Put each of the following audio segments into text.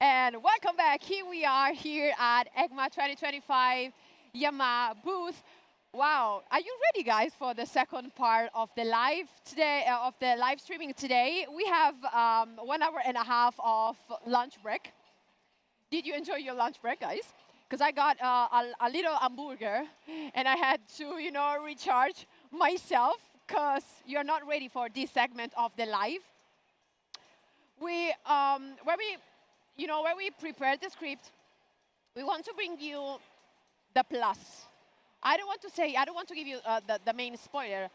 And welcome back. Here we are here at EICMA 2025 Yamaha booth. Wow, are you ready, guys, for the second part of the live today, of the live streaming today? We have 1 hour and a half of lunch break. Did you enjoy your lunch break, guys? Because I got a little hamburger, and I had to, recharge myself because you're not ready for this segment of the live. When we prepared the script, we want to bring you the plus. I don't want to give you the main spoiler,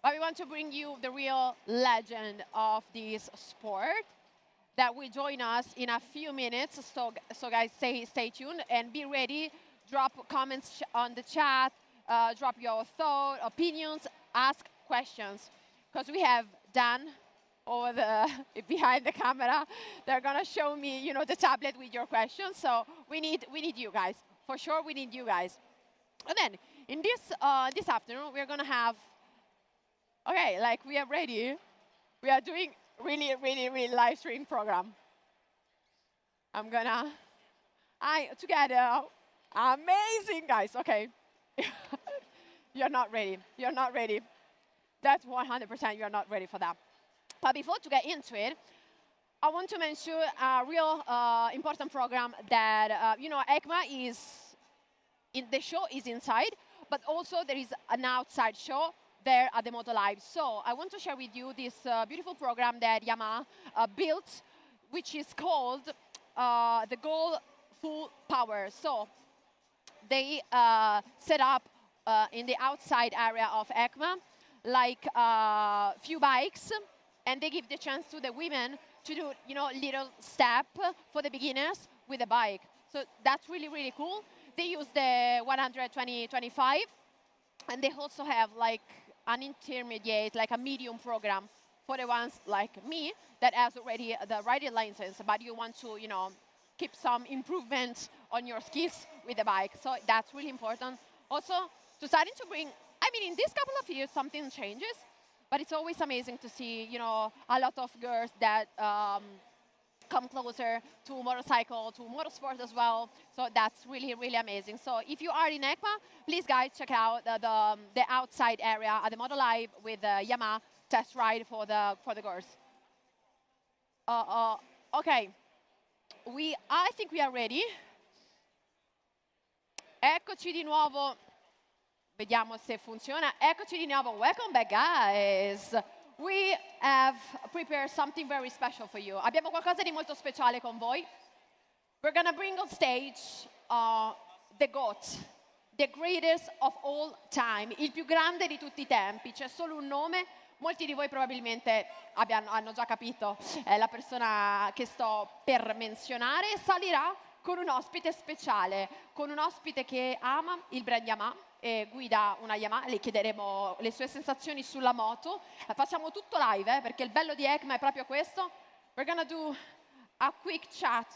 but we want to bring you the real legend of this sport that will join us in a few minutes. So guys, stay tuned and be ready. Drop comments on the chat, drop your thoughts, opinions, ask questions. Because we have Dan over behind the camera. They're gonna show me, the tablet with your questions. So we need you guys. For sure, we need you guys. And then in this afternoon, we're gonna have, we are ready. We are doing really live stream program. Together, amazing guys. Okay, you're not ready. You're not ready. That's 100%. You're not ready for that. But before to get into it, I want to mention a real important program that EICMA is. The show is inside, but also there is an outside show there at the Moto Live. So I want to share with you this beautiful program that Yamaha built, which is called the Goal Full Power. So they set up in the outside area of EICMA like a few bikes, and they give the chance to the women to do little step for the beginners with a bike. So that's really cool. They use the 120/25, and they also have like an intermediate, like a medium program for the ones like me that has already the riding license, but you want to, keep some improvements on your skills with the bike. So that's really important. Also, to starting to bring, in this couple of years, something changes, but it's always amazing to see, a lot of girls that come closer to motorcycle, to motorsport as well. So that's really amazing. So if you are in EICMA, please guys check out the outside area at the Moto Live with the Yamaha test ride for the girls. Okay, I think we are ready. Eccoci di nuovo. Vediamo se funziona. Eccoci di nuovo. Welcome back, guys. We have prepared something very special for you. Abbiamo qualcosa di molto speciale con voi. We're gonna bring on stage the GOAT, the greatest of all time, il più grande di tutti i tempi. C'è solo un nome, molti di voi probabilmente hanno già capito, è la persona che sto per menzionare. Salirà con un ospite speciale, con un ospite che ama il brand Yamaha, e guida una Yamaha. Le chiederemo le sue sensazioni sulla moto. Facciamo tutto live, perché il bello di EICMA è proprio questo. We're gonna do a quick chat.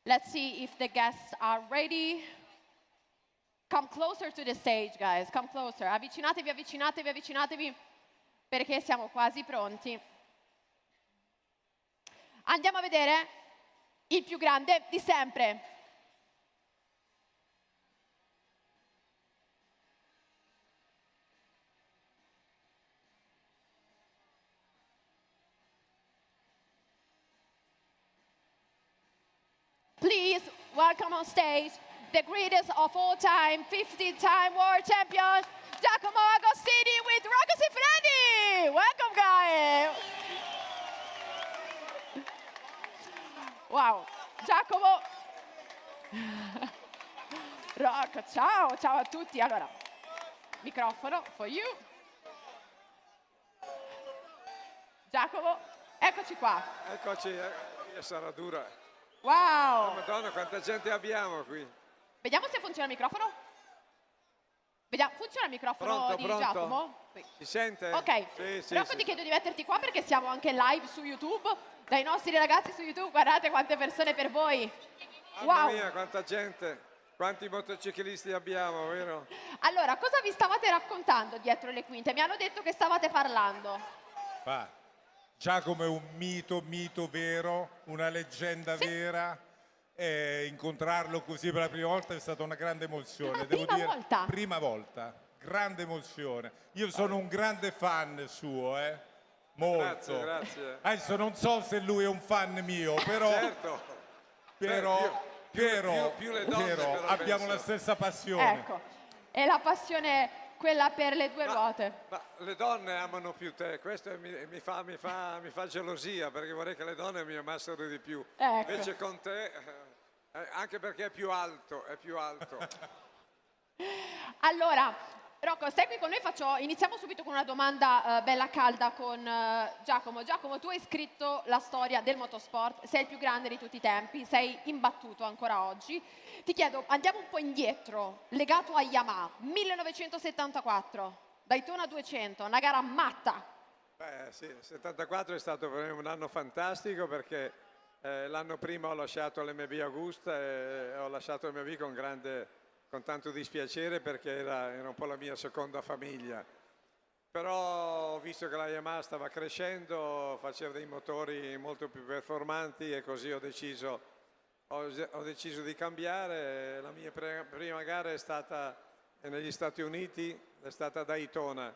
Let's see if the guests are ready. Come closer to the stage, guys. Come closer. Avvicinatevi, perché siamo quasi pronti. Andiamo a vedere il più grande di sempre. Please welcome on stage the greatest of all time, 50-time world champion, Giacomo Agostini with Rockets and Freddy. Welcome, guys. Wow, Giacomo. Rock, ciao a tutti. Allora, microfono for you. Giacomo, eccoci qua. Eccoci, sarà dura. Wow! Oh, Madonna, quanta gente abbiamo qui. Vediamo se funziona il microfono. Funziona il microfono Pronto? Giacomo? Si sente? Ok. Sì, Ti chiedo di metterti qua perché siamo anche live su YouTube. Dai nostri ragazzi su YouTube, guardate quante persone per voi. Mamma mia, quanta gente. Quanti motociclisti abbiamo, vero? Allora, cosa vi stavate raccontando dietro le quinte? Mi hanno detto che stavate parlando. Giacomo è un mito vero, una leggenda vera. e incontrarlo così per la prima volta è stata una grande emozione. Devo prima dire, volta? Prima volta, grande emozione. Io sono un grande fan suo, molto. Grazie, grazie. Adesso non so se lui è un fan mio, però, Certo. però, più le donne, però però abbiamo penso. la stessa passione. Ecco, è la passione quella per le due ruote. Ma le donne amano più te, questo mi fa gelosia, perché vorrei che le donne mi amassero di più. Ecco. Invece con te, anche perché è più alto, è più alto. Allora, Rocco, stai qui con noi, iniziamo subito con una domanda bella calda con Giacomo. Giacomo, tu hai scritto la storia del motorsport, sei il più grande di tutti i tempi, sei imbattuto ancora oggi. Ti chiedo, andiamo un po' indietro, legato a Yamaha, 1974, Daytona 200, una gara matta. Beh sì, il 74 è stato per me un anno fantastico perché l'anno prima ho lasciato l'MV Augusta e ho lasciato l'MV con tanto dispiacere perché era un po' la mia seconda famiglia. Però ho visto che la Yamaha stava crescendo, faceva dei motori molto più performanti e così ho deciso di cambiare. La mia prima gara è stata negli Stati Uniti, è stata a Daytona,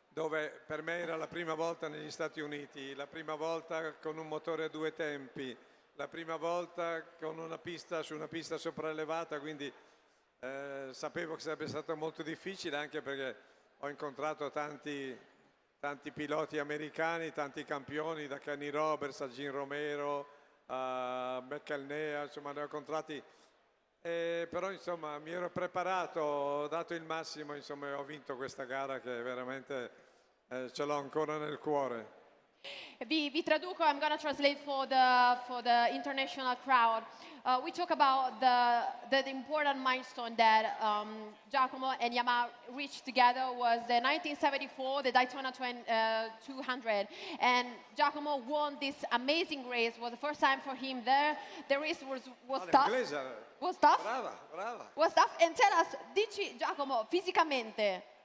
dove per me era la prima volta negli Stati Uniti, la prima volta con un motore a due tempi, la prima volta con su una pista sopraelevata, quindi sapevo che sarebbe stato molto difficile anche perché ho incontrato tanti piloti americani, tanti campioni, da Kenny Roberts a Gene Romero a McElnea, insomma ne ho incontrati, però insomma mi ero preparato, ho dato il massimo, insomma, e ho vinto questa gara che veramente ce l'ho ancora nel cuore. Vi traduco, I'm going to translate for the international crowd. We talk about the important milestone that Giacomo and Yamaha reached together was the 1974, the Daytona 200. And Giacomo won this amazing race. It was the first time for him there. The race was tough. Was tough? Brava. Was tough. And tell us, dici Giacomo, fisicamente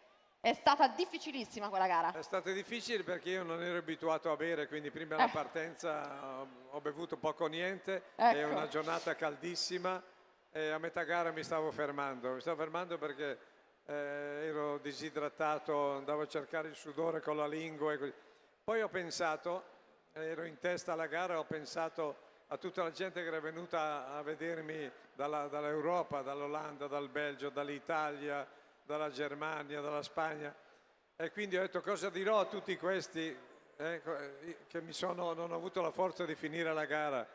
è stata difficilissima quella gara. È stata difficile perché io non ero abituato a bere, quindi prima della partenza ho bevuto poco o niente, ecco. È una giornata caldissima e a metà gara mi stavo fermando perché ero disidratato, andavo a cercare il sudore con la lingua e così. Poi ho pensato, ero in testa alla gara, ho pensato a tutta la gente che era venuta a vedermi dall'Europa, dall'Olanda, dal Belgio, dall'Italia, dalla Germania, dalla Spagna, e quindi ho detto cosa dirò a tutti questi che non ho avuto la forza di finire la gara,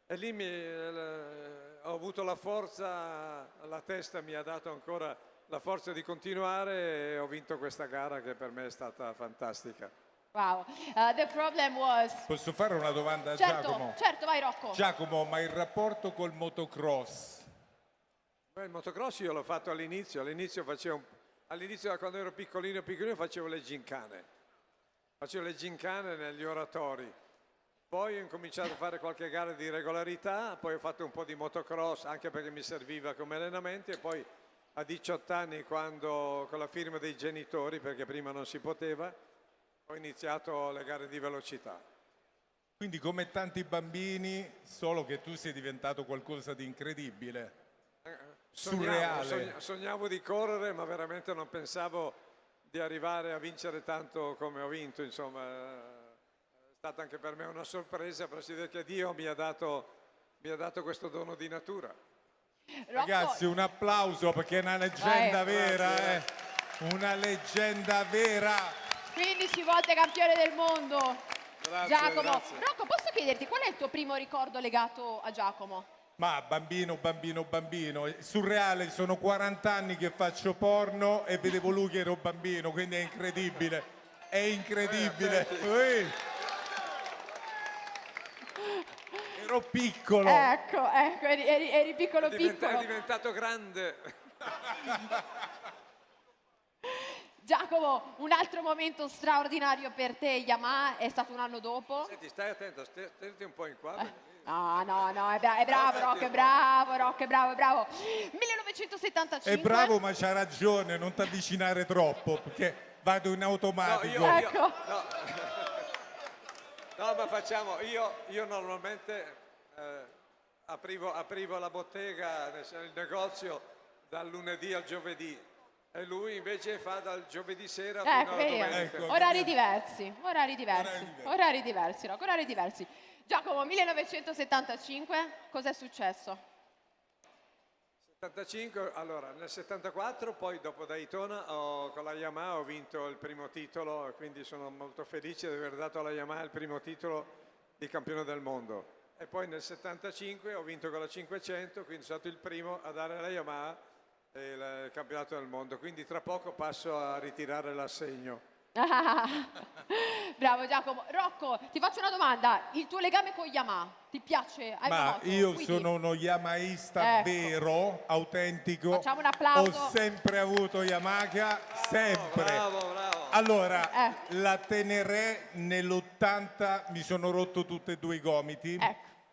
e lì ho avuto la forza, la testa mi ha dato ancora la forza di continuare e ho vinto questa gara che per me è stata fantastica. Wow, the problem was... Posso fare una domanda a certo, Giacomo? Certo, vai Rocco. Giacomo, ma il rapporto col motocross? Beh, il motocross io l'ho fatto all'inizio da quando ero piccolino facevo le gincane negli oratori, poi ho incominciato a fare qualche gara di regolarità, poi ho fatto un po' di motocross anche perché mi serviva come allenamento, e poi a 18 anni, quando con la firma dei genitori, perché prima non si poteva, ho iniziato le gare di velocità. Quindi come tanti bambini, solo che tu sei diventato qualcosa di incredibile. Sognavo di correre, ma veramente non pensavo di arrivare a vincere tanto come ho vinto, insomma è stata anche per me una sorpresa, però si vede che Dio mi ha dato questo dono di natura. Ragazzi, un applauso perché è una leggenda vera, una leggenda vera. 15 volte campione del mondo. Grazie, Giacomo. grazie. Rocco, posso chiederti qual è il tuo primo ricordo legato a Giacomo? Ma bambino, è surreale, sono 40 anni che faccio porno e vedevo lui che ero bambino, quindi è incredibile, Ero piccolo. Ecco, eri piccolo. È diventato grande. Giacomo, un altro momento straordinario per te, Yamaha, è stato un anno dopo. Senti, stai attento, stendi un po' in qua. No, è bravo Rocco, è bravo. 1975. È bravo, ma c'ha ragione, non ti avvicinare troppo, perché vado in automatico. Ecco. No, ma facciamo, io normalmente aprivo la bottega, il negozio dal lunedì al giovedì e lui invece fa dal giovedì sera fino alla domenica. Ecco, orari diversi, Rocco, orari diversi. Giacomo, 1975, cos'è successo? 75, allora nel 74 poi dopo Daytona con la Yamaha ho vinto il primo titolo e quindi sono molto felice di aver dato alla Yamaha il primo titolo di campione del mondo e poi nel 75 ho vinto con la 500, quindi sono stato il primo a dare alla Yamaha il campionato del mondo, quindi tra poco passo a ritirare l'assegno. Bravo Giacomo. Rocco, ti faccio una domanda, il tuo legame con Yamaha, ti piace? Ma io sono uno yamaista vero, autentico. Facciamo un applauso. Ho sempre avuto Yamaha, sempre. Bravo. Allora, la Ténéré nell'80 mi sono rotto tutti e due i gomiti.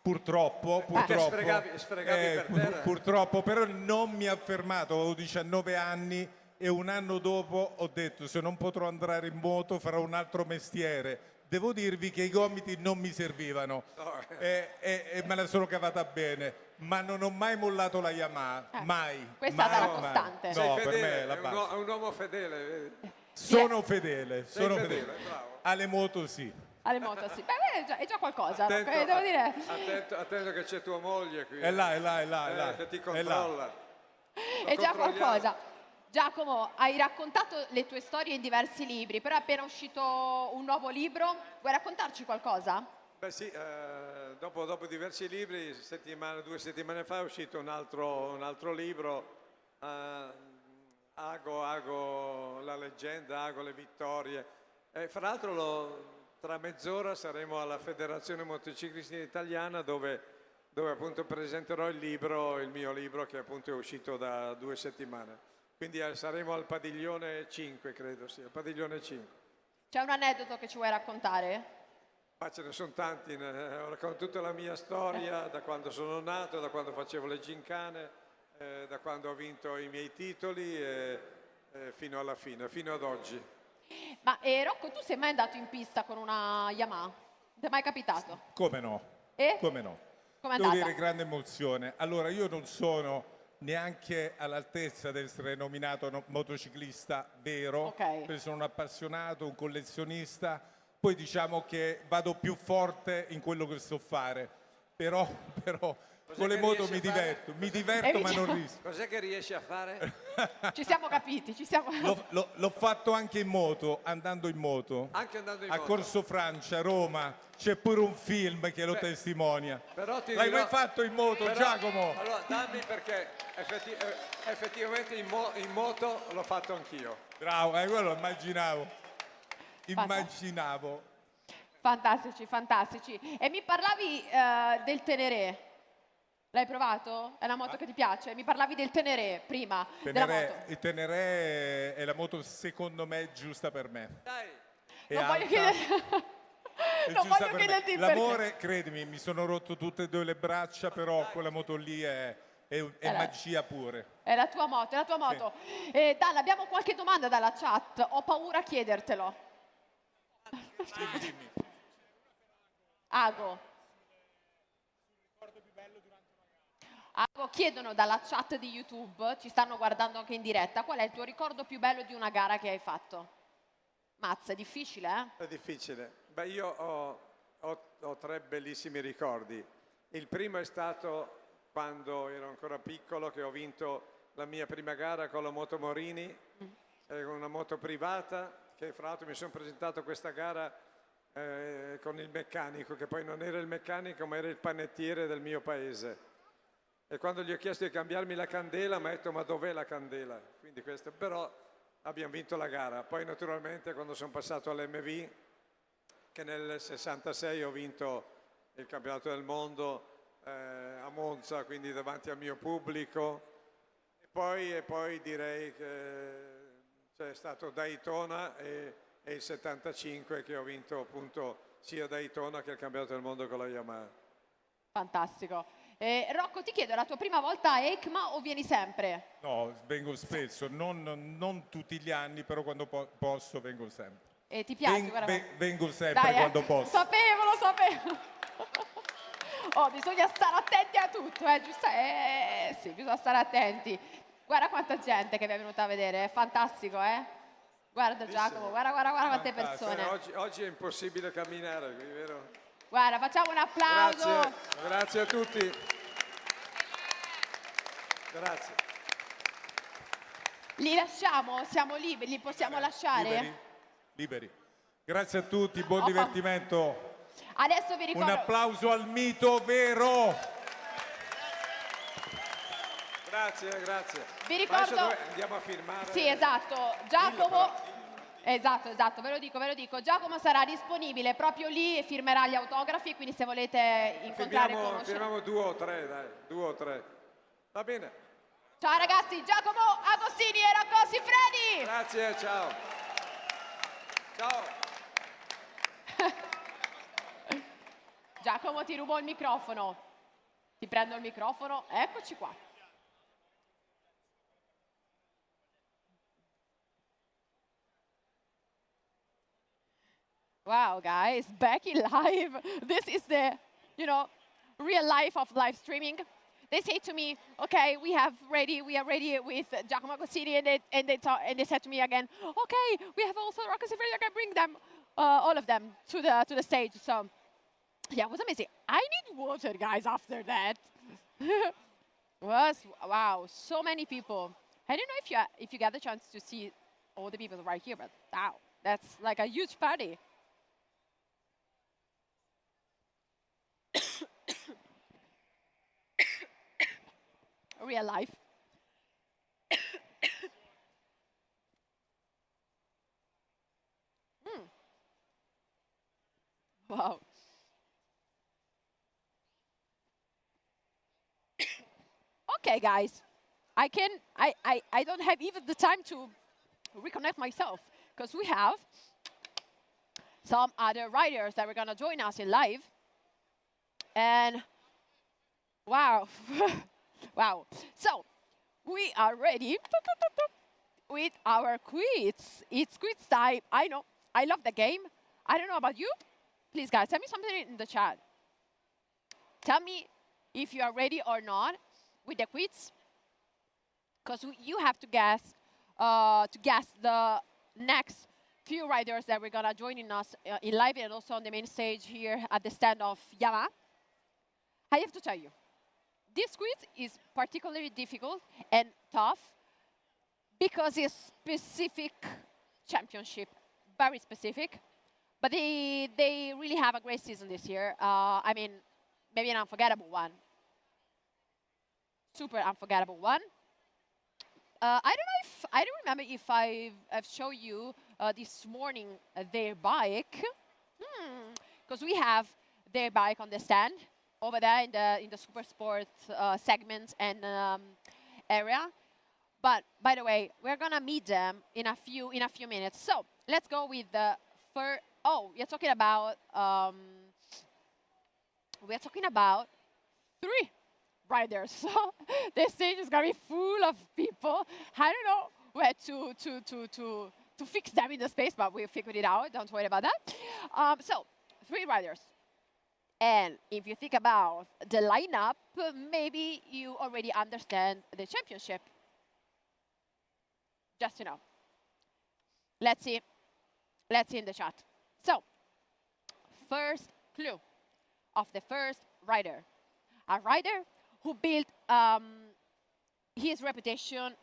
Purtroppo, sfregavi per terra. Purtroppo, però non mi ha fermato, avevo 19 anni e un anno dopo ho detto se non potrò andare in moto farò un altro mestiere. Devo dirvi che i gomiti non mi servivano e me la sono cavata bene, ma non ho mai mollato la Yamaha, mai. Questa è stata la costante. No, Sei per fedele, me è la base. è un uomo fedele, vedi? Sono fedele, bravo. alle moto sì. Alle moto, sì. Beh, è già qualcosa, Attento, devo dire. Attento che c'è tua moglie qui. È là. Che ti controlla. È già qualcosa. Giacomo, hai raccontato le tue storie in diversi libri, però è appena uscito un nuovo libro. Vuoi raccontarci qualcosa? Beh sì, dopo diversi libri, 2 settimane fa è uscito un altro libro, Ago la leggenda, Ago le vittorie. E fra l'altro tra mezz'ora saremo alla Federazione Motociclistica Italiana dove appunto presenterò il mio libro che appunto è uscito da 2 settimane. Quindi saremo al padiglione 5, credo sia, al padiglione 5. C'è un aneddoto che ci vuoi raccontare? Ma ce ne sono tanti, racconto tutta la mia storia, da quando sono nato, da quando facevo le gincane, da quando ho vinto i miei titoli fino alla fine, fino ad oggi. Ma Rocco, tu sei mai andato in pista con una Yamaha? Ti è mai capitato? Come no? Come no? Com'è Devo andata? dire grande emozione. Allora, io non sono neanche all'altezza di essere nominato motociclista vero, perché sono un appassionato, un collezionista, poi diciamo che vado più forte in quello che so fare, però con le moto mi diverto ma non rischio. Cos'è che riesci a fare? Ci siamo capiti, L'ho fatto anche in moto, andando in moto. Anche andando in a moto. Corso Francia, Roma, c'è pure un film che lo testimonia. L'hai mai fatto in moto, Giacomo? Allora, dammi perché effettivamente in moto l'ho fatto anch'io. Bravo, quello immaginavo. Fantastici. E mi parlavi del Ténéré. L'hai provato? È una moto che ti piace? Mi parlavi del Ténéré prima. Della moto. Il Ténéré è la moto secondo me giusta per me. Dai. Non voglio chiederti il l'amore, credimi, mi sono rotto tutte e due le braccia, però quella moto lì è magia pure. È la tua moto. Sì. Dalla, abbiamo qualche domanda dalla chat. Ho paura a chiedertelo. Dimmi. Ago, chiedono dalla chat di YouTube, ci stanno guardando anche in diretta, qual è il tuo ricordo più bello di una gara che hai fatto? Mazza, è difficile, eh? È difficile. Beh, io ho 3 bellissimi ricordi. Il primo è stato quando ero ancora piccolo, che ho vinto la mia prima gara con la moto Morini, una moto privata, che fra l'altro mi sono presentato a questa gara con il meccanico, che poi non era il meccanico ma era il panettiere del mio paese. E quando gli ho chiesto di cambiarmi la candela mi ha detto ma dov'è la candela? Quindi questo, però abbiamo vinto la gara. Poi naturalmente quando sono passato all'MV, che nel 66 ho vinto il campionato del mondo a Monza, quindi davanti al mio pubblico. E poi direi che c'è stato Daytona e il 75 che ho vinto appunto sia Daytona che il campionato del mondo con la Yamaha. Fantastico. Rocco, ti chiedo, è la tua prima volta a EICMA o vieni sempre? No, vengo spesso, non tutti gli anni, però quando posso vengo sempre. E ti piace? Vengo sempre. Dai, quando posso. Lo sapevo. Oh, bisogna stare attenti a tutto, giusto? Sì, bisogna stare attenti. Guarda quanta gente che mi è venuta a vedere, è fantastico, Guarda Giacomo, guarda quante persone. Oggi è impossibile camminare, vero? Guarda, facciamo un applauso. Grazie a tutti. Grazie. Li lasciamo? Siamo liberi? Li possiamo lasciare? Liberi. Grazie a tutti, buon divertimento. Adesso vi ricordo... Un applauso al mito vero. Grazie. Vi ricordo... Andiamo a firmare. Sì, esatto. Giacomo... Esatto, ve lo dico. Giacomo sarà disponibile proprio lì e firmerà gli autografi, quindi se volete incontrare e conoscere... Firmiamo 2 o 3, dai, 2 o 3. Va bene. Ciao ragazzi, Giacomo, Agostini e Roccosi Fredi! Grazie, ciao. Ciao. Giacomo, ti rubo il microfono. Ti prendo il microfono, eccoci qua. Wow, guys, back in live. This is the, real life of live streaming. They say to me, okay, we are ready with Giacomo Agostini, and they said to me again, okay, we have also Roccosi Fredi, I can bring them, all of them to the stage. So, yeah, it was amazing. I need water, guys, after that. Wow, so many people. I don't know if you get the chance to see all the people right here, but wow, that's like a huge party. Real life. Wow. Okay, guys. I don't have even the time to reconnect myself because we have some other riders that are going to join us in live. And wow. Wow. So, we are ready with our quiz. It's quiz time. I know. I love the game. I don't know about you. Please, guys, tell me something in the chat. Tell me if you are ready or not with the quiz. Because you have to guess the next few riders that we're going to join in us in live and also on the main stage here at the stand of Yamaha. I have to tell you, this quiz is particularly difficult and tough because it's specific championship, very specific. But they really have a great season this year. I mean, maybe an unforgettable one. Super unforgettable one. I don't remember if I've shown you this morning their bike, because we have their bike on the stand over there in the super sport segment and area. But by the way, we're gonna meet them in a few minutes. So let's go with the first. Oh, we're talking about 3 riders. So the stage is gonna be full of people. I don't know where to fix them in the space, but we figured it out. Don't worry about that. So 3 riders. And if you think about the lineup, maybe you already understand the championship. Just to know. Let's see in the chat. So, first clue of the first rider. A rider who built his reputation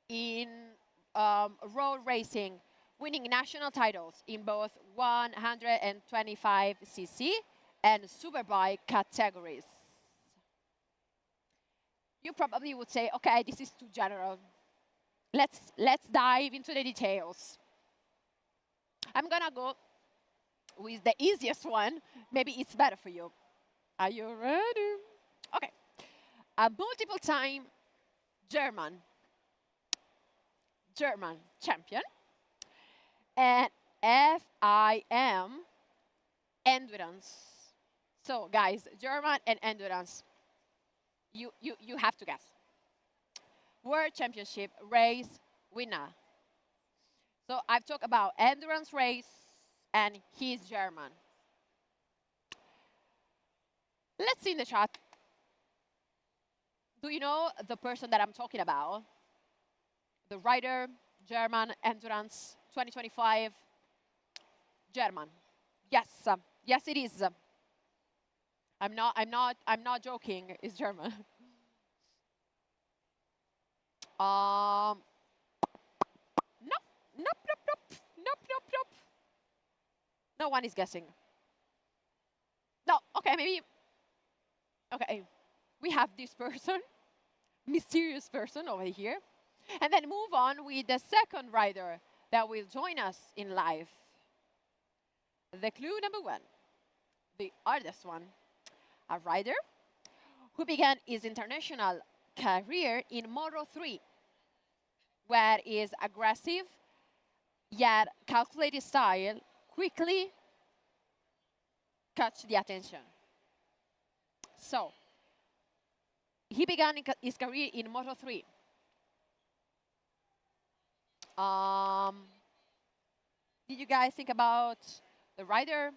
in road racing, winning national titles in both 125cc and superbike categories. You probably would say, okay, this is too general. Let's dive into the details. I'm gonna go with the easiest one. Maybe it's better for you. Are you ready? Okay. A multiple-time German champion and FIM endurance. So guys, German and endurance. You have to guess. World Championship race winner. So I've talked about endurance race and he's German. Let's see in the chat. Do you know the person that I'm talking about? The rider, German, Endurance, 2025, German. Yes, yes it is. I'm not joking, it's German. Nope, nope, nope, nope, nope, nope, nope. No one is guessing. No, okay, maybe. Okay, we have this person, mysterious person over here. And then move on with the second rider that will join us in live. The clue number one, the hardest one, a rider who began his international career in Moto3, where his aggressive yet calculated style quickly catch the attention. So, he began his career in Moto3. Did you guys think about the rider?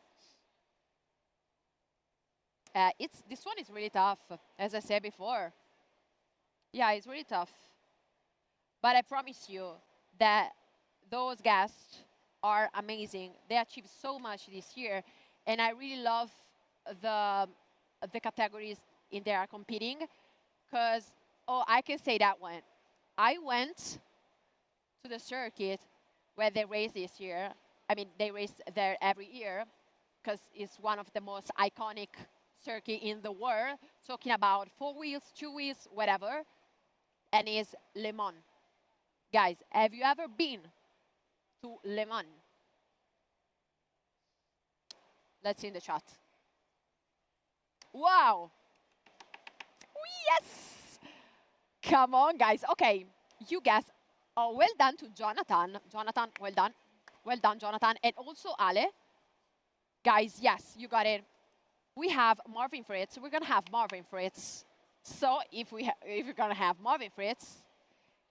This one is really tough, as I said before. Yeah, it's really tough. But I promise you that those guests are amazing. They achieved so much this year, and I really love the categories in there are competing, because I can say that one. I went to the circuit where they race this year. I mean, they race there every year because it's one of the most iconic circuit in the world, talking about 4 wheels, 2 wheels, whatever, and it's Le Mans. Guys, have you ever been to Le Mans? Let's see in the chat. Wow. Yes. Come on, guys. Okay, you guys. Oh, well done to Jonathan. Jonathan, well done. Well done, Jonathan. And also Ale. Guys, yes, you got it. We have Marvin Fritz. We're going to have Marvin Fritz. So if you're going to have Marvin Fritz,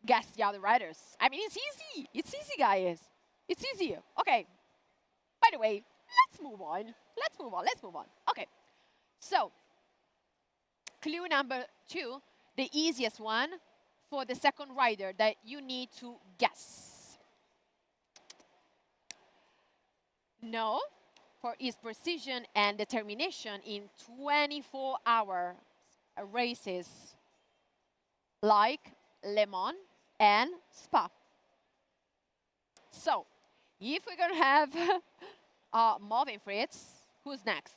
guess the other riders. I mean, it's easy. It's easy, guys. It's easy. Okay. By the way, let's move on. Let's move on. Let's move on. Okay. So, clue number 2, the easiest one for the second rider that you need to guess. No, for his precision and determination in 24-hour races like Le Mans and Spa. So, if we're going to have Marvin Fritz, who's next?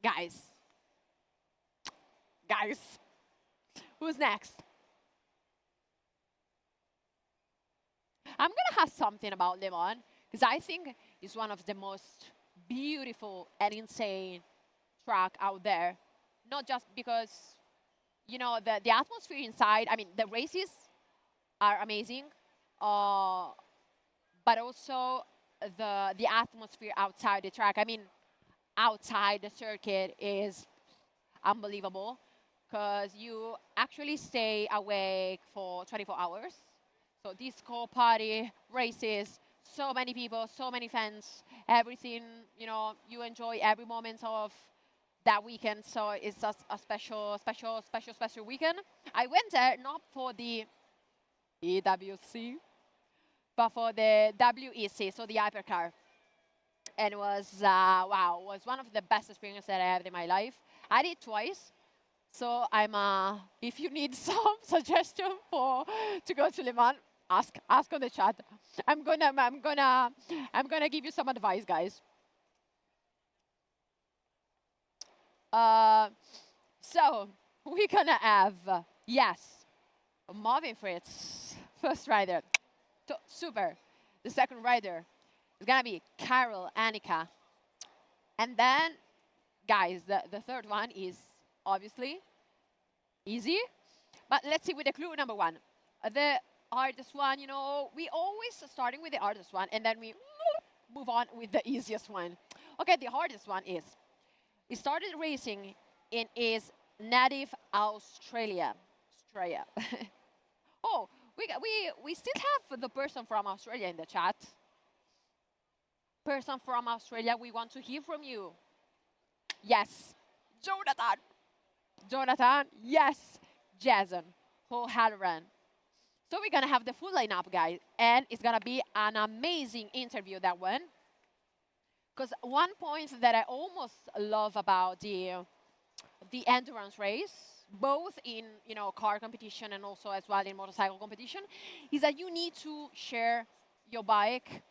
Guys, who's next? I'm going to ask something about Le Mans, because I think it's one of the most beautiful and insane track out there. Not just because, you know, the atmosphere inside, I mean, the races are amazing, but also the atmosphere outside the track. I mean, outside the circuit is unbelievable, because you actually stay awake for 24 hours. So disco, party, races, so many people, so many fans, everything, you know, you enjoy every moment of that weekend. So it's just a special weekend. I went there not for the EWC, but for the WEC, so the hypercar. And it was, wow, it was one of the best experiences that I had in my life. I did twice. So I'm, if you need some suggestion to go to Le Mans, ask on the chat. I'm gonna give you some advice, guys. So we're gonna have, yes, Marvin Fritz, first rider, super. The second rider is gonna be Karel, Hanika. And then, guys, the third one is obviously easy. But let's see with the clue number 1. The hardest one, you know, we always starting with the hardest one, and then we move on with the easiest one. Okay, the hardest one is, he started racing in his native Australia. Oh, we still have the person from Australia in the chat. Person from Australia, we want to hear from you. Yes, Jonathan, yes, Jason, O'Halloran. So we're gonna have the full lineup, guys, and it's gonna be an amazing interview, that one. Because one point that I almost love about the endurance race, both in car competition and also as well in motorcycle competition, is that you need to share your bike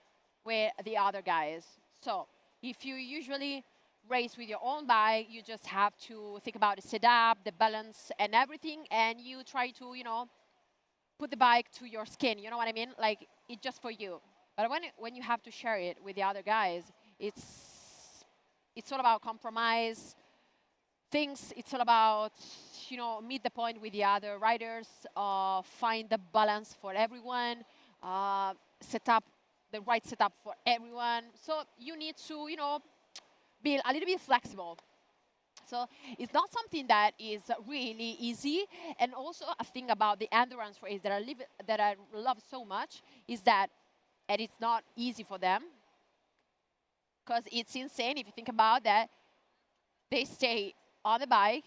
with the other guys. So if you usually race with your own bike, you just have to think about the setup, the balance, and everything, and you try to put the bike to your skin. You know what I mean? Like, it's just for you. But when you have to share it with the other guys, it's all about compromise things. It's all about meet the point with the other riders, find the balance for everyone, set up the right setup for everyone. So you need to be a little bit flexible. So it's not something that is really easy. And also a thing about the endurance race that I love so much is that, and it's not easy for them, because it's insane if you think about that. They stay on the bike,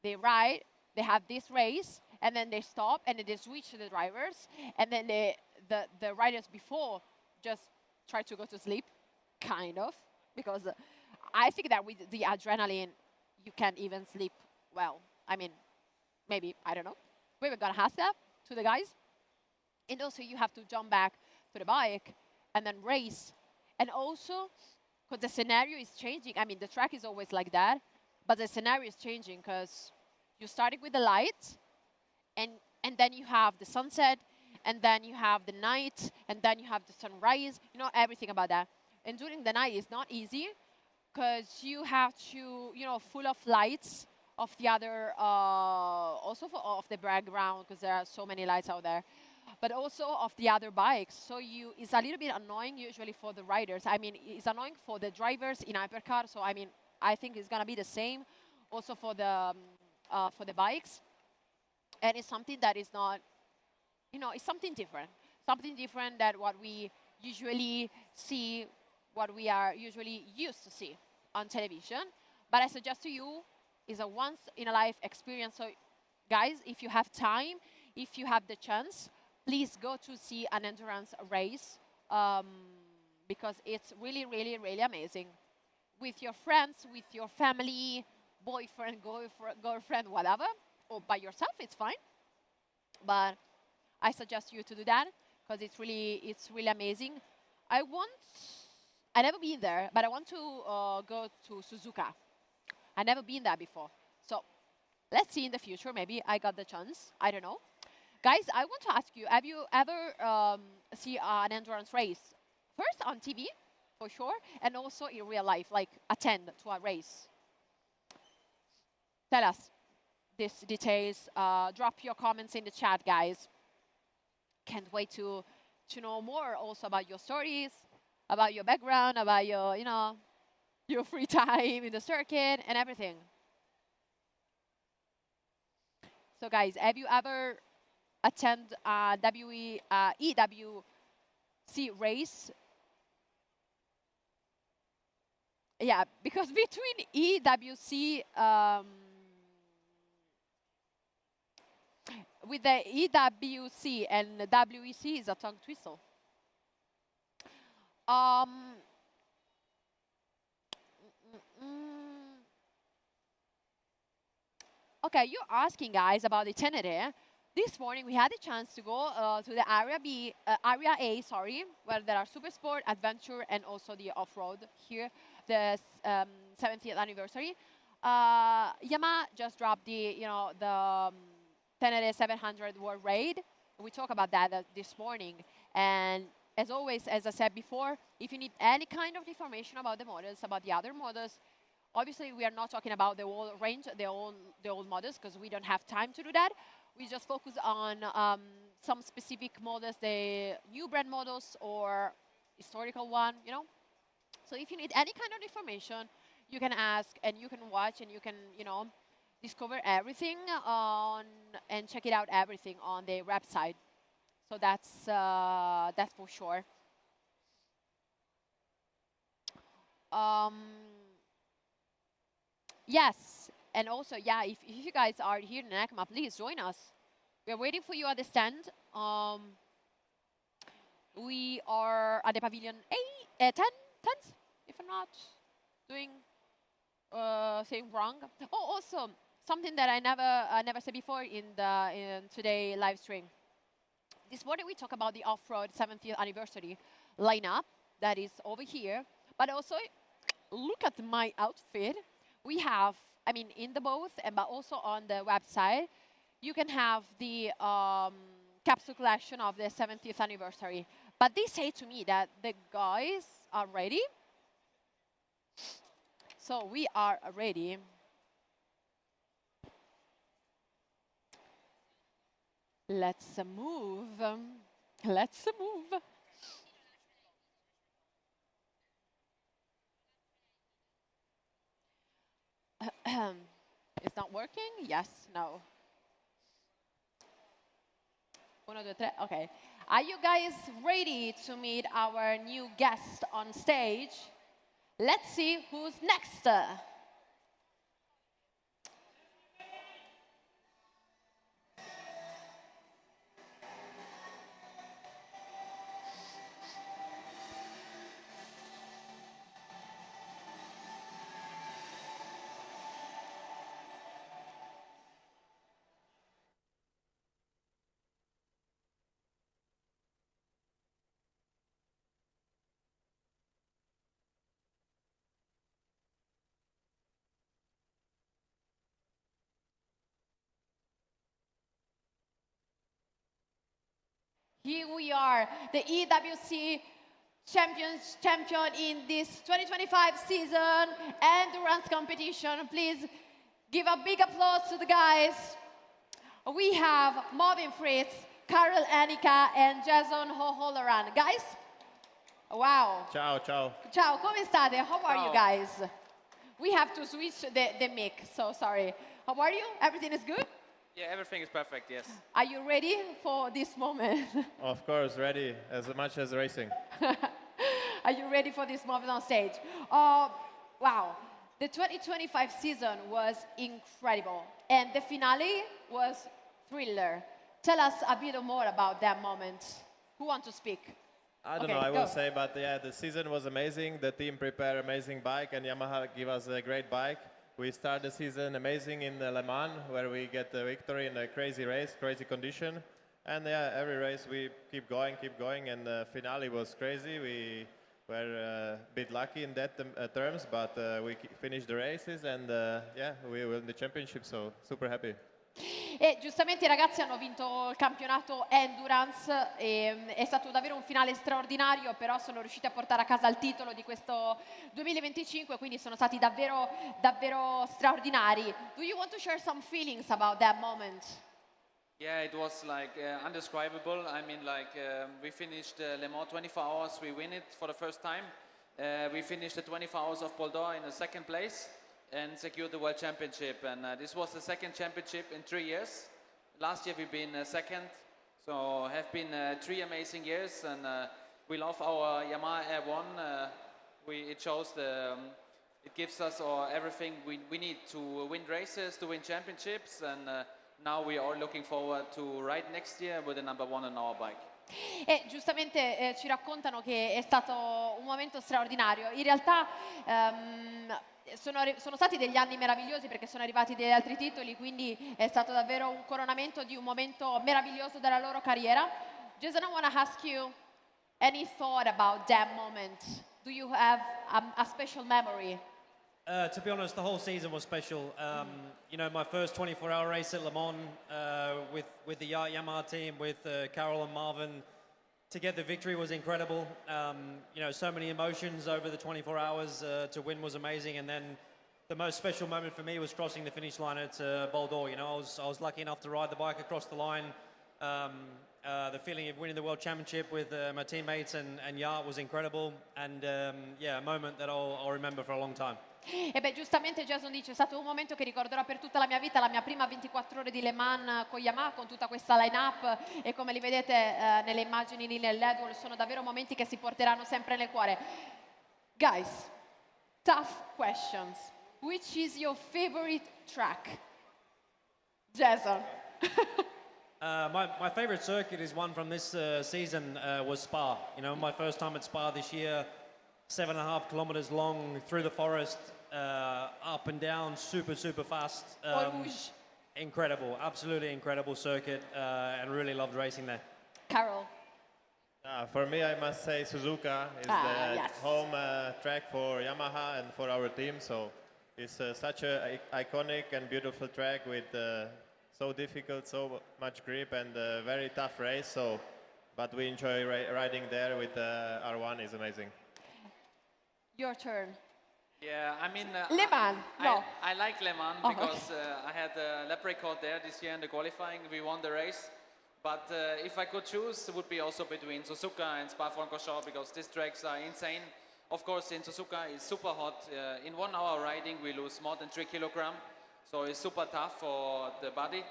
they ride, they have this race, and then they stop, and then they switch to the drivers, and then the riders before just try to go to sleep, kind of, because I think that with the adrenaline, you can't even sleep well. I mean, maybe, I don't know. We were gonna ask that to the guys. And also you have to jump back to the bike and then race. And also, because the scenario is changing. I mean, the track is always like that, but the scenario is changing because you started with the light, and then you have the sunset, and then you have the night, and then you have the sunrise, everything about that. And during the night, it's not easy, because you have to, full of lights of the other, also of the background, because there are so many lights out there, but also of the other bikes. So it's a little bit annoying usually for the riders. I mean, it's annoying for the drivers in hypercar. So I mean, I think it's gonna be the same also for the bikes. And it's something that is not, it's something different than what we usually see, what we are usually used to see on television. But I suggest to you, is a once in a life experience. So guys, if you have time, if you have the chance, please go to see an endurance race, because it's really, really, really amazing. With your friends, with your family, boyfriend, girlfriend, whatever, or by yourself, it's fine. But I suggest you to do that, because it's really amazing. I never been there, but I want to go to Suzuka. I never been there before. So let's see in the future. Maybe I got the chance. I don't know. Guys, I want to ask you, have you ever see an endurance race? First on TV, for sure, and also in real life, like attend to a race. Tell us these details. Drop your comments in the chat, guys. Can't wait to know more also about your stories, about your background, about your, your free time in the circuit and everything. So guys, have you ever attend a EWC race? Yeah, because between EWC, with the EWC and the WEC is a tongue twister. Okay, you're asking guys about the Ténéré. This morning we had a chance to go to the Area A, sorry, where there are super sport, adventure, and also the off-road here, the 70th anniversary. Yamaha just dropped the Ténéré 700 World Raid. We talked about that this morning. And as always, as I said before, if you need any kind of information about the models, about the other models, obviously we are not talking about the whole range, the old models, because we don't have time to do that. We just focus on some specific models, the new brand models or historical one, So if you need any kind of information, you can ask and you can watch and you can, discover everything and check it out everything on the website. So that's for sure. Yes, And also, yeah, if you guys are here in EICMA, please join us. We are waiting for you at the stand. We are at the pavilion 10th, if I'm not doing saying wrong. Oh, also something that I never said before in today live stream. This morning we talk about the off-road 70th anniversary lineup that is over here. But also, look at my outfit. We have, I mean, in the booth, but also on the website, you can have the capsule collection of the 70th anniversary. But they say to me that the guys are ready. So we are ready. Let's move. Let's move. It's not working? Yes, no. 1, 2, 3, okay. Are you guys ready to meet our new guest on stage? Let's see who's next. Here we are, the EWC champion in this 2025 season endurance competition. Please give a big applause to the guys. We have Marvin, Fritz, Karel, Hanika, and Jason Hoholaran. Guys, wow. Ciao, ciao. Ciao, come state? How are you guys? We have to switch the mic, so sorry. How are you? Everything is good? Yeah, everything is perfect, yes. Are you ready for this moment? Of course, ready, as much as racing. Are you ready for this moment on stage? Wow, the 2025 season was incredible, and the finale was thriller. Tell us a bit more about that moment. Who wants to speak? I don't know, I will say, but yeah, the season was amazing. The team prepared an amazing bike, and Yamaha gave us a great bike. We start the season amazing in Le Mans, where we get the victory in a crazy race, crazy condition. And yeah, every race we keep going, and the finale was crazy. We were a bit lucky in that terms, but we finished the races, and yeah, we won the championship, so super happy. E giustamente i ragazzi hanno vinto il campionato Endurance, è stato davvero un finale straordinario, però sono riusciti a portare a casa il titolo di questo 2025, quindi sono stati davvero straordinari. Do you want to share some feelings about that moment? Yeah, it was like undescribable. I mean, like we finished Le Mans 24 hours, we win it for the first time. We finished the 24 hours of Pole d'Or in the second place and secured the World Championship. And this was the second championship in 3 years. Last year we've been second, so have been 3 amazing years. And we love our Yamaha R1. It shows it gives us everything we need to win races, to win championships. And now we are looking forward to ride next year with the number 1 on our bike. E giustamente ci raccontano che è stato un momento straordinario. In realtà sono stati degli anni meravigliosi perché sono arrivati degli altri titoli, quindi è stato davvero un coronamento di un momento meraviglioso della loro carriera. Jason, I want to ask you any thought about that moment. Do you have a special memory? To be honest, the whole season was special. You know, my first 24-hour race at Le Mans with the YART Yamaha team, with Karel and Marvin, to get the victory was incredible. You know, so many emotions over the 24 hours. To win was amazing, and then the most special moment for me was crossing the finish line at Pole d'Or. You know, I was lucky enough to ride the bike across the line. The feeling of winning the World Championship with my teammates and YART was incredible, and yeah, a moment that I'll remember for a long time. E beh, giustamente Jason dice, è stato un momento che ricorderò per tutta la mia vita, la mia prima 24 ore di Le Mans con Yamaha, con tutta questa line-up, e come li vedete nelle immagini lì nell'Edward, sono davvero momenti che si porteranno sempre nel cuore. Guys, tough questions. which is your favorite track? Jason. My favorite circuit is one from this season was Spa. You know, my first time at Spa this year, 7.5 kilometers long through the forest, up and down, super fast. Incredible, absolutely incredible circuit, and really loved racing there. Carol. For me, I must say Suzuka is the home track for Yamaha and for our team. So it's such an iconic and beautiful track with so difficult, so much grip, and a very tough race. So, but we enjoy riding there with R1. Is amazing. Your turn. Yeah, I mean, Le Mans. No. I like Le Mans because I had a lap record there this year in the qualifying. We won the race. But if I could choose, it would be also between Suzuka and Spa-Francorchamps because these tracks are insane. Of course, in Suzuka it's super hot. In 1 hour riding, we lose more than 3 kilograms. So it's super tough for the body.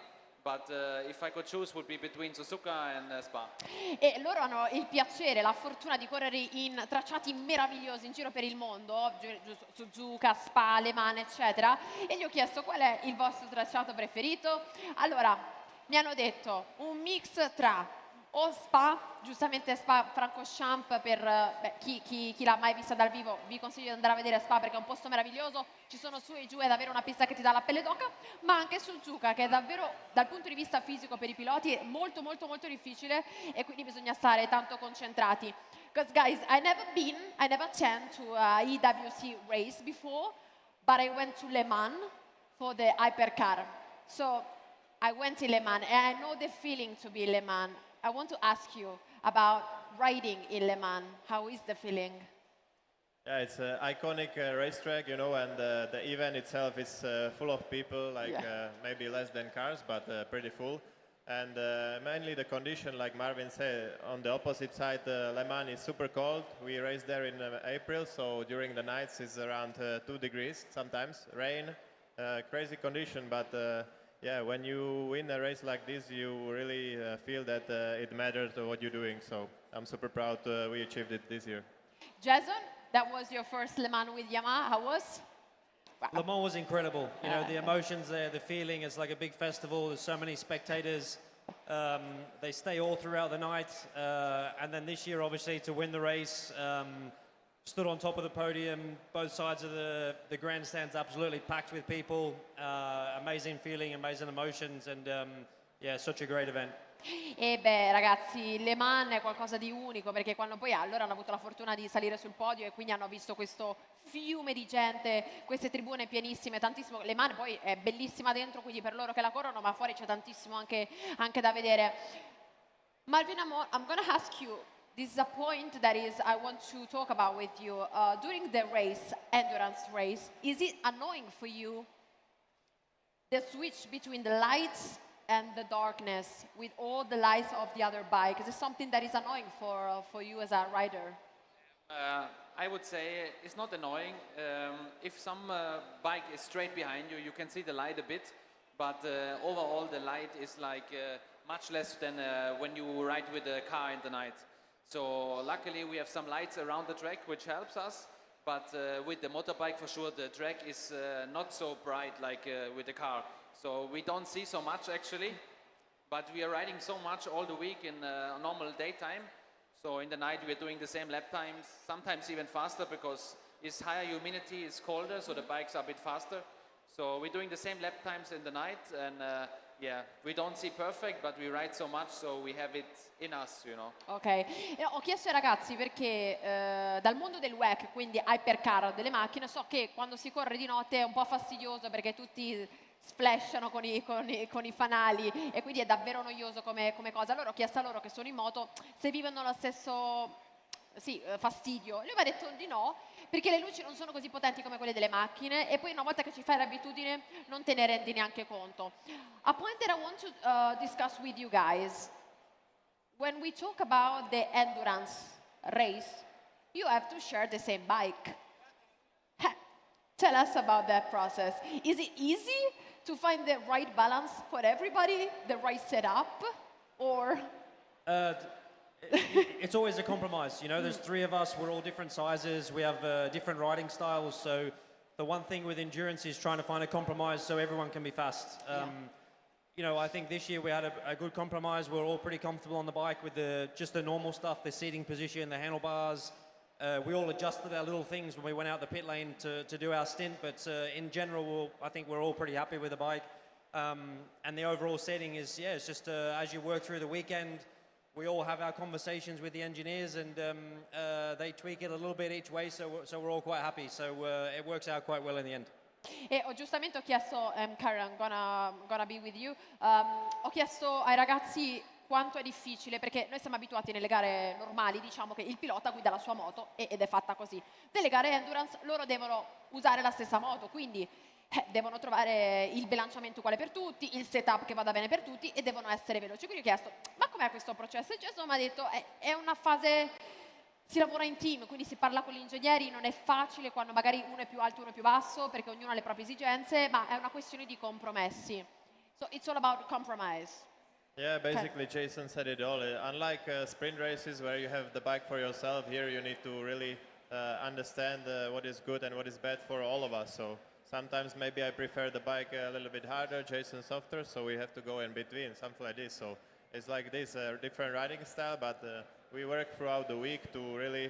But if I could choose, would be between Suzuka and Spa. E loro hanno il piacere, la fortuna di correre in tracciati meravigliosi in giro per il mondo, Suzuka, Spa, Le Mans, eccetera. E gli ho chiesto qual è il vostro tracciato preferito. Allora, mi hanno detto un mix tra o Spa, giustamente Spa-Francorchamps per chi l'ha mai vista dal vivo, vi consiglio di andare a vedere Spa perché è un posto meraviglioso, ci sono su e giù, è davvero una pista che ti dà la pelle d'oca, ma anche Suzuka che è davvero dal punto di vista fisico per i piloti è molto difficile e quindi bisogna stare tanto concentrati. Because guys, I never attend to a EWC race before, but I went to Le Mans for the hypercar. So I went in Le Mans and I know the feeling to be Le Mans. I want to ask you about riding in Le Mans. How is the feeling? Yeah, it's an iconic racetrack, you know, and the event itself is full of people, like maybe less than cars, but pretty full. And mainly the condition, like Marvin said, on the opposite side, Le Mans is super cold. We race there in April, so during the nights it's around 2 degrees sometimes, rain, crazy condition, but yeah, when you win a race like this, you really feel that it matters what you're doing. So I'm super proud we achieved it this year. Jason, that was your first Le Mans with Yamaha. How was? Wow. Le Mans was incredible. You know, the emotions there, the feeling. It's like a big festival. There's so many spectators. They stay all throughout the night. And then this year, obviously, to win the race, stood on top of the podium, both sides of the grandstands absolutely packed with people. Amazing feeling, amazing emotions, and yeah, such a great event. E beh ragazzi, Le Mans è qualcosa di unico perché quando poi allora hanno avuto la fortuna di salire sul podio e quindi hanno visto questo fiume di gente, queste tribune pienissime, tantissimo. Le Mans poi è bellissima dentro, quindi per loro che la corrono, ma fuori c'è tantissimo anche da vedere. Marvin, I'm gonna ask you. This is a point that I want to talk about with you. During the race, endurance race, is it annoying for you, the switch between the lights and the darkness with all the lights of the other bike? Is it something that is annoying for you as a rider? I would say it's not annoying. If some bike is straight behind you, you can see the light a bit, but overall the light is like much less than when you ride with a car in the night. So luckily we have some lights around the track which helps us, but with the motorbike for sure the track is not so bright like with the car. So we don't see so much actually, but we are riding so much all the week in normal daytime. So in the night we are doing the same lap times, sometimes even faster because it's higher humidity, it's colder, so the bikes are a bit faster. So we're doing the same lap times in the night and yeah, we don't see perfect, but we ride so much, so we have it in us, you know. Ok, ho chiesto ai ragazzi perché dal mondo del WEC, quindi hypercar delle macchine, so che quando si corre di notte è un po' fastidioso perché tutti splashano con i fanali e quindi è davvero noioso come cosa. Allora ho chiesto a loro che sono in moto se vivono lo stesso fastidio. Lui mi ha detto di no, perché le luci non sono così potenti come quelle delle macchine e poi una volta che ci fai l'abitudine non te ne rendi neanche conto. A point that I want to discuss with you guys, when we talk about the endurance race, you have to share the same bike. Tell us about that process. Is it easy to find the right balance for everybody, the right setup, or? It's always a compromise, you know. There's 3 of us, we're all different sizes, we have different riding styles, so the one thing with endurance is trying to find a compromise so everyone can be fast. You know, I think this year we had a good compromise. We're all pretty comfortable on the bike with just the normal stuff, the seating position, the handlebars. We all adjusted our little things when we went out the pit lane to do our stint, but in general, I think we're all pretty happy with the bike. And the overall setting is, it's just as you work through the weekend, we all have our conversations with the engineers, and they tweak it a little bit each way, so we're all quite happy. So it works out quite well in the end. E giustamente ho chiesto, Karel, I'm gonna be with you, ho chiesto ai ragazzi quanto è difficile, perché noi siamo abituati nelle gare normali, diciamo che il pilota guida la sua moto ed è fatta così. Nelle gare endurance loro devono usare la stessa moto, quindi devono trovare il bilanciamento uguale per tutti, il setup che vada bene per tutti e devono essere veloci. Quindi ho chiesto, ma com'è questo processo? E Jason mi ha detto, è una fase... Si lavora in team, quindi si parla con gli ingegneri, non è facile quando magari uno è più alto e uno è più basso, perché ognuno ha le proprie esigenze, ma è una questione di compromessi. So it's all about compromise. Yeah, basically Jason said it all. Unlike sprint races where you have the bike for yourself, here you need to really understand what is good and what is bad for all of us. So sometimes maybe I prefer the bike a little bit harder, Jason softer, so we have to go in between, something like this. So it's like this, different riding style, but we work throughout the week to really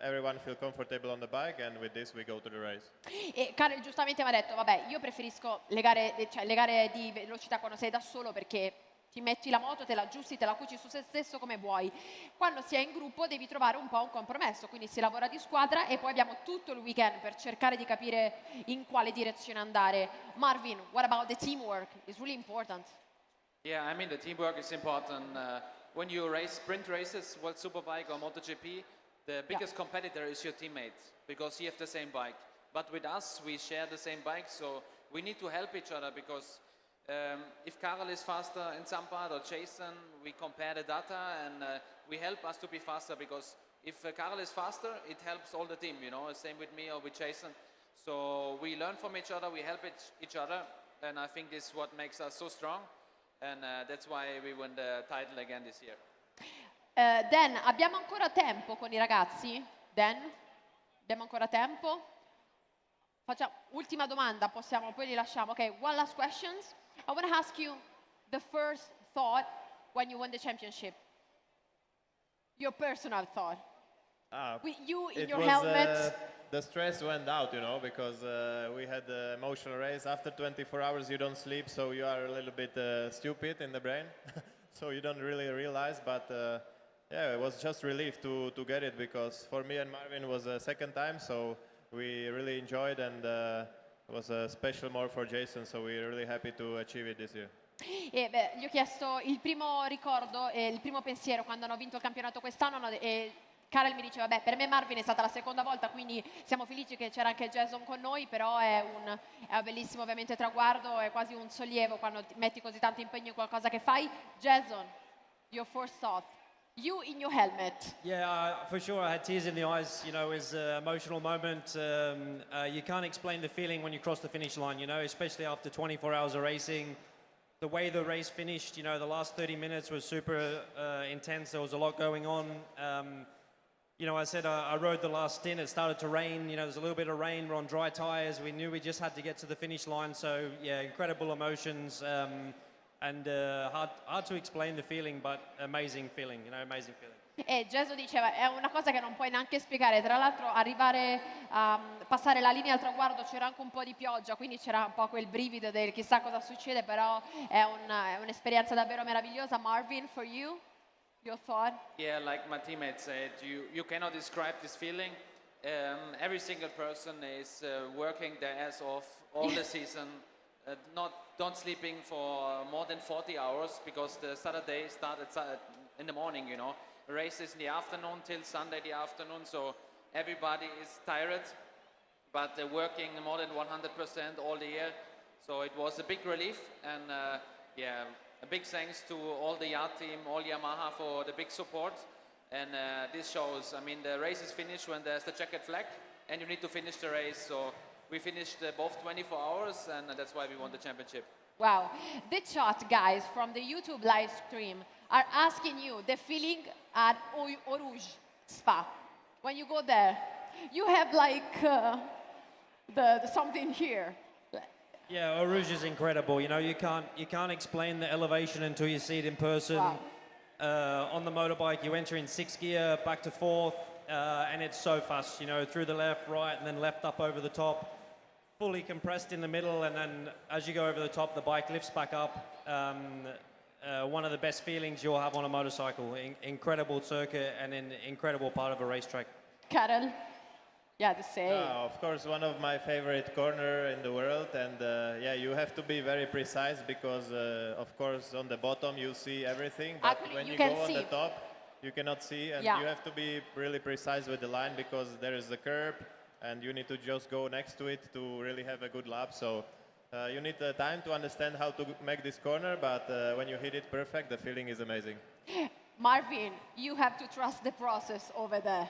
everyone feel comfortable on the bike, and with this we go to the race. E Karel giustamente mi ha detto, vabbè, io preferisco le gare di velocità quando sei da solo, perché ti metti la moto, te la aggiusti, te la cuci su se stesso come vuoi. Quando si è in gruppo devi trovare un po' un compromesso, quindi si lavora di squadra e poi abbiamo tutto il weekend per cercare di capire in quale direzione andare. Marvin, what about the teamwork? It's really important. Yeah, I mean the teamwork is important. When you race sprint races, World Superbike or MotoGP, the biggest competitor is your teammate, because you have the same bike. But with us, we share the same bike, so we need to help each other, because if Karel is faster in some part or Jason, we compare the data and we help us to be faster, because if Karel is faster, it helps all the team, you know, same with me or with Jason. So we learn from each other, we help each other, and I think this is what makes us so strong. And that's why we won the title again this year. Dan, abbiamo ancora tempo con i ragazzi? Dan? Abbiamo ancora tempo? Facciamo ultima domanda, poi li lasciamo. Ok, one last question. I want to ask you the first thought when you won the championship. Your personal thought. With you in your helmet. The stress went out, you know, because we had the emotional race. After 24 hours you don't sleep, so you are a little bit stupid in the brain. So you don't really realize, but yeah, it was just relief to get it, because for me and Marvin it was a second time, so we really enjoyed, and it was a special more for Jason, so we're really happy to achieve it this year. E gli ho chiesto il primo ricordo e il primo pensiero quando hanno vinto il campionato quest'anno, e Karel mi diceva, beh, per me Marvin è stata la seconda volta, quindi siamo felici che c'era anche Jason con noi, però è un bellissimo ovviamente traguardo, è quasi un sollievo quando metti così tanto impegno in qualcosa che fai. Jason, your first thought. You in your helmet. Yeah, for sure. I had tears in the eyes. You know, it was an emotional moment. You can't explain the feeling when you cross the finish line, you know, especially after 24 hours of racing. The way the race finished, you know, the last 30 minutes was super intense. There was a lot going on. You know, I said I rode the last stint. It started to rain. You know, there's a little bit of rain. We're on dry tires. We knew we just had to get to the finish line. So, yeah, incredible emotions. And hard to explain the feeling, but amazing feeling, you know, amazing feeling. E Gesù diceva, è una cosa che non puoi neanche spiegare. Tra l'altro arrivare a passare la linea al traguardo c'era anche un po' di pioggia, quindi c'era un po' quel brivido del chissà cosa succede, però è un'esperienza davvero meravigliosa. Marvin, for you, your thought? Yeah, like my teammate said, you cannot describe this feeling. Every single person is working their ass off all the season, don't sleeping for more than 40 hours, because the Saturday started in the morning, you know. Races in the afternoon till Sunday the afternoon, so everybody is tired, but working more than 100% all the year. So it was a big relief, and yeah, a big thanks to all the YART team, all Yamaha for the big support. And this shows, I mean, the race is finished when there's the checkered flag, and you need to finish the race. So we finished both 24 hours, and that's why we won the championship. Wow. The chat guys from the YouTube live stream are asking you the feeling at Eau Rouge Spa. When you go there, you have like the something here. Yeah, Eau Rouge is incredible. You know, you can't explain the elevation until you see it in person. Wow. On the motorbike, you enter in 6th gear, back to 4th, and it's so fast. You know, through the left, right, and then left up over the top. Fully compressed in the middle, and then as you go over the top, the bike lifts back up. One of the best feelings you'll have on a motorcycle. Incredible circuit and an incredible part of a racetrack. Karel, yeah, the same. Of course, one of my favorite corner in the world, and yeah, you have to be very precise because, of course, on the bottom you see everything, but Actually, when you you can go on see. the top, you cannot see, and Yeah. you have to be really precise with the line because there is a curb, and you need to just go next to it to really have a good lap. So you need the time to understand how to make this corner, but when you hit it perfect, the feeling is amazing. Marvin, you have to trust the process over there.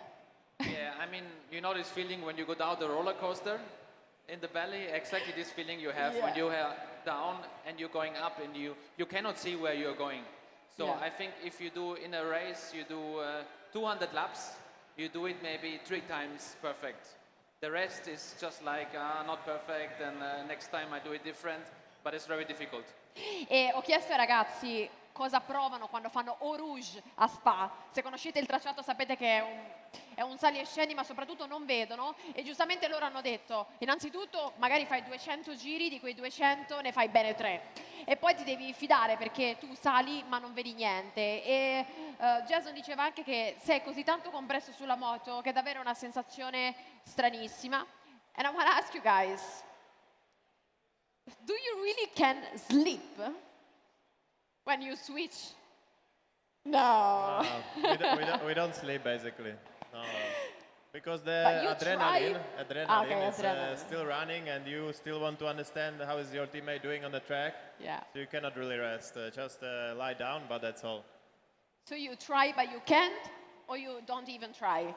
Yeah, I mean, you know this feeling when you go down the roller coaster in the valley, exactly this feeling you have when you are down and you're going up and you cannot see where you're going. So Yeah. I think if you do in a race, you do 200 laps, you do it maybe 3 times perfect. The rest is just like, not perfect, and next time I do it different, but it's very difficult. E ho chiesto ai ragazzi cosa provano quando fanno Eau Rouge a Spa. Se conoscete il tracciato sapete che è un sali e scendi, ma soprattutto non vedono. E giustamente loro hanno detto, innanzitutto magari fai 200 giri, di quei 200 ne fai bene 3. E poi ti devi fidare perché tu sali ma non vedi niente. E Jason diceva anche che sei così tanto compresso sulla moto che è davvero una sensazione stranissima. And I want to ask you guys, do you really can sleep when you switch? No. We don't sleep basically. No. Because the But you adrenaline Okay, is adrenaline. still running, and you still want to understand how is your teammate doing on the track. Yeah. So you cannot really rest. Just lie down, but that's all. So you try but you can't, or you don't even try?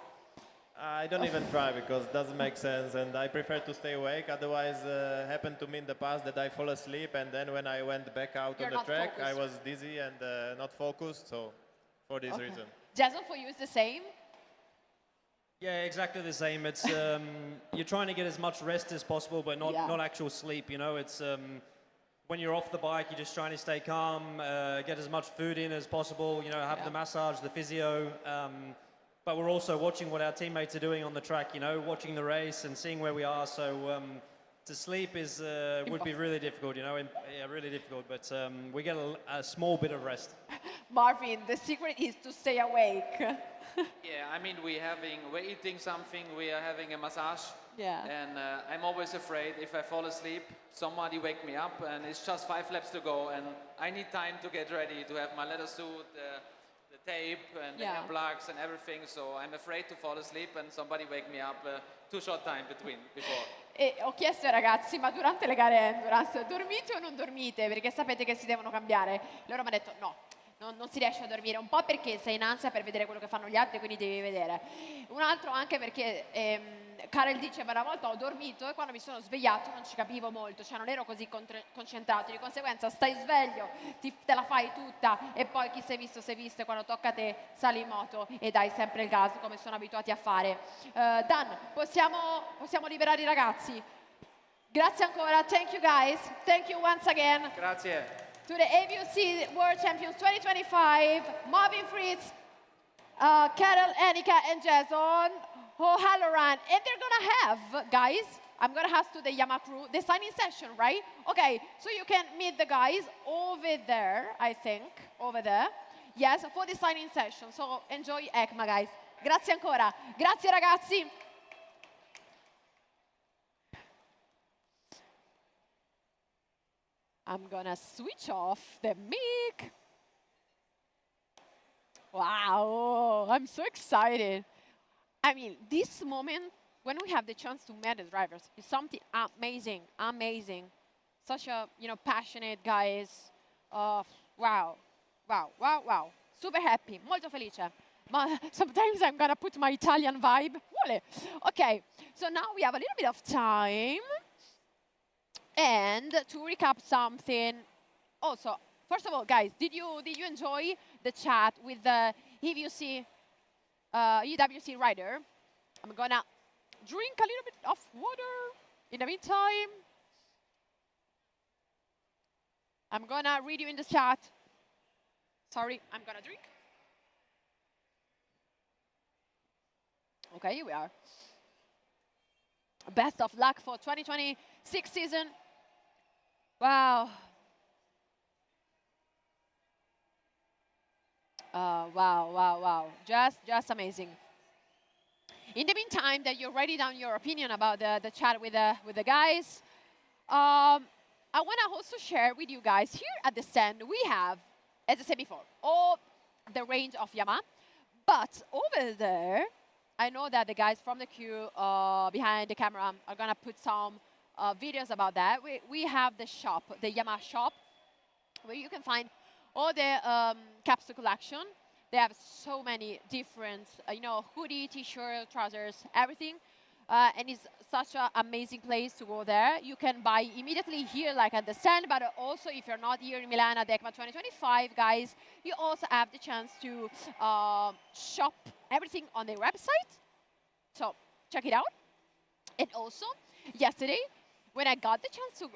I don't even try because it doesn't make sense, and I prefer to stay awake. Otherwise, happened to me in the past that I fall asleep, and then when I went back out You're on the not track, I focused. was dizzy and not focused. So, for this reason. Jason, for you it's the same? Yeah, exactly the same. It's you're trying to get as much rest as possible, but not actual sleep. You know, it's when you're off the bike, you're just trying to stay calm, get as much food in as possible. You know, have the massage, the physio. But we're also watching what our teammates are doing on the track. You know, watching the race and seeing where we are. So to sleep is would be really difficult. You know, yeah, really difficult. But we get a small bit of rest. Marvin, the secret is to stay awake. Yeah, I mean, we're eating something, we are having a massage. Yeah. And I'm always afraid if I fall asleep, somebody wake me up, and it's just 5 laps to go, and I need time to get ready, to have my leather suit, the tape, and the hair plugs, and everything. So I'm afraid to fall asleep, and somebody wake me up. Too short time before. E ho chiesto ai ragazzi, ma durante le gare endurance dormite o non dormite? Perché sapete che si devono cambiare. Loro mi hanno detto no. Non si riesce a dormire, un po' perché sei in ansia per vedere quello che fanno gli altri, quindi devi vedere. Un altro anche perché Karel diceva una volta ho dormito e quando mi sono svegliato non ci capivo molto, cioè non ero così concentrato, di conseguenza stai sveglio, te la fai tutta e poi chi si è visto e quando tocca a te sali in moto e dai sempre il gas come sono abituati a fare. Dan, possiamo liberare i ragazzi? Grazie ancora, thank you guys, thank you once again. Grazie. To the AVUC World Champions 2025, Marvin, Fritz, Karel, Hanika, and Jason O'Halloran. And they're gonna have, guys, I'm gonna ask to the Yamaha crew, the signing session, right? Okay, so you can meet the guys over there, I think, over there. Yes, for the signing session. So enjoy EICMA, guys. Grazie ancora. Grazie ragazzi. I'm gonna switch off the mic. Wow, I'm so excited. I mean, this moment, when we have the chance to meet the drivers, is something amazing, amazing. Such a, passionate guys. Wow. Super happy, molto felice. Sometimes I'm gonna put my Italian vibe. Okay, so now we have a little bit of time. And to recap something, also, first of all, guys, did you enjoy the chat with the EWC rider? I'm gonna drink a little bit of water. In the meantime, I'm gonna read you in the chat. Sorry, I'm gonna drink. Okay, here we are. Best of luck for 2026 season. Wow. Wow. Just amazing. In the meantime, that you're writing down your opinion about the chat with the guys, I want to also share with you guys, here at the stand, we have, as I said before, all the range of Yamaha. But over there, I know that the guys from the queue behind the camera are going to put some videos about that. We have the shop, the Yamaha shop, where you can find all the capsule collection. They have so many different, hoodie, t-shirt, trousers, everything. And it's such an amazing place to go there. You can buy immediately here, like at the stand, but also if you're not here in Milan at the EICMA 2025, guys, you also have the chance to shop everything on their website. So check it out. And also, yesterday, when I got the chance to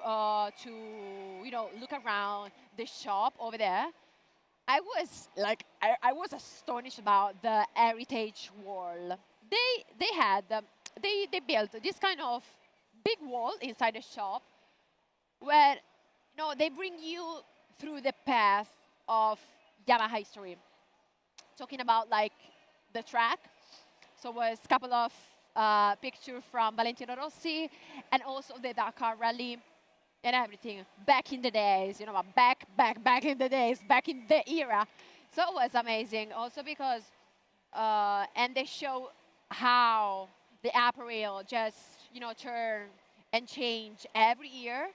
look around the shop over there, I was astonished about the heritage wall. They built this kind of big wall inside the shop where they bring you through the path of Yamaha history. Talking about like the track. So it was a couple of pictures from Valentino Rossi and also the Dakar Rally and everything back in the days, back in the days, back in the era. So it was amazing also because, and they show how the apparel just, turn and change every year.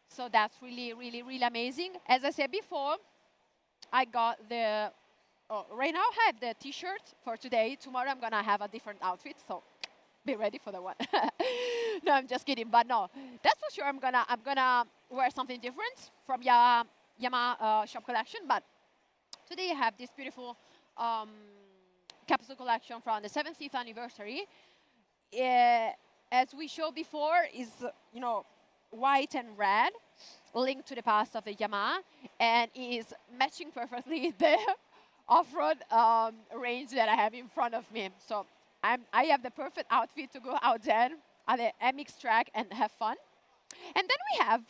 So that's really, really, really amazing. As I said before, I got right now I have the t-shirt for today. Tomorrow I'm gonna have a different outfit, so be ready for the one. No, I'm just kidding, but no, that's for sure. I'm gonna wear something different from Yamaha shop collection. But today I have this beautiful capsule collection from the 70th anniversary. As we showed before, is white and red, linked to the past of the Yamaha, and is matching perfectly the off-road range that I have in front of me. So I have the perfect outfit to go out there at the MX track and have fun. And then we have,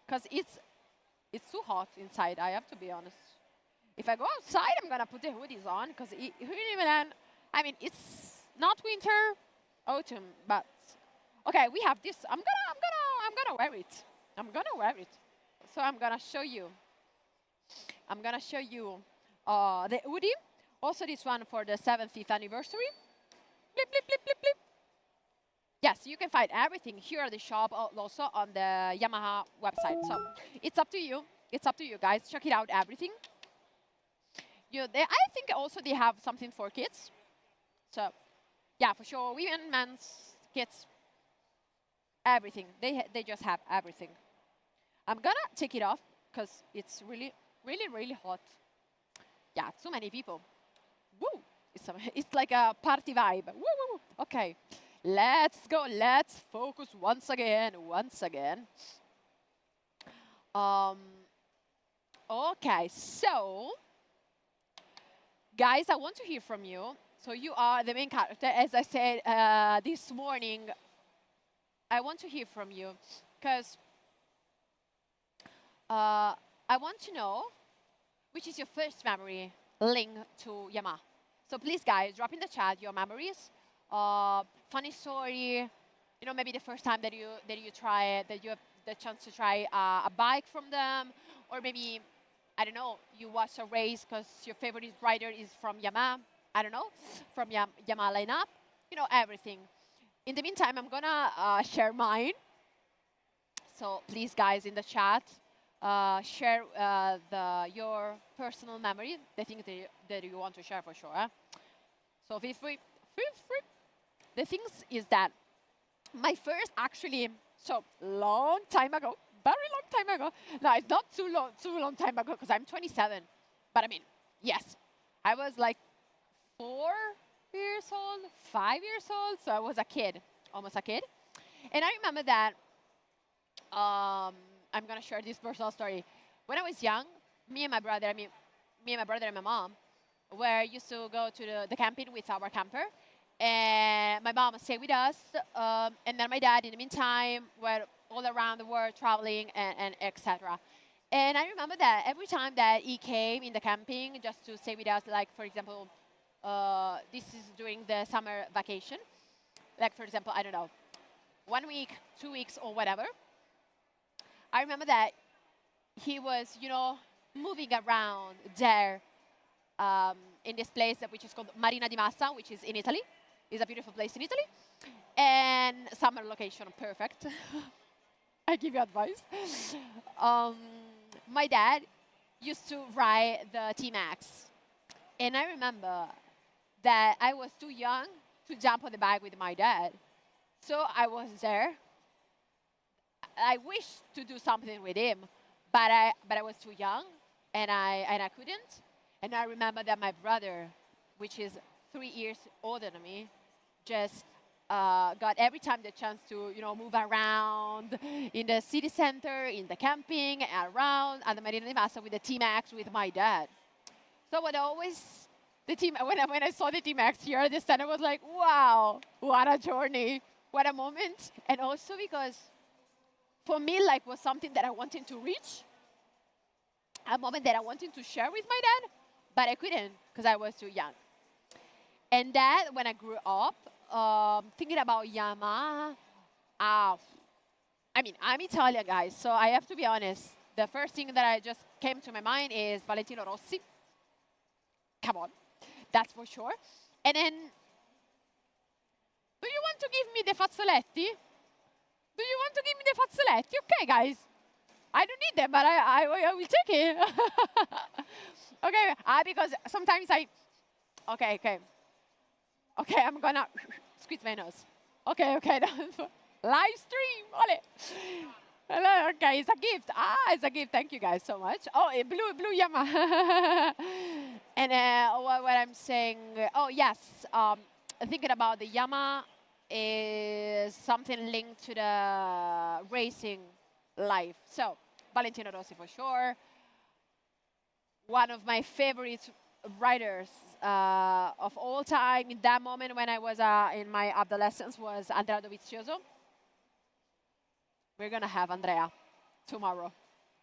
because it's too hot inside, I have to be honest. If I go outside, I'm gonna put the hoodies on because here in Milan, I mean, it's not winter, autumn, but okay, we have this. I'm gonna wear it. I'm gonna wear it. So I'm gonna show you. I'm gonna show you the hoodie. Also, this one for the 70th anniversary. Blip, blip, blip, blip, blip. Yes, you can find everything here at the shop, also on the Yamaha website. So it's up to you. It's up to you guys. Check it out, everything. I think also they have something for kids. So yeah, for sure, women, men's, kids, everything. They just have everything. I'm gonna take it off because it's really, really, really hot. Yeah, too many people. Woo! It's like a party vibe. Woo, woo, woo. Okay, let's go. Let's focus once again. Okay, so guys, I want to hear from you. So you are the main character. As I said this morning, I want to hear from you because I want to know which is your first memory linked to Yamaha. So please, guys, drop in the chat your memories, funny story. Maybe the first time that you have the chance to try a bike from them, or maybe I don't know, you watch a race because your favorite rider is from Yamaha. I don't know, from Yamaha lineup. Everything. In the meantime, I'm gonna share mine. So please, guys, in the chat, share your personal memory, the things that you want to share for sure. So feel free. The thing is that my first long time ago, very long time ago. No, it's not too long time ago because I'm 27. But I mean, yes, I was like 4 years old, 5 years old. So I was a kid, almost a kid. And I remember that I'm gonna share this personal story. When I was young, me and my brother, and my mom, were used to go to the camping with our camper, and my mom stayed with us, and then my dad, in the meantime, were all around the world traveling and etc. And I remember that every time that he came in the camping just to stay with us, like for example, this is during the summer vacation, like for example, I don't know, 1 week, 2 weeks, or whatever. I remember that he was, moving around there in this place which is called Marina di Massa, which is in Italy. It's a beautiful place in Italy. And summer location, perfect. I give you advice. My dad used to ride the T-Max. And I remember that I was too young to jump on the bike with my dad. So I was there. I wished to do something with him, but I was too young, and I couldn't. And I remember that my brother, which is 3 years older than me, just got every time the chance to move around in the city center, in the camping, around at the Marina di Massa with the T-Max with my dad. So when I saw the T-Max here at the stand, I was like, wow, what a journey, what a moment. And also because for me, was something that I wanted to reach, a moment that I wanted to share with my dad, but I couldn't because I was too young. And that, when I grew up, thinking about Yamaha, I'm Italian, guys, so I have to be honest. The first thing that I just came to my mind is Valentino Rossi. Come on, that's for sure. And then, do you want to give me the fazzoletti? Do you want to give me the fazzoletti? Okay, guys. I don't need them, but I will take it. Okay, because sometimes Okay, I'm gonna squeeze my nose. Okay. Live stream, ole. Okay, it's a gift. It's a gift. Thank you guys so much. Oh, a blue Yamaha. And what I'm saying, yes, thinking about the Yamaha is something linked to the racing life. So, Valentino Rossi for sure. One of my favorite riders of all time in that moment when I was in my adolescence was Andrea Dovizioso. We're going to have Andrea tomorrow.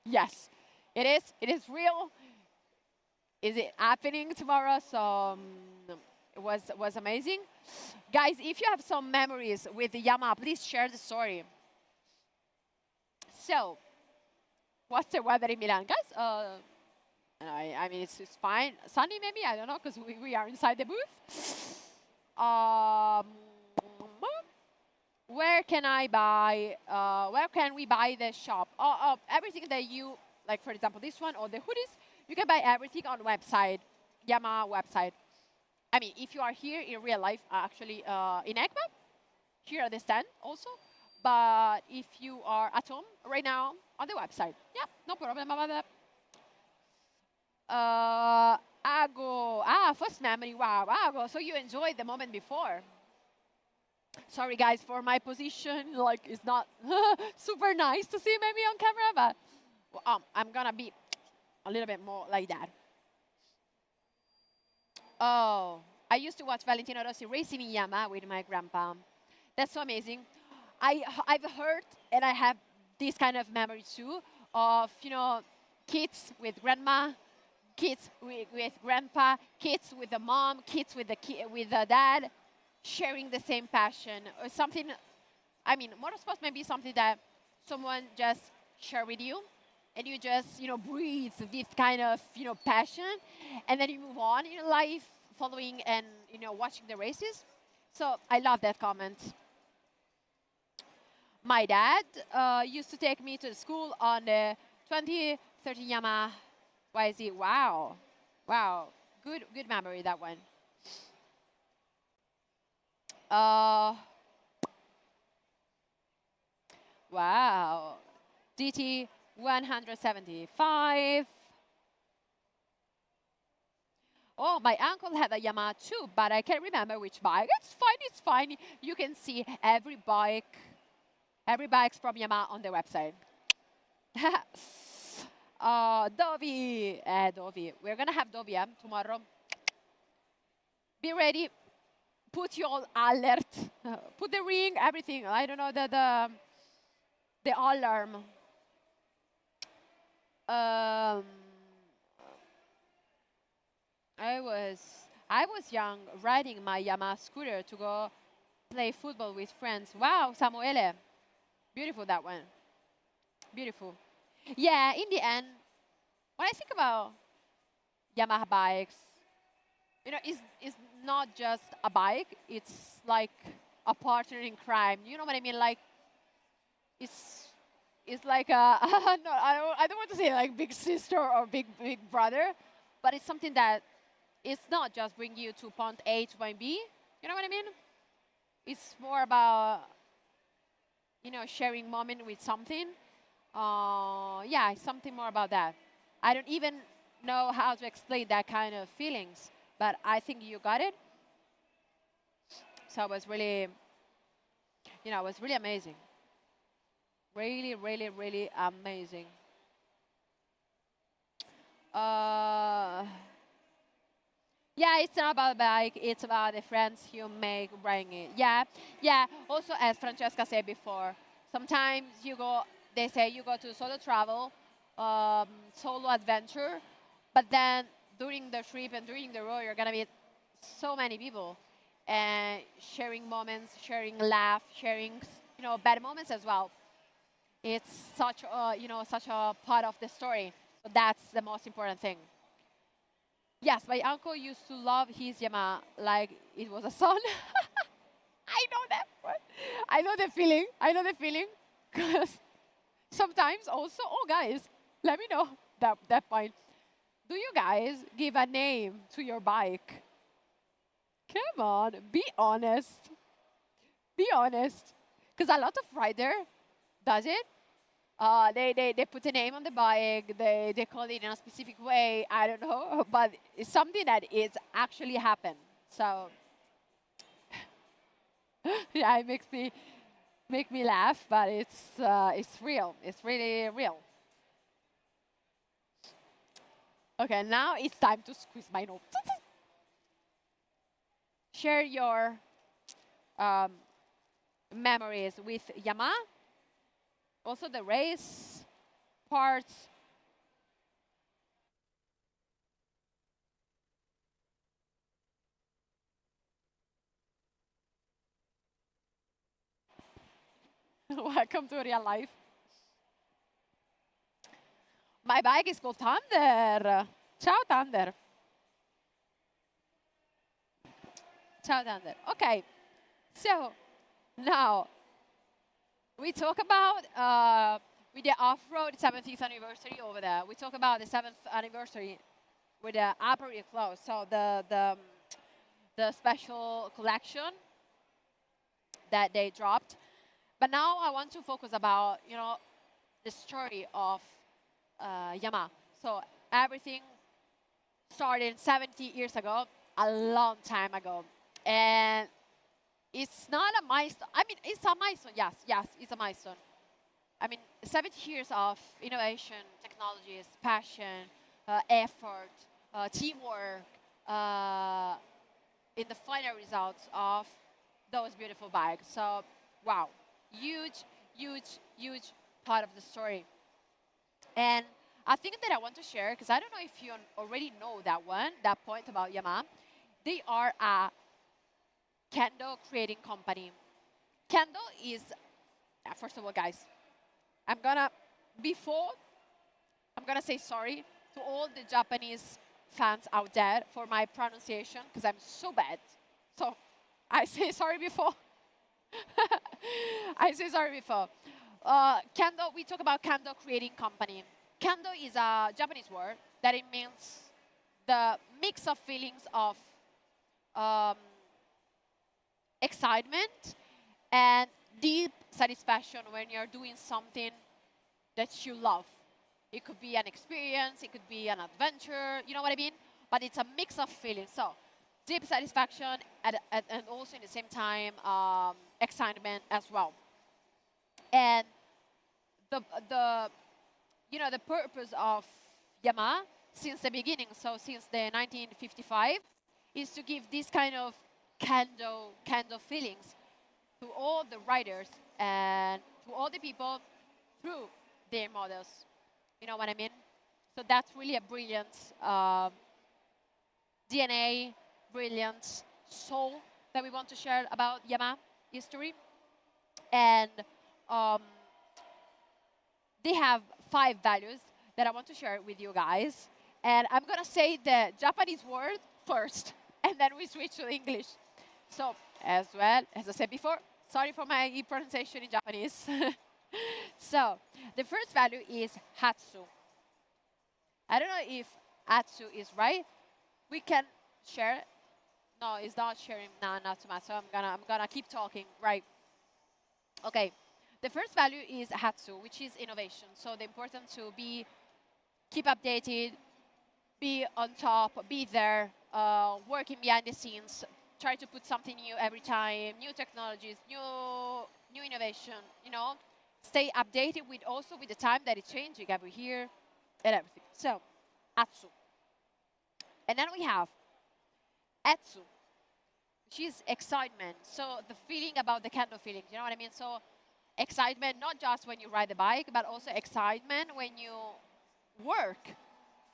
Yes, it is. It is real. Is it happening tomorrow? So it was amazing. Guys, if you have some memories with the Yamaha, please share the story. So, what's the weather in Milan? Guys, I mean, it's fine. Sunny maybe, I don't know, because we are inside the booth. Where can I buy, where can we buy the shop? Everything that you, like for example, this one or the hoodies, you can buy everything on website, Yamaha website. I mean, if you are here in real life, actually in EICMA, here at the stand also. But if you are at home right now, on the website, yeah, no problem about that. Ago, first memory, wow, Ago, so you enjoyed the moment before. Sorry guys for my position, like it's not super nice to see maybe on camera, but I'm gonna be a little bit more like that. Oh, I used to watch Valentino Rossi racing in Yamaha with my grandpa. That's so amazing. I've heard, and I have this kind of memory too, of, kids with grandma, kids with grandpa, kids with the mom, kids with the dad, sharing the same passion. Or something, I mean, motorsports may be something that someone just share with you, and you just, breathe this kind of, passion, and then you move on in your life, following and, watching the races. So I love that comment. My dad used to take me to the school on the 2013 Yamaha YZ. Wow. Good memory, that one. Wow. DT 175. Oh, my uncle had a Yamaha too, but I can't remember which bike. It's fine. You can see every bike Every bike's from Yamaha on their website. Dovi. Dovi. We're going to have Dovi tomorrow. Be ready. Put your alert. Put the ring, everything. I don't know, the alarm. I was young, riding my Yamaha scooter to go play football with friends. Wow, Samuele. Beautiful, that one. Beautiful. Yeah, in the end, when I think about Yamaha bikes, you know, it's not just a bike. It's like a partner in crime. You know what I mean? Like, it's like a, no, I don't want to say like big sister or big brother, but it's something that it's not just bring you to point A to point B. You know what I mean? It's more about, you know, sharing moment with something. Yeah, it's something more about that. I don't even know how to explain that kind of feelings, but I think you got it. So it was really, you know, it was really amazing. Really, really, really amazing. Yeah, it's not about the bike, it's about the friends you make riding it. Yeah, yeah. Also, as Francesca said before, sometimes they say you go to solo travel, solo adventure, but then during the trip and during the road, you're gonna meet so many people and sharing moments, sharing laugh, sharing, you know, bad moments as well. It's such a, you know, such a part of the story. So that's the most important thing. Yes, my uncle used to love his Yamaha like it was a son. I know that one. I know the feeling. I know the feeling. Because sometimes also, oh guys, let me know that point. Do you guys give a name to your bike? Come on, be honest. Be honest. Because a lot of rider does it. They put a name on the bike, they call it in a specific way, I don't know, but it's something that is actually happened. So yeah, it make me laugh, but it's real. It's really real. Okay, now it's time to squeeze my nose. Share your memories with Yamaha. Also the race parts. Welcome to real life. My bike is called Thunder. Ciao, Thunder. Ciao, Thunder. Okay, so now we talk about with the off-road 70th anniversary over there. We talk about the 7th anniversary with the April close. So the special collection that they dropped. But now I want to focus about, you know, the story of Yamaha. So everything started 70 years ago, a long time ago. And it's not a milestone. I mean, it's a milestone. Yes, it's a milestone. I mean, 70 years of innovation, technologies, passion, effort, teamwork, in the final results of those beautiful bikes. So, wow, huge, huge, huge part of the story. And I think that I want to share, because I don't know if you already know that point about Yamaha. They are a Kendo creating company. Kendo is, first of all, guys, I'm gonna say sorry to all the Japanese fans out there for my pronunciation, because I'm so bad. So I say sorry before. I say sorry before. Kendo, we talk about Kendo creating company. Kendo is a Japanese word that it means the mix of feelings of excitement and deep satisfaction when you're doing something that you love. It could be an experience, it could be an adventure, you know what I mean? But it's a mix of feelings. So deep satisfaction and also in the same time excitement as well. And the the purpose of Yamaha since the beginning, so since the 1955, is to give this kind of candle feelings to all the riders and to all the people through their models. You know what I mean? So that's really a brilliant DNA, brilliant soul that we want to share about Yamaha history. And they have 5 values that I want to share with you guys. And I'm going to say the Japanese word first, and then we switch to English. So, as well, as I said before, sorry for my pronunciation in Japanese. So, the first value is Hatsu. I don't know if Hatsu is right. We can share. No, it's not sharing. No, not too much. So I'm gonna keep talking. Right. Okay. The first value is Hatsu, which is innovation. So the important to keep updated, be on top, be there, working behind the scenes, try to put something new every time, new technologies, new innovation. Stay updated with the time that it's changing every year and everything. So, Atsu. And then we have Etsu, which is excitement. So the feeling about the candle feeling, you know what I mean? So excitement, not just when you ride the bike, but also excitement when you work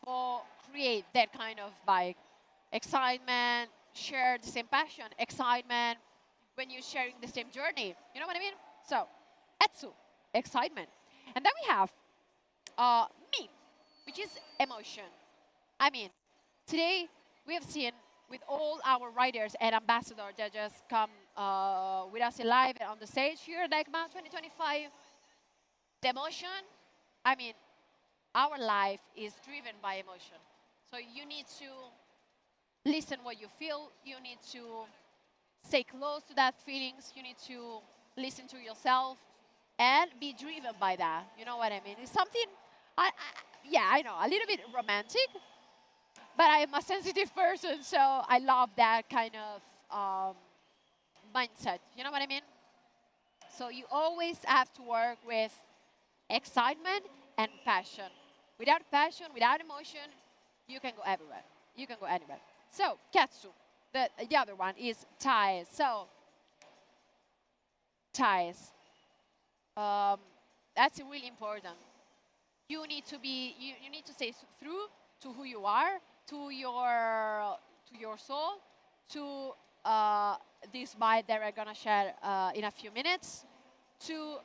for create that kind of bike. Excitement, share the same passion. Excitement when you're sharing the same journey. You know what I mean? So, Etsu, excitement. And then we have me, which is emotion. I mean, today we have seen with all our riders and ambassadors that just come with us live on the stage here at EICMA 2025, the emotion, I mean, our life is driven by emotion. So you need to listen what you feel, you need to stay close to that feelings, you need to listen to yourself and be driven by that. You know what I mean? It's something, I know, a little bit romantic, but I'm a sensitive person, so I love that kind of mindset. You know what I mean? So you always have to work with excitement and passion. Without passion, without emotion, you can go everywhere. You can go anywhere. So, Katsu, the other one is ties. So, ties. That's really important. You need to you need to stay true to who you are, to your soul, to this bite that we're gonna share in a few minutes, to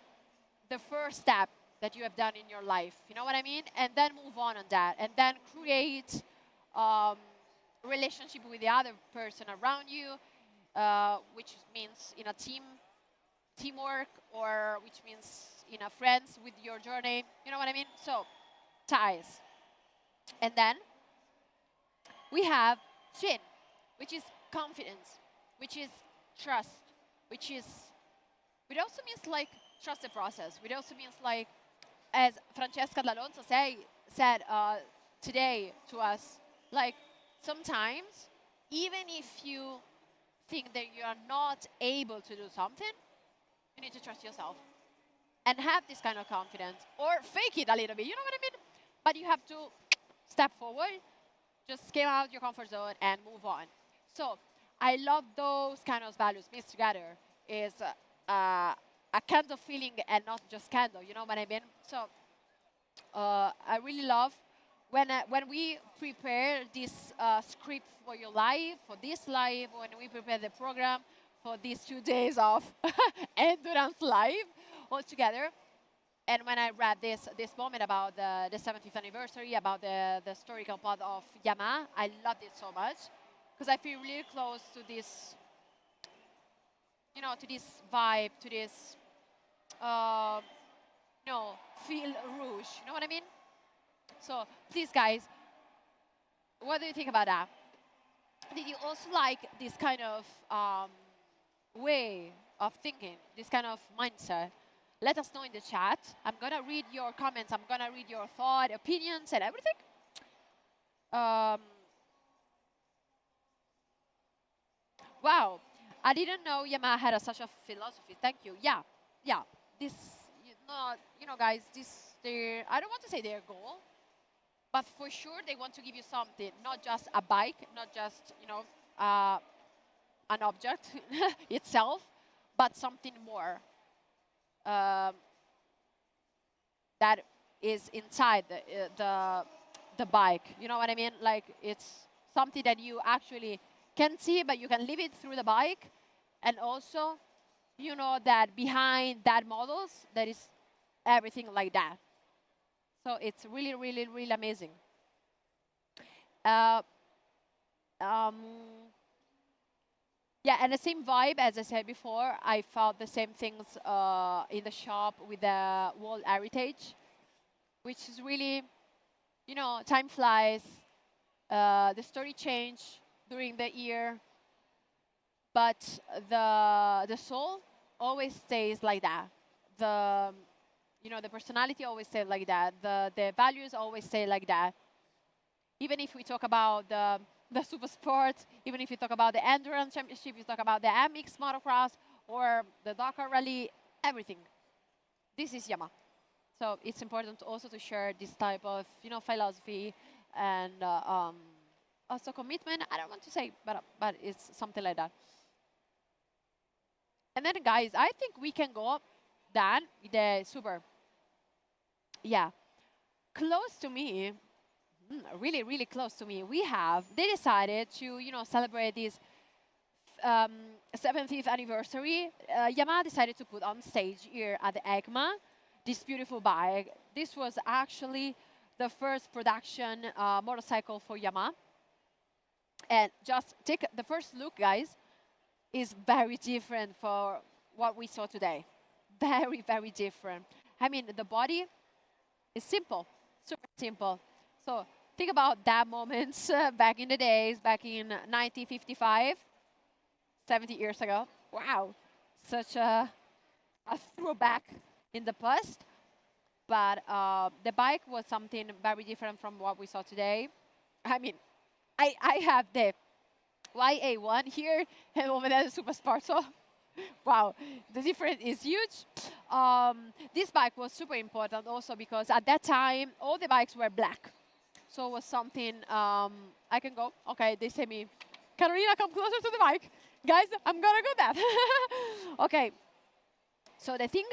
the first step that you have done in your life. You know what I mean? And then move on that, and then create relationship with the other person around you, which means in a teamwork, or which means in a friends with your journey. You know what I mean? So, ties. And then we have Shin, which is confidence, which is trust, which also means like trust the process. It also means like, as Francesca D'Alonso said today to us, like sometimes even if you think that you are not able to do something, you need to trust yourself and have this kind of confidence, or fake it a little bit. You know what I mean? But you have to step forward, just get out your comfort zone and move on. So I love those kind of values mixed together. Is a kind of feeling and not just candle. You know what I mean? So I really love when we prepare this script for your life, for this live, when we prepare the program for these 2 days of endurance live all together. And when I read this moment about the 70th anniversary, about the historical part of Yamaha, I loved it so much because I feel really close to this, to this vibe, to this, feel rouge. You know what I mean? So please, guys, what do you think about that? Did you also like this kind of way of thinking, this kind of mindset? Let us know in the chat. I'm going to read your comments. I'm going to read your thought, opinions, and everything. Wow. I didn't know Yamaha had such a philosophy. Thank you. Yeah. This, not, guys, I don't want to say their goal, but for sure they want to give you something, not just a bike, not just, an object itself, but something more that is inside the bike. You know what I mean? Like, it's something that you actually can see, but you can live it through the bike. And also, that behind that models, there is everything like that. So it's really, really, really amazing. Yeah, and the same vibe, as I said before, I felt the same things in the shop with the World Heritage, which is really, time flies, the story change during the year, but the soul always stays like that. The personality always stays like that. The values always stay like that. Even if we talk about the super sports, even if you talk about the endurance championship, you talk about the MX motocross or the Dakar rally, everything. This is Yamaha. So it's important also to share this type of, philosophy and also commitment. I don't want to say, but it's something like that. And then, guys, I think we can go down with the super. Yeah, close to me, really, really close to me. They decided to, celebrate this 70th anniversary. Yamaha decided to put on stage here at the EICMA this beautiful bike. This was actually the first production motorcycle for Yamaha. And just take the first look, guys, is very different for what we saw today. Very, very different. I mean, the body is simple, super simple. So think about that moment back in the days, back in 1955, 70 years ago. Wow, such a throwback in the past. But the bike was something very different from what we saw today. I mean, I have the YA1 here and over there the Super Sport. So, wow, the difference is huge. This bike was super important also because at that time, all the bikes were black. So it was something, I can go. Okay, they say me, Carolina, come closer to the bike. Guys, I'm going to go that. Okay, so the thing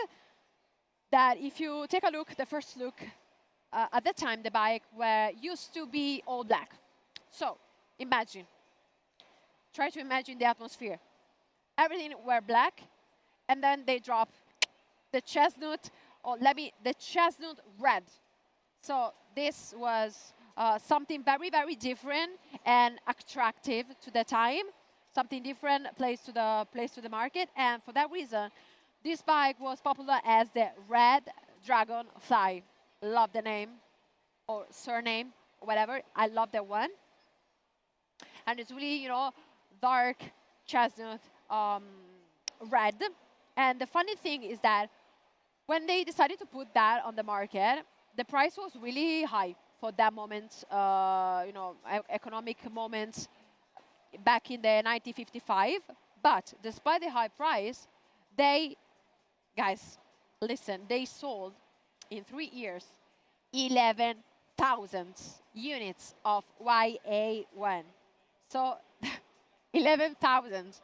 that if you take a look, the first look, at that time, the bike used to be all black. So imagine, try to imagine the atmosphere. Everything were black, and then they drop the chestnut, the chestnut red. So this was something very, very different and attractive to the time. Something different place to the market, and for that reason, this bike was popular as the Red Dragonfly. Love the name or surname, or whatever. I love that one. And it's really, dark chestnut red. And the funny thing is that when they decided to put that on the market, the price was really high for that moment, economic moment back in the 1955. But despite the high price, guys, listen, they sold in 3 years 11,000 units of YA1. So 11,000.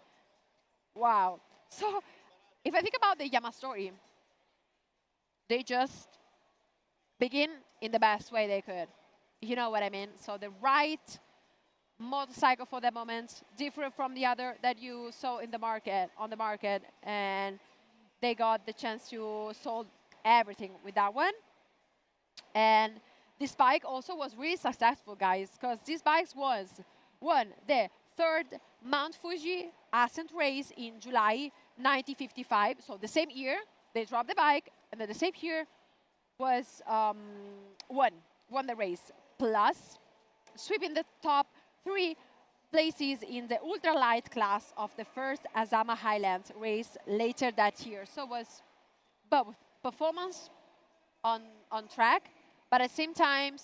Wow. So if I think about the Yamaha story, they just begin in the best way they could. You know what I mean? So the right motorcycle for the moment, different from the other that you saw on the market, and they got the chance to sold everything with that one. And this bike also was really successful, guys, because this bike won the 3rd Mount Fuji Ascent Race in July 1955. So the same year, they dropped the bike, and then the same year was won the race. Plus, sweeping the top 3 places in the ultralight class of the first Azama Highlands race later that year. So it was both performance on track, but at the same time,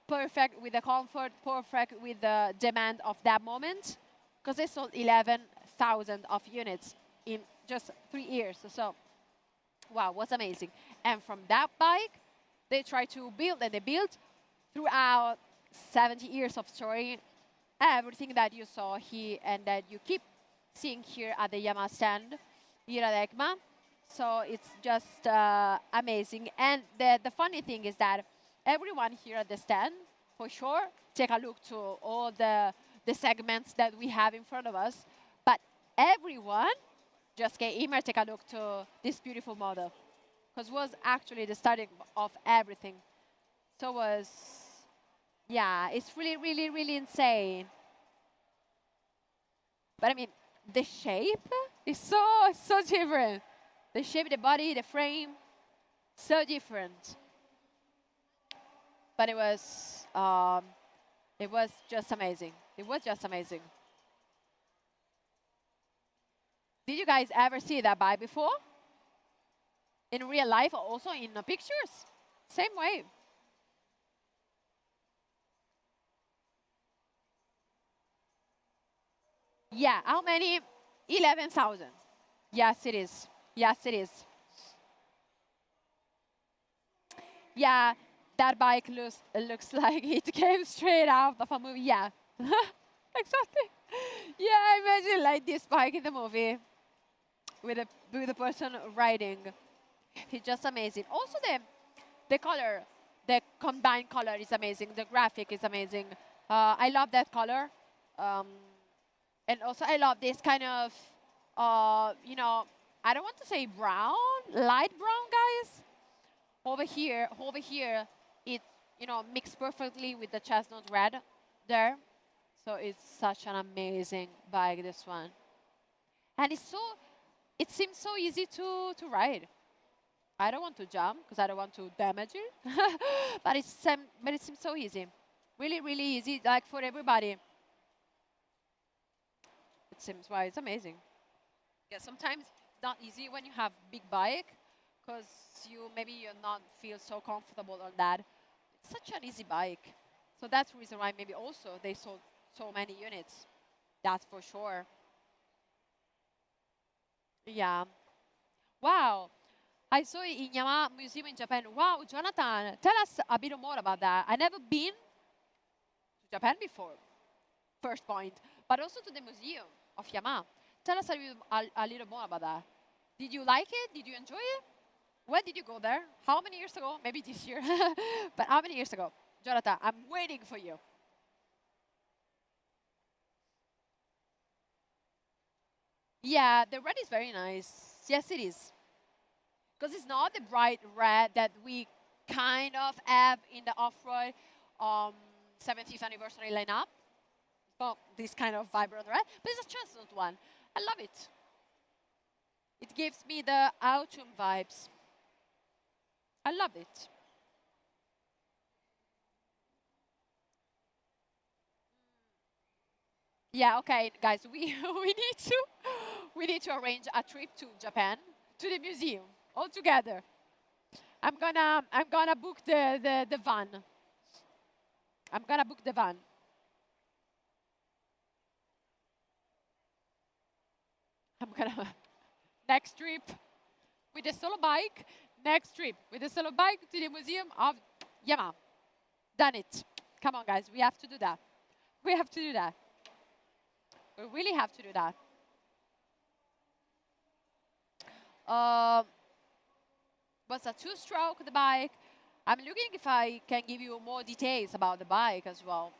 perfect with the comfort, perfect with the demand of that moment, because they sold 11,000 of units in just 3 years. So, wow, was amazing. And from that bike, they tried to build, and they built throughout 70 years of story, everything that you saw here and that you keep seeing here at the Yamaha stand here at EICMA. So it's just amazing. And the funny thing is that everyone here at the stand, for sure, take a look to all the segments that we have in front of us. But everyone just came here, take a look to this beautiful model. Because it was actually the starting of everything. So it was, yeah, it's really, really, really insane. But I mean, the shape is so different. The shape, the body, the frame, so different. But it was just amazing. It was just amazing. Did you guys ever see that bike before? In real life, or also in pictures? Same way. Yeah, how many? 11,000. Yes, it is. Yes, it is. Yeah, that bike looks like it came straight out of a movie. Yeah, exactly. Yeah, imagine like this bike in the movie with a person riding. It's just amazing. Also the color, the combined color is amazing. The graphic is amazing. I love that color. And also I love this kind of, you know, I don't want to say brown, light brown, guys. Over here, it, you know, mixed perfectly with the chestnut red there. So it's such an amazing bike, this one. And it seems so easy to ride. I don't want to jump because I don't want to damage it. but it seems so easy. Really, really easy, like for everybody. It seems why it's amazing. Yeah, sometimes it's not easy when you have big bike because maybe you're not feel so comfortable on that. It's such an easy bike. So that's the reason why maybe also they sold so many units. That's for sure. Yeah. Wow. I saw it in Yamaha Museum in Japan. Wow, Jonathan, tell us a bit more about that. I never been to Japan before, first point, but also to the museum of Yamaha. Tell us a little more about that. Did you like it? Did you enjoy it? When did you go there? How many years ago? Maybe this year. But how many years ago? Jonathan, I'm waiting for you. Yeah, the red is very nice. Yes, it is. Because it's not the bright red that we kind of have in the off-road 70th anniversary lineup. Well, this kind of vibrant red, but it's a chestnut one. I love it. It gives me the autumn vibes. I love it. Yeah, okay, guys, we need to arrange a trip to Japan, to the museum, all together. I'm gonna book the van. I'm gonna book the van. I'm gonna next trip with the solo bike. Next trip with the solo bike to the museum of Yamaha. Done it. Come on, guys, we have to do that. We have to do that. We really have to do that. Was a two-stroke, the bike. I'm looking if I can give you more details about the bike as well.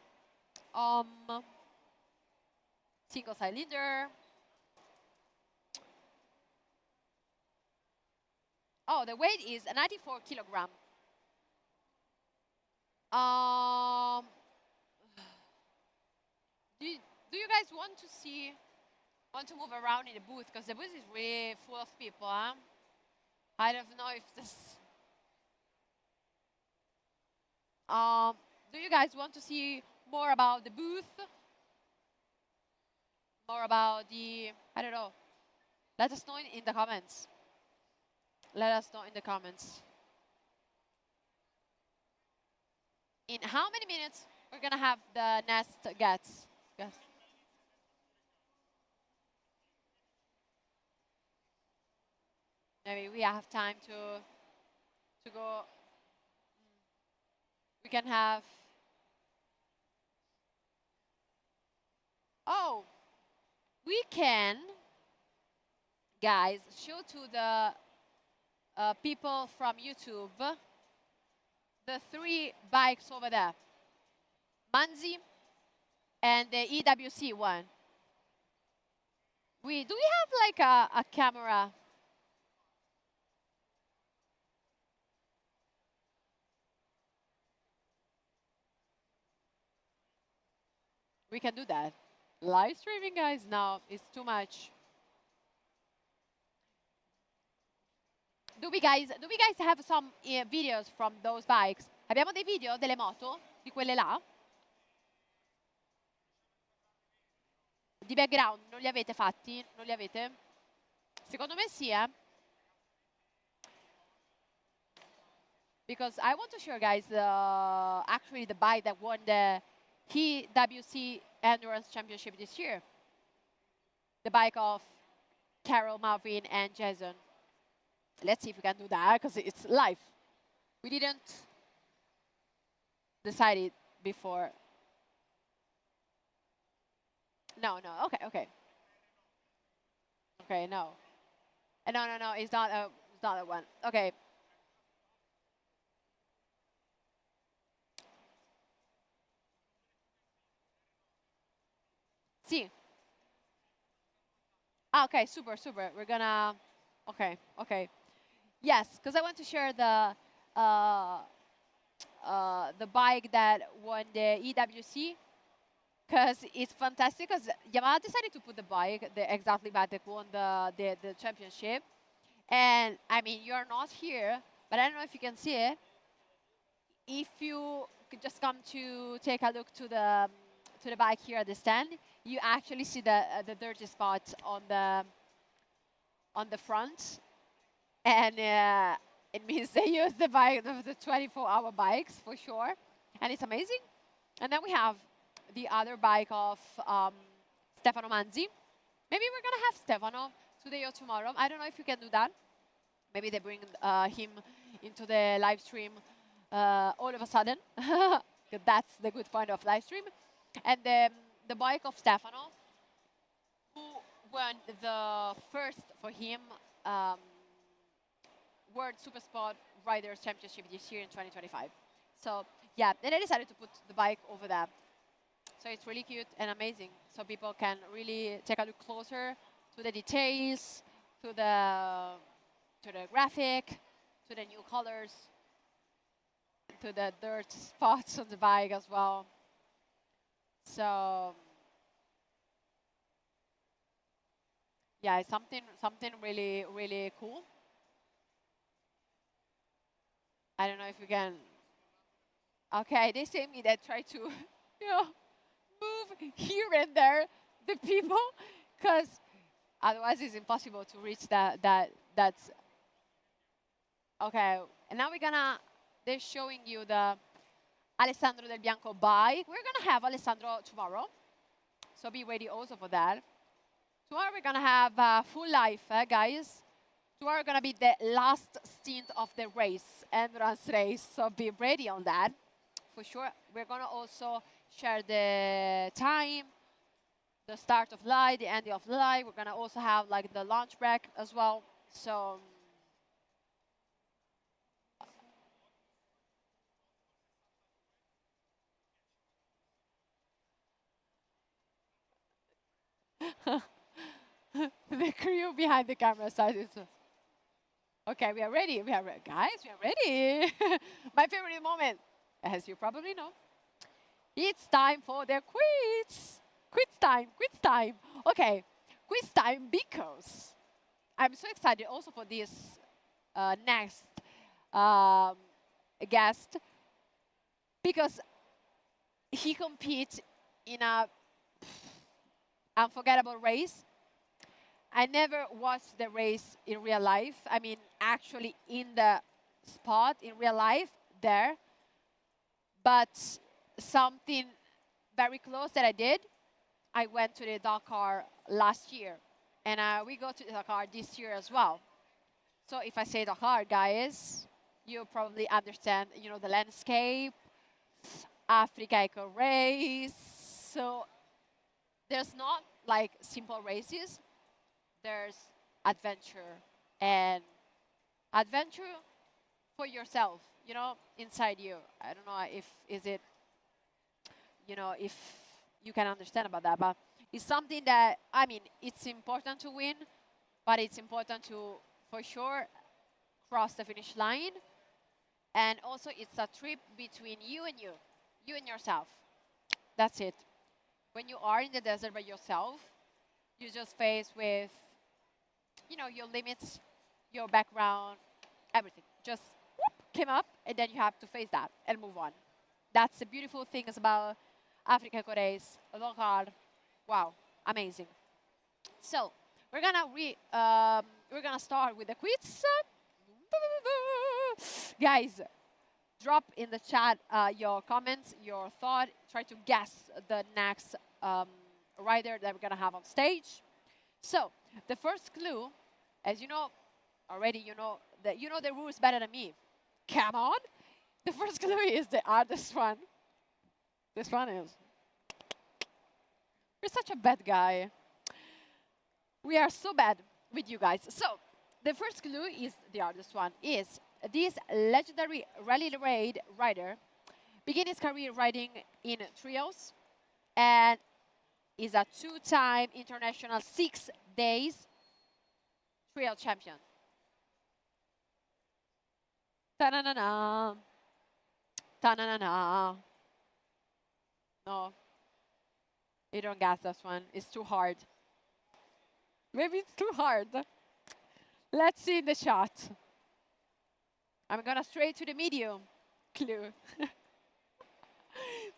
Single cylinder. Oh, the weight is 94 kilogram. Do you guys want to move around in the booth? Because the booth is really full of people, huh? I don't know if this... do you guys want to see more about the booth? More about the... I don't know. Let us know in the comments. Let us know in the comments. In how many minutes we're going to have the next guests? Yes. Maybe we have time to go. We can have. Oh, we can, guys, show to the people from YouTube the 3 bikes over there. Manzi and the EWC one. Do we have like a camera? We can do that. Live streaming, guys? No, it's too much. Do we guys have some videos from those bikes? Abbiamo dei video delle moto di quelle là? Di background non li avete fatti? Non li avete? Secondo me sì, eh? Because I want to show you guys actually the bike that won the HWC Endurance Championship this year. The bike of Karel, Marvin, and Jason. Let's see if we can do that, because it's live. We didn't decide it before. No, okay. Okay, no. No, it's not a one. Okay. Sì. Ah, okay, super. We're gonna, okay. Yes, because I want to share the bike that won the EWC, because it's fantastic, because Yamaha decided to put the bike, the exactly bike that won the championship. And I mean, you're not here, but I don't know if you can see it. If you could just come to take a look to the bike here at the stand, you actually see the dirty spot on the front, and it means they use the bike, the 24-hour bikes for sure, and it's amazing. And then we have the other bike of Stefano Manzi. Maybe we're gonna have Stefano today or tomorrow. I don't know if you can do that. Maybe they bring him into the live stream all of a sudden. That's the good point of live stream. And the bike of Stefano, who won the first for him World Supersport Riders Championship this year in 2025. So yeah, then I decided to put the bike over there. So it's really cute and amazing. So people can really take a look closer to the details, to the graphic, to the new colors, to the dirt spots on the bike as well. So yeah, it's something really cool. I don't know if you can. Okay, they say me that try to, move here and there the people, because otherwise it's impossible to reach that's. Okay, and now they're showing you the Alessandro Del Bianco bike. We're gonna have Alessandro tomorrow, so be ready also for that. Tomorrow we're gonna have full life, guys. Tomorrow gonna be the last stint of the race, endurance race, so be ready on that, for sure. We're gonna also share the time, the start of light, the end of light. We're gonna also have like the lunch break as well, so. The crew behind the camera started to. Okay, we are ready. Guys, we are ready. My favorite moment, as you probably know. It's time for the quiz. Quiz time. Okay, quiz time, because I'm so excited also for this next guest, because he competes in a unforgettable race. I never watched the race in real life. I mean, actually in the spot, in real life, there. But something very close that I did, I went to the Dakar last year. And we go to the Dakar this year as well. So if I say Dakar, guys, you probably understand, you know, the landscape, Africa Eco Race. So there's not like simple races. There's adventure and adventure for yourself, you know, inside you. I don't know if is it, you know, if you can understand about that, but it's something that, I mean, it's important to win, but it's important to, for sure, cross the finish line. And also, it's a trip between you and yourself. That's it. When you are in the desert by yourself, you just face with, you know, your limits, your background, everything. Just whoop, came up, and then you have to face that and move on. That's the beautiful things about Africa Eco Race, Dakar. Wow, amazing. So we're gonna start with the quiz. Guys, drop in the chat your comments, your thought. Try to guess the next rider that we're gonna have on stage. So the first clue, as you know already, you know the rules better than me. Come on. The first clue is the hardest one. This one is. You're such a bad guy. We are so bad with you guys. So the first clue is the hardest one. Is this legendary rally raid rider began his career riding in trios and is a two-time international 6 days trial champion. Ta-na-na-na. Ta-na-na-na. No. You don't guess this one. It's too hard. Maybe it's too hard. Let's see in the chat. I'm gonna straight to the medium clue.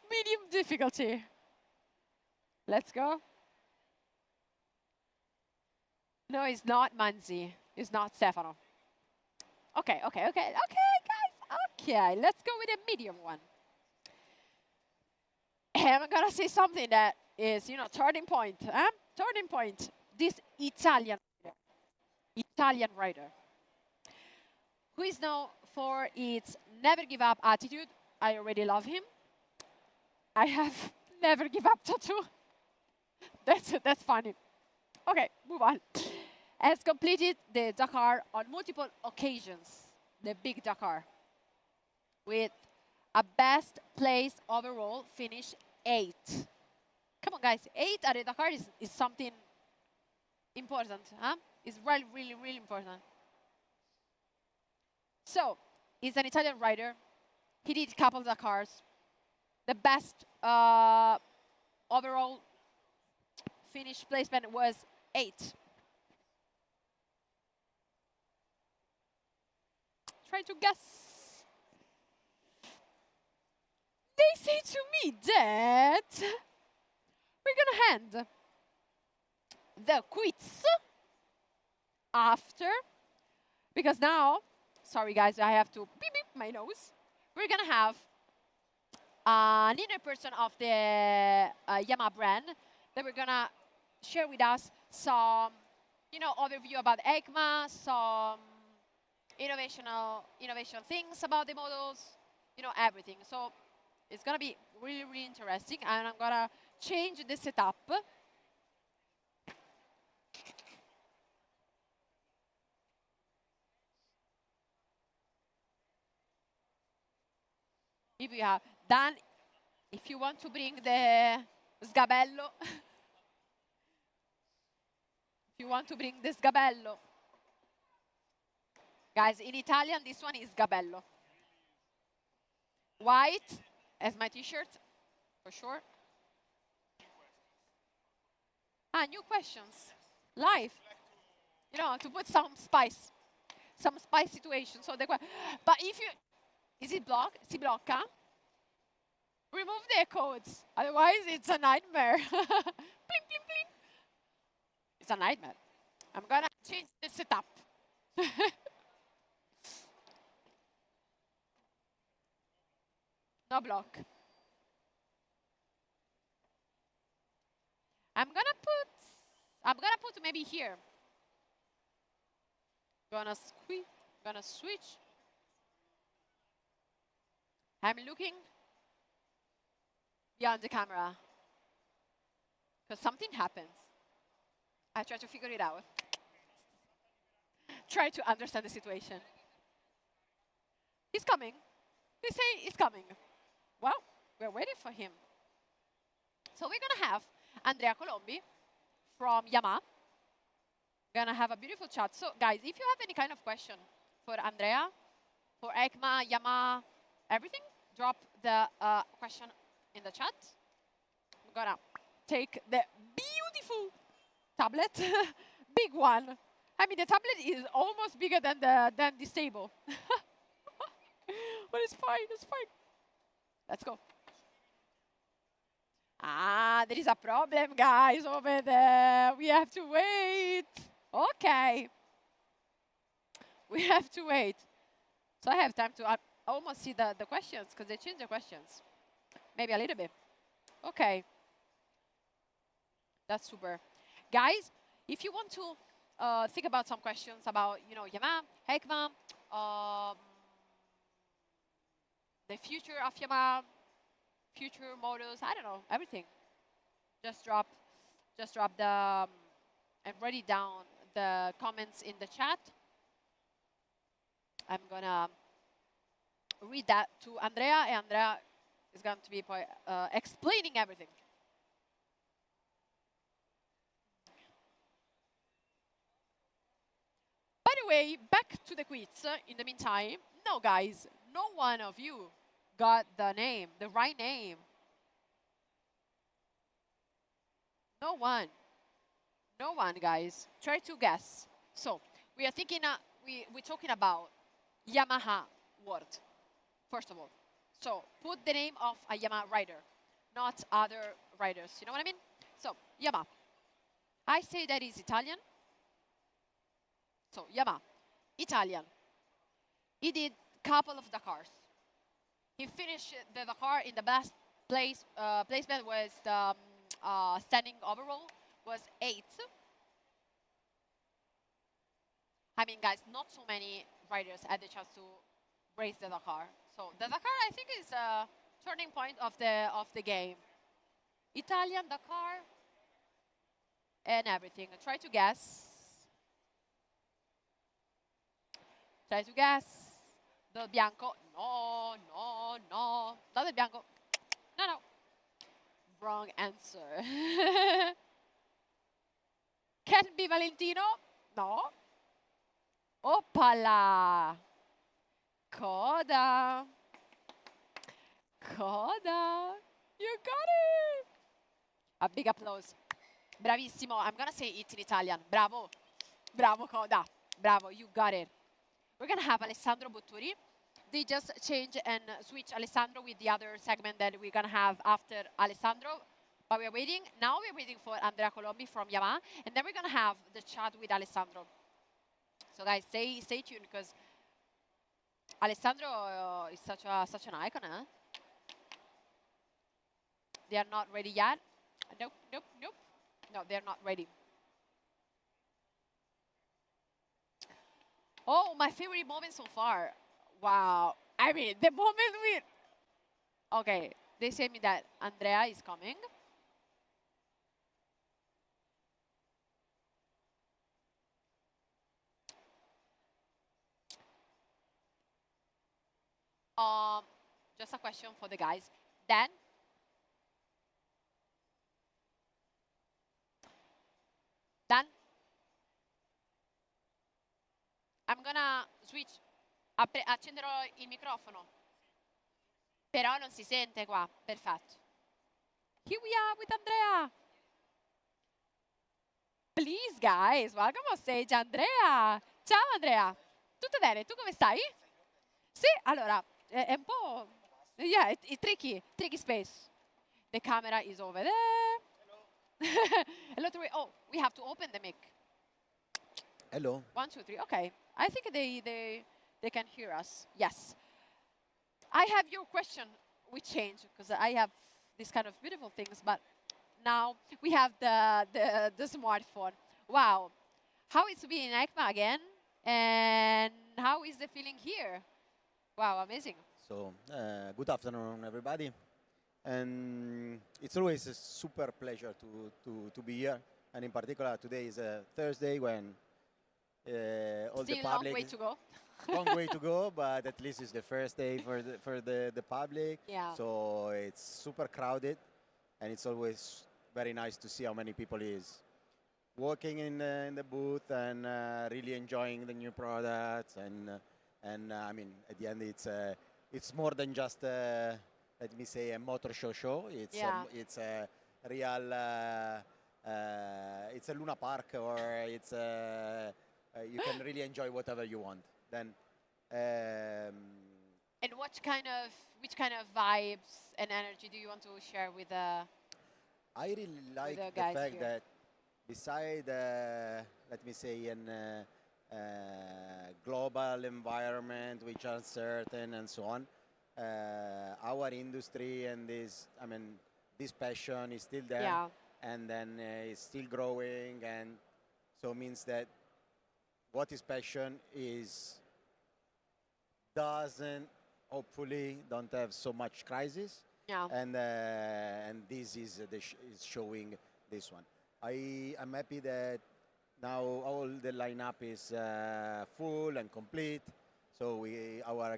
Medium difficulty. Let's go. No, it's not Manzi. It's not Stefano. Okay, guys. Okay, let's go with a medium one. And I'm gonna say something that is, you know, turning point. Turning point. This Italian rider, who is known for its never give up attitude. I already love him. I have never give up tattoo. That's funny. Okay, move on. Has completed the Dakar on multiple occasions, the big Dakar, with a best place overall finish 8. Come on, guys, 8 at the Dakar is something important, huh? It's really, really, really important. So, he's an Italian rider. He did a couple of Dakars. The best overall finish placement was 8. Try to guess. They say to me that we're gonna hand the quiz after, because now, sorry guys, I have to beep beep my nose. We're gonna have an inner person of the Yamaha brand that we're gonna share with us some, you know, overview about EICMA, some innovation things about the models, you know, everything. So it's gonna be really, really interesting, and I'm gonna change the setup. If you have done, if you want to bring the sgabello, if you want to bring the sgabello. Guys, in Italian, this one is gabello. White, as my t-shirt, for sure. New questions, live. You know, to put some spice situation. So but if you, is it blocked? Si blocca? Remove the codes, otherwise it's a nightmare. Bling, bling, bling. It's a nightmare. I'm gonna change the setup. No block. I'm gonna put maybe here. Gonna switch. I'm looking beyond the camera because something happens. I try to figure it out. Try to understand the situation. He's coming. They say he's coming. Well, we're waiting for him. So we're gonna have Andrea Colombi from Yamaha. Gonna have a beautiful chat. So guys, if you have any kind of question for Andrea, for EICMA, Yamaha, everything, drop the question in the chat. I'm gonna take the beautiful tablet, big one. I mean, the tablet is almost bigger than this table. But it's fine, it's fine. Let's go. Ah, there is a problem, guys, over there. We have to wait. Okay. We have to wait. So I have time to almost see the questions, because they changed the questions. Maybe a little bit. Okay. That's super. Guys, if you want to think about some questions about, Yamaha, EICMA, the future of Yamaha, future models, I don't know, everything. Just drop the and write it down the comments in the chat. I'm gonna read that to Andrea, and Andrea is going to be explaining everything. By the way, back to the quiz. In the meantime, no, guys, no one of you got the right name. No one, guys. Try to guess. So we are thinking. We're talking about Yamaha YART, first of all. So put the name of a Yamaha rider, not other riders. You know what I mean? So Yamaha. I say that is Italian. So Yamaha, Italian. He did couple of Dakars. He finished the Dakar in the best placement was the standing overall was 8th. I mean, guys, not so many riders had the chance to race the Dakar. So the Dakar, I think, is a turning point of the game. Italian Dakar and everything. Try to guess. Try to guess. Del Bianco. No. Not Del Bianco. No. Wrong answer. Can be Valentino? No. Opala. Coda. You got it. A big applause. Bravissimo. I'm going to say it in Italian. Bravo. Bravo, Coda. Bravo. You got it. We're going to have Alessandro Botturi. They just change and switch Alessandro with the other segment that we're going to have after Alessandro. But we're waiting. Now we're waiting for Andrea Colombi from Yamaha. And then we're going to have the chat with Alessandro. So guys, stay tuned, because Alessandro is such an icon, huh? They are not ready yet. Nope. No, they're not ready. Oh, my favorite moment so far. Wow. I mean, the moment we... Okay, they say me that Andrea is coming. Just a question for the guys. Dan? Dan? I'm gonna switch. Accenderò il microfono. Però non si sente qua. Perfetto. Here we are with Andrea. Please, guys, welcome on stage, Andrea. Ciao, Andrea. Tutto bene? Tu come stai? Sì, allora, è un po'... Yeah, it's tricky space. The camera is over there. Hello. Oh, we have to open the mic. Hello. 1, 2, 3. Okay. I think they can hear us. Yes. I have your question. We change because I have these kind of beautiful things, but now we have the smartphone. Wow. How it's been in EICMA again? And how is the feeling here? Wow, amazing. So, good afternoon, everybody. And it's always a super pleasure to be here. And in particular, today is a Thursday when all Still the public... long way to go. long way to go, but at least it's the first day for the public. Yeah. So it's super crowded, and it's always very nice to see how many people is working in the booth and really enjoying the new products. And I mean, at the end, it's more than just let me say a motor show. It's it's a real it's a Luna Park, or it's you can really enjoy whatever you want. Then. And which kind of vibes and energy do you want to share with the? I really like the fact here. that beside, let me say, an global environment which are uncertain and so on, our industry and this passion is still there, and then it's still growing, and so means that what is passion is hopefully don't have so much crisis, and this is is showing this one. I'm happy that now all the lineup is full and complete, so our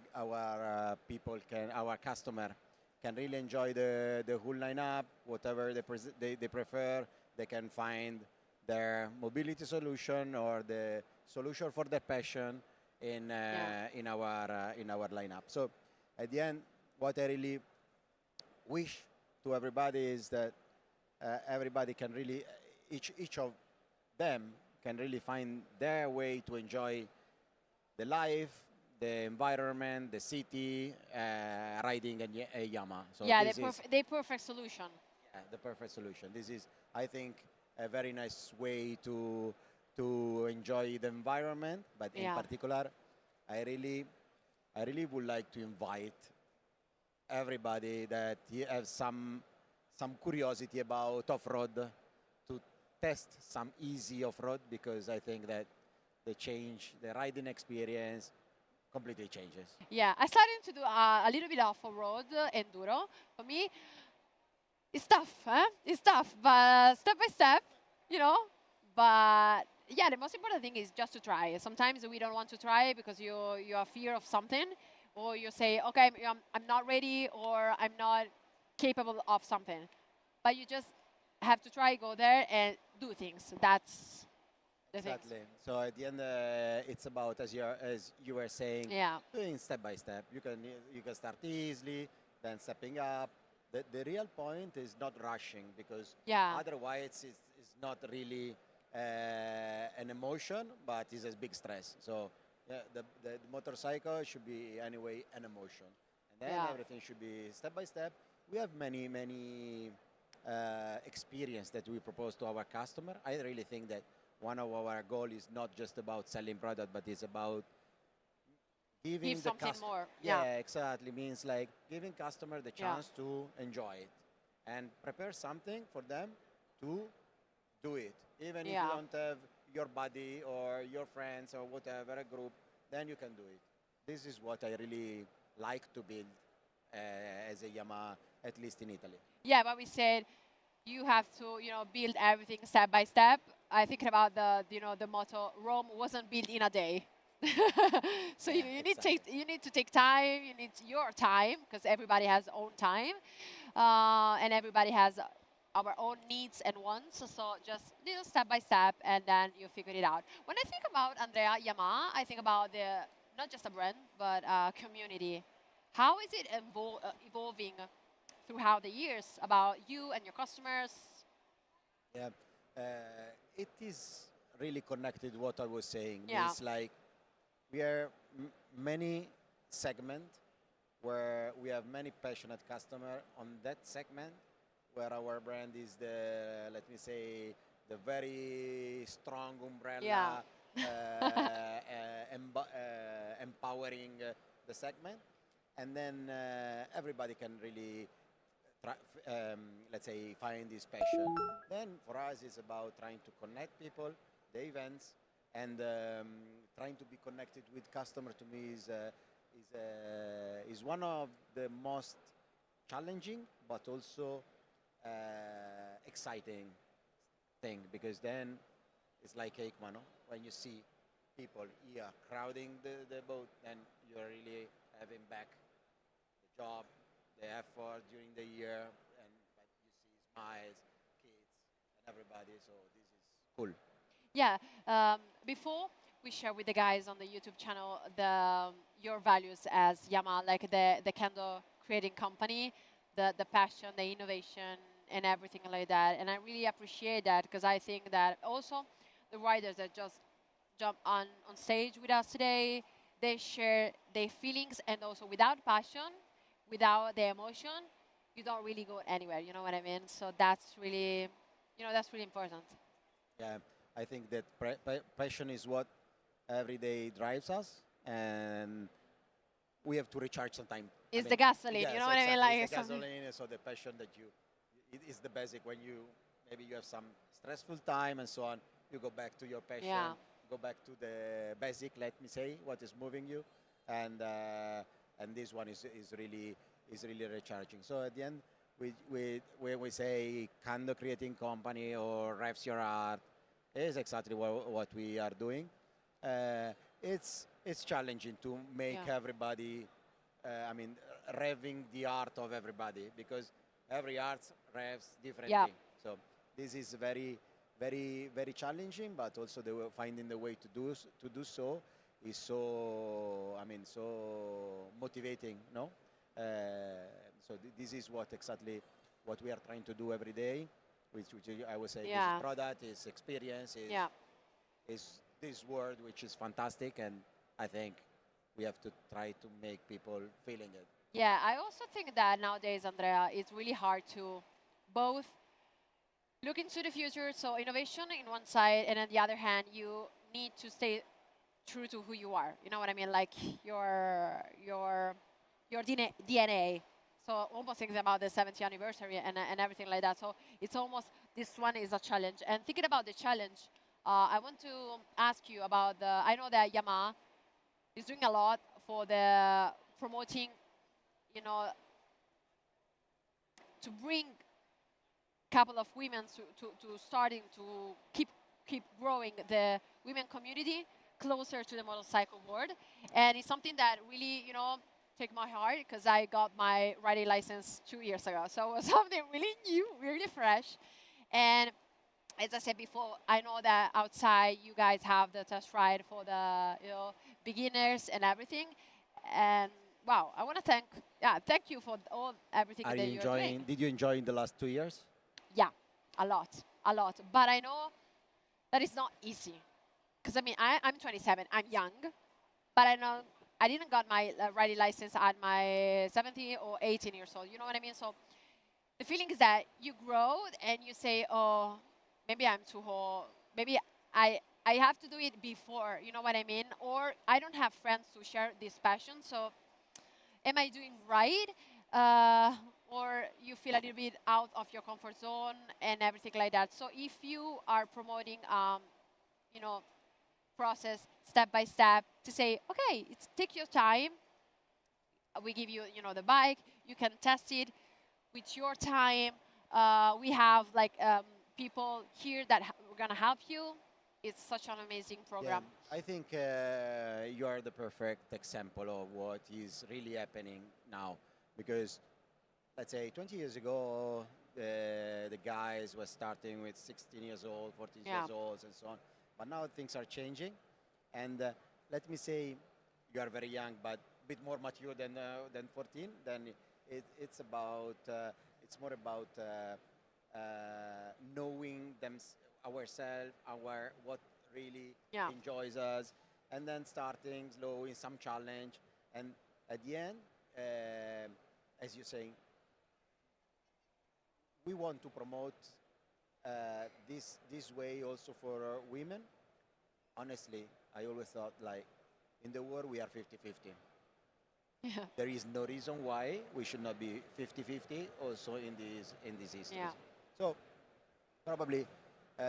customer can really enjoy the whole lineup, whatever they prefer. They can find their mobility solution or the solution for their passion in our lineup. So at the end, what I really wish to everybody is that everybody can really, each of them can really find their way to enjoy the life, the environment, the city, riding a Yamaha. So the perfect solution. Yeah, the perfect solution. This is, I think, a very nice way to enjoy the environment, but in particular, I really would like to invite everybody that has some curiosity about off-road to test some easy off-road, because I think that the riding experience completely changes. Yeah, I started to do a little bit of off-road enduro. For me, it's tough, It's tough, but step by step, But yeah, the most important thing is just to try. Sometimes we don't want to try because you are fear of something, or you say, okay, I'm not ready, or I'm not capable of something. But you just have to try, go there, and do things. That's the thing. Exactly. So at the end, it's about, as you were saying, doing step by step. You can start easily, then stepping up. The real point is not rushing, because otherwise it's not really an emotion, but it's a big stress. So the motorcycle should be anyway an emotion, and then everything should be step by step. We have many experience that we propose to our customer. I really think that one of our goal is not just about selling product, but it's about giving the something more. Yeah, exactly. Means like giving customer the chance to enjoy it and prepare something for them to do it. Even if you don't have your buddy or your friends or whatever, a group, then you can do it. This is what I really like to build as a Yamaha, at least in Italy. Yeah, but we said you have to, build everything step by step. I think about the motto, Rome wasn't built in a day. So you need to take time. You need your time, because everybody has own time, and everybody has our own needs and wants. So just little step by step, and then you figure it out. When I think about Andrea Yamaha, I think about not just a brand, but a community. How is it evolving throughout the years about you and your customers? Yeah, it is really connected to what I was saying. Yeah. It's like we are many segment where we have many passionate customer on that segment, where our brand is let me say, the very strong umbrella, empowering the segment, and then everybody can really let's say, find this passion. Then for us, it's about trying to connect people, the events, and trying to be connected with customer to me is one of the most challenging, but also exciting thing, because then it's like EICMA, no? When you see people here crowding the boat, then you're really having back the job, the effort during the year, and but you see smiles, kids, and everybody. So this is cool. Yeah. Before we share with the guys on the YouTube channel your values as Yamaha, like the Kendo creating company, the passion, the innovation, and everything like that. And I really appreciate that, because I think that also the riders that just jump on stage with us today, they share their feelings, and also without passion, without the emotion, you don't really go anywhere. You know what I mean? So that's really, that's really important. Yeah, I think that passion is what every day drives us, and we have to recharge sometimes. It's the gasoline, yes, you know what exactly. I mean? Like it's the gasoline, so the passion that it is the basic. When maybe you have some stressful time and so on, you go back to your passion, go back to the basic, let me say, what is moving you, and this one is really recharging. So at the end, when we say Kendo creating company or Revs Your Art, is exactly what we are doing. It's challenging to make everybody, revving the art of everybody, because every art revs differently. Yeah. So this is very, very, very challenging, but also finding the way to do so is so motivating, no? So this is exactly what we are trying to do every day, which I would say is product, is experience, is this word, which is fantastic, and I think we have to try to make people feeling it. Yeah, I also think that nowadays, Andrea, it's really hard to both look into the future, so innovation in one side, and on the other hand, you need to stay true to who you are. You know what I mean? Like your DNA. So almost thinking about the 70th anniversary and everything like that. So it's almost, this one is a challenge. And thinking about the challenge, I want to ask you about I know that Yamaha is doing a lot for the promoting, to bring a couple of women to starting to keep growing the women community closer to the motorcycle world. And it's something that really, take my heart, because I got my riding license 2 years ago. So it was something really new, really fresh. And as I said before, I know that outside you guys have the test ride for the beginners and everything. And wow, I want to thank you for everything that you're doing. Did you enjoy in the last 2 years? Yeah, a lot. But I know that it's not easy. Because I'm 27, I'm young, but I know I didn't got my riding license at my 17 or 18 years old. You know what I mean? So the feeling is that you grow and you say, oh, maybe I'm too old. Maybe I have to do it before. You know what I mean? Or I don't have friends to share this passion. So am I doing right? Or you feel a little bit out of your comfort zone and everything like that. So if you are promoting, process step by step to say, okay, take your time. We give you, the bike. You can test it with your time. We have people here that are gonna help you. It's such an amazing program. Yeah, I think you are the perfect example of what is really happening now, because let's say 20 years ago, the guys were starting with 16 years old, 14 years old, and so on. But now things are changing, and let me say, you are very young, but a bit more mature than 14. Then it's more about knowing ourselves, what really enjoys us, and then starting slow in some challenge, and at the end, as you're saying, we want to promote this way also for women. Honestly, I always thought, in the world we are 50-50. Yeah. There is no reason why we should not be 50-50 also in these histories. Yeah. So probably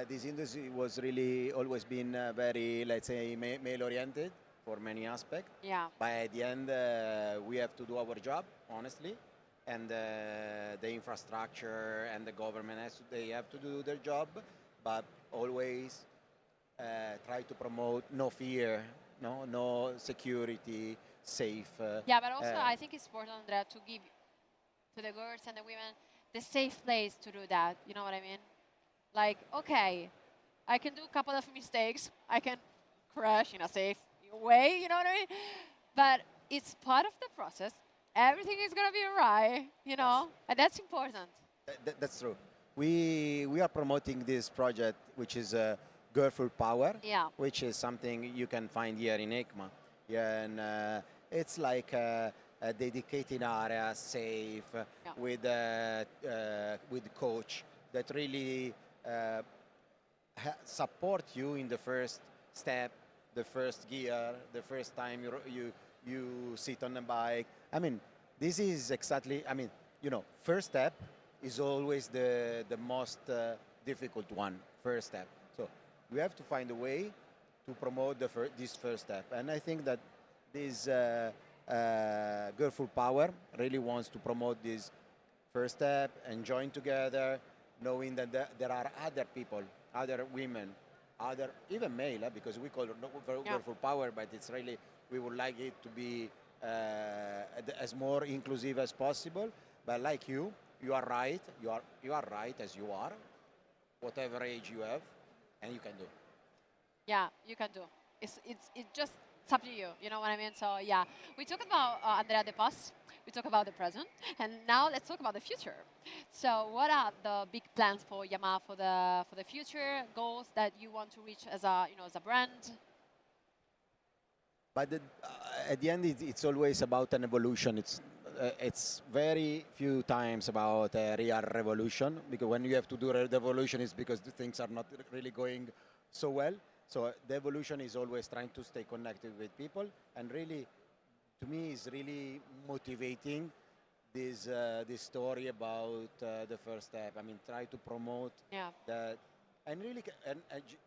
this industry was really always been very, let's say, male-oriented for many aspects. Yeah. But at the end, we have to do our job, honestly, and the infrastructure and the government they have to do their job, but always try to promote no fear, no security, safe. Yeah, but also I think it's important, Andrea, to give to the girls and the women the safe place to do that. You know what I mean? Like, okay, I can do a couple of mistakes. I can crash in a safe way, you know what I mean? But it's part of the process. Everything is going to be all right, you know? And that's important. That's true. We are promoting this project, which is Girlful Power, which is something you can find here in EICMA. Yeah, and it's like a dedicated area, safe, with coach that really support you in the first step, the first gear, the first time you sit on a bike. I mean, this is exactly, I mean, you know, first step is always the most difficult one, first step. So we have to find a way to promote this first step. And I think that this Girlful Power really wants to promote this first step and join together, knowing that there are other people, other women, other even male, because we call it Girlful Power, but it's really, we would like it to be as more inclusive as possible. But like you are right. You are right as you are, whatever age you have, and you can do. Yeah, you can do. It's up to you. You know what I mean? So yeah, we talk about Andrea the past. We talk about the present, and now let's talk about the future. So, what are the big plans for Yamaha for the future? Goals that you want to reach as a brand? But at the end, it's always about an evolution. It's very few times about a real revolution, because when you have to do a revolution, it's because the things are not really going so well. So the evolution is always trying to stay connected with people, and really, to me, is really motivating this story about the first step. I mean, try to promote that, and really, and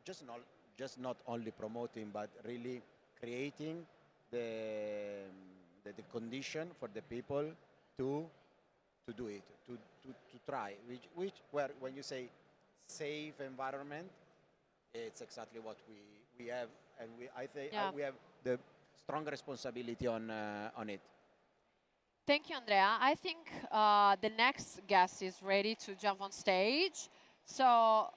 just not only promoting, but really creating the condition for the people to do it, to try. Where when you say safe environment, it's exactly what we have, and I think we have the strong responsibility on it. Thank you, Andrea. I think the next guest is ready to jump on stage. So,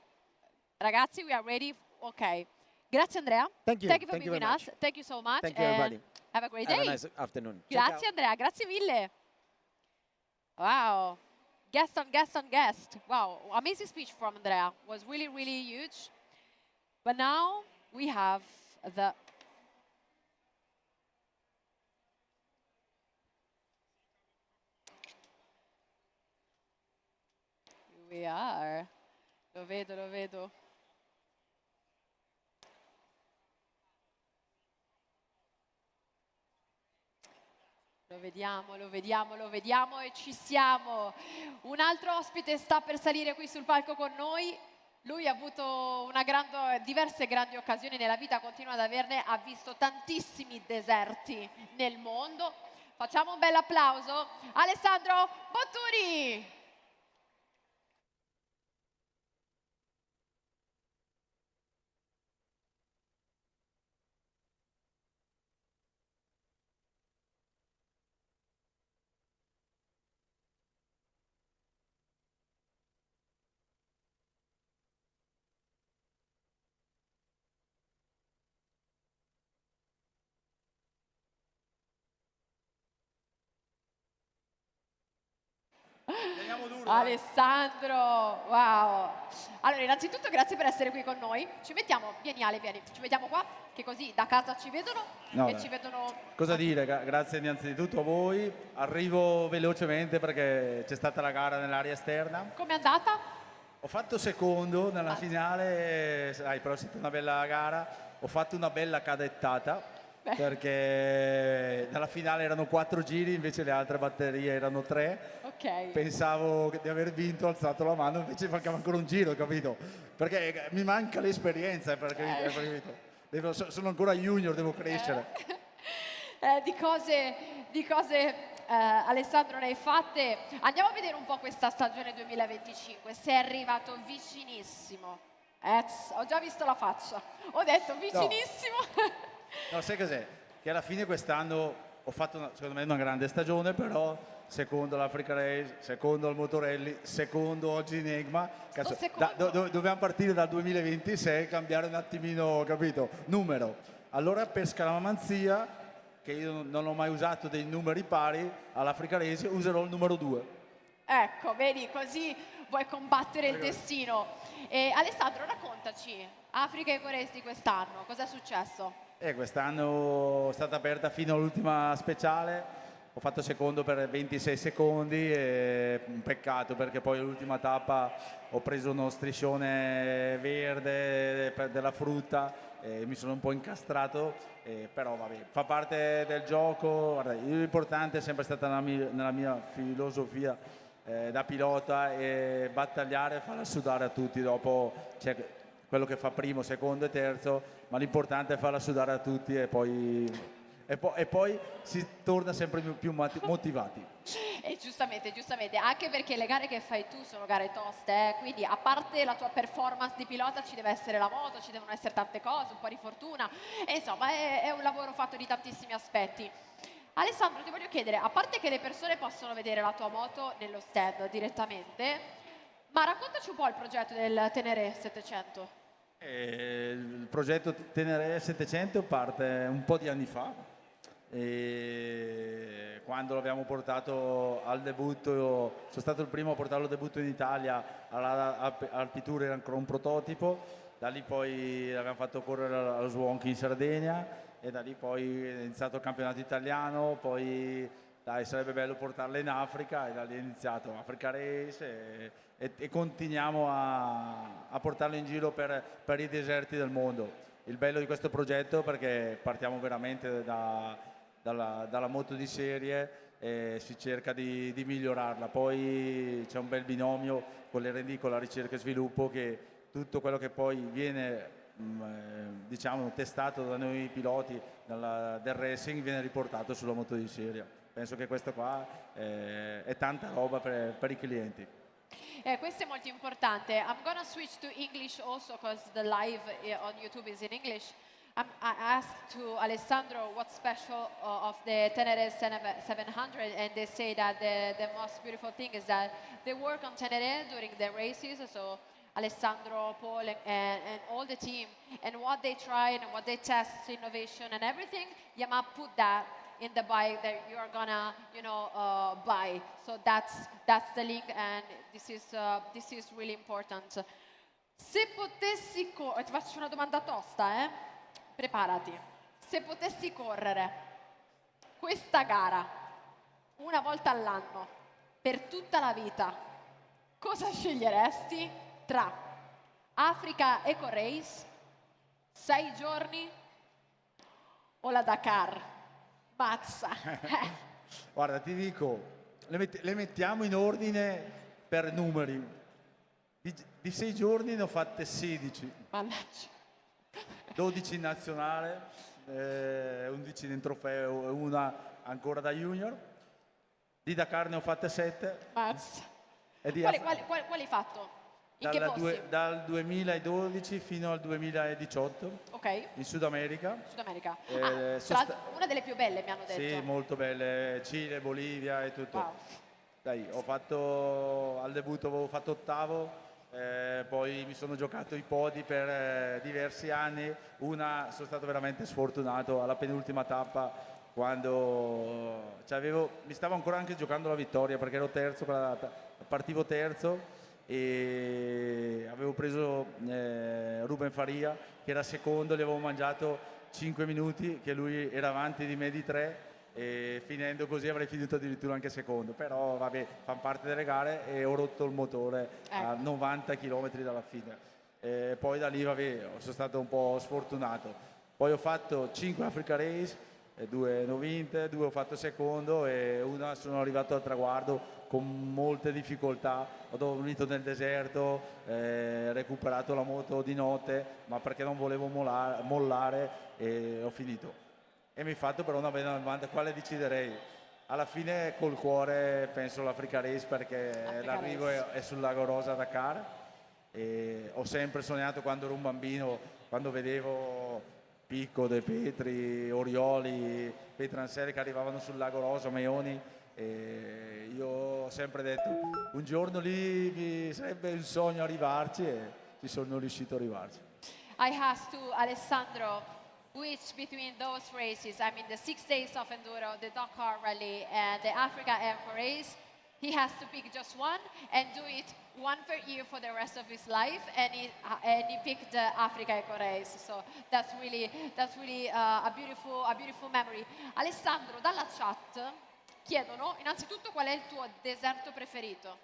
ragazzi, we are ready. Okay. Grazie, Andrea. Thank you. Thank you for being with us. Thank you so much. Thank you, everybody. Have a great day. Have a nice afternoon. Grazie, Andrea. Grazie mille. Wow. Guest on guest on guest. Wow. Amazing speech from Andrea. Was really, really huge. But now we have the... Here we are. Lo vedo, lo vedo. Lo vediamo, lo vediamo, lo vediamo e ci siamo. Un altro ospite sta per salire qui sul palco con noi. Lui ha avuto diverse grandi occasioni nella vita, continua ad averne, ha visto tantissimi deserti nel mondo. Facciamo un bel applauso. Alessandro Botturi! Alessandro, wow. Allora, innanzitutto grazie per essere qui con noi. Vieni Ale, vieni, ci mettiamo qua, che così da casa ci vedono ci vedono... Cosa dire? Grazie innanzitutto a voi. Arrivo velocemente perché c'è stata la gara nell'area esterna. Com'è andata? Ho fatto secondo nella finale, sai, però è stata una bella gara. Ho fatto una bella cadettata perché dalla finale erano 4 giri, invece le altre batterie erano 3. Ok. Pensavo di aver vinto, ho alzato la mano, invece mancava ancora un giro, capito? Perché mi manca l'esperienza, sono ancora junior, devo crescere. Di cose Alessandro ne hai fatte. Andiamo a vedere un po' questa stagione 2025. Sei arrivato vicinissimo. Ho già visto la faccia. Ho detto vicinissimo. No, sai cos'è? Che alla fine quest'anno ho fatto secondo me una grande stagione, però secondo l'Africa Race, secondo il Motorelli, secondo oggi in EICMA. Cazzo, dobbiamo partire dal 2026 e cambiare un attimino, capito? Numero. Allora per scaramanzia, che io non ho mai usato dei numeri pari, all'Africa Race userò il numero 2. Ecco, vedi, così vuoi combattere il destino. Alessandro, raccontaci, Africa e Race di quest'anno, cosa è successo? Quest'anno è stata aperta fino all'ultima speciale, ho fatto secondo per 26 secondi, un peccato perché poi all'ultima tappa ho preso uno striscione verde della frutta e mi sono un po' incastrato, però vabbè, fa parte del gioco. Guarda, l'importante è sempre stata nella mia filosofia da pilota e battagliare e farla sudare a tutti. Dopo c'è quello che fa primo, secondo e terzo, ma l'importante è farla sudare a tutti e poi si torna sempre più motivati. E giustamente, anche perché le gare che fai tu sono gare toste, quindi a parte la tua performance di pilota ci deve essere la moto, ci devono essere tante cose, un po' di fortuna, e insomma è un lavoro fatto di tantissimi aspetti. Alessandro, ti voglio chiedere, a parte che le persone possono vedere la tua moto nello stand direttamente, ma raccontaci un po' il progetto del Ténéré 700. Il progetto Ténéré 700 parte un po' di anni fa, e quando l'abbiamo portato al debutto, sono stato il primo a portarlo al debutto in Italia, al P-Tour era ancora un prototipo, da lì poi l'abbiamo fatto correre allo Swank in Sardegna e da lì poi è iniziato il campionato italiano, poi dai, sarebbe bello portarla in Africa e da lì è iniziato Africa Race e continuiamo a portarlo in giro per i deserti del mondo. Il bello di questo progetto è perché partiamo veramente dalla moto di serie e si cerca di migliorarla, poi c'è un bel binomio con l'R&D, con la ricerca e sviluppo, che tutto quello che poi viene diciamo testato da noi piloti del racing viene riportato sulla moto di serie. Penso che questo qua è tanta roba per i clienti. Questo è molto importante. I'm gonna switch to English also because the live on YouTube is in English. I asked to Alessandro what's special of the Ténéré 700, and they say that the most beautiful thing is that they work on Ténéré during the races, so Alessandro, Paul, and all the team, and what they try and what they test, innovation and everything, Yamaha put that in the bike that you are gonna, buy. So that's the link, and this is really important. Se potessi ti faccio una domanda tosta, preparati. Se potessi correre questa gara una volta all'anno per tutta la vita, cosa sceglieresti tra Africa Eco Race, 6 giorni o la Dakar? Mazza. Guarda, ti dico, le mettiamo in ordine per numeri. Di 6 giorni ne ho fatte 16. Mannaggia. 12 in nazionale, 11 in trofeo e una ancora da junior. Di Dakar ne ho fatte 7. Mazza. Quali hai fatto? In che posti? Dal 2012 fino al 2018, ok, in Sud America. Una delle più belle, mi hanno detto. Sì, molto belle, Cile, Bolivia e tutto. Wow. Dai, al debutto avevo fatto 8º, poi mi sono giocato i podi per diversi anni. Sono stato veramente sfortunato alla penultima tappa, quando mi stavo ancora anche giocando la vittoria perché ero terzo, partivo terzo e avevo preso Ruben Faria che era secondo, gli avevo mangiato 5 minuti, che lui era avanti di me di 3 e finendo così avrei finito addirittura anche secondo, però vabbè, fanno parte delle gare e ho rotto il motore a 90 km dalla fine. Poi da lì vabbè, sono stato un po' sfortunato. Poi ho fatto 5 Africa Race, e 2 ne ho vinte, 2 ho fatto secondo e una sono arrivato al traguardo con molte difficoltà. Ho dormito nel deserto, recuperato la moto di notte, ma perché non volevo mollare e ho finito. E mi hai fatto però una bella domanda, quale deciderei? Alla fine col cuore penso all'Africa Race perché l'arrivo è sul Lago Rosa a Dakar e ho sempre sognato quando ero un bambino, quando vedevo Picco, De Petri, Orioli, Petranseri che arrivavano sul Lago Rosa, Meoni, e io ho sempre detto un giorno lì sarebbe un sogno arrivarci e ci sono riuscito ad arrivarci. I asked to Alessandro which between those races, I mean the 6 days of enduro, the Dakar Rally and the Africa Eco Race, he has to pick just one and do it one per year for the rest of his life, and he picked the Africa Eco Race. So that's really a beautiful memory. Alessandro, dalla chat chiedono innanzitutto qual è il tuo deserto preferito.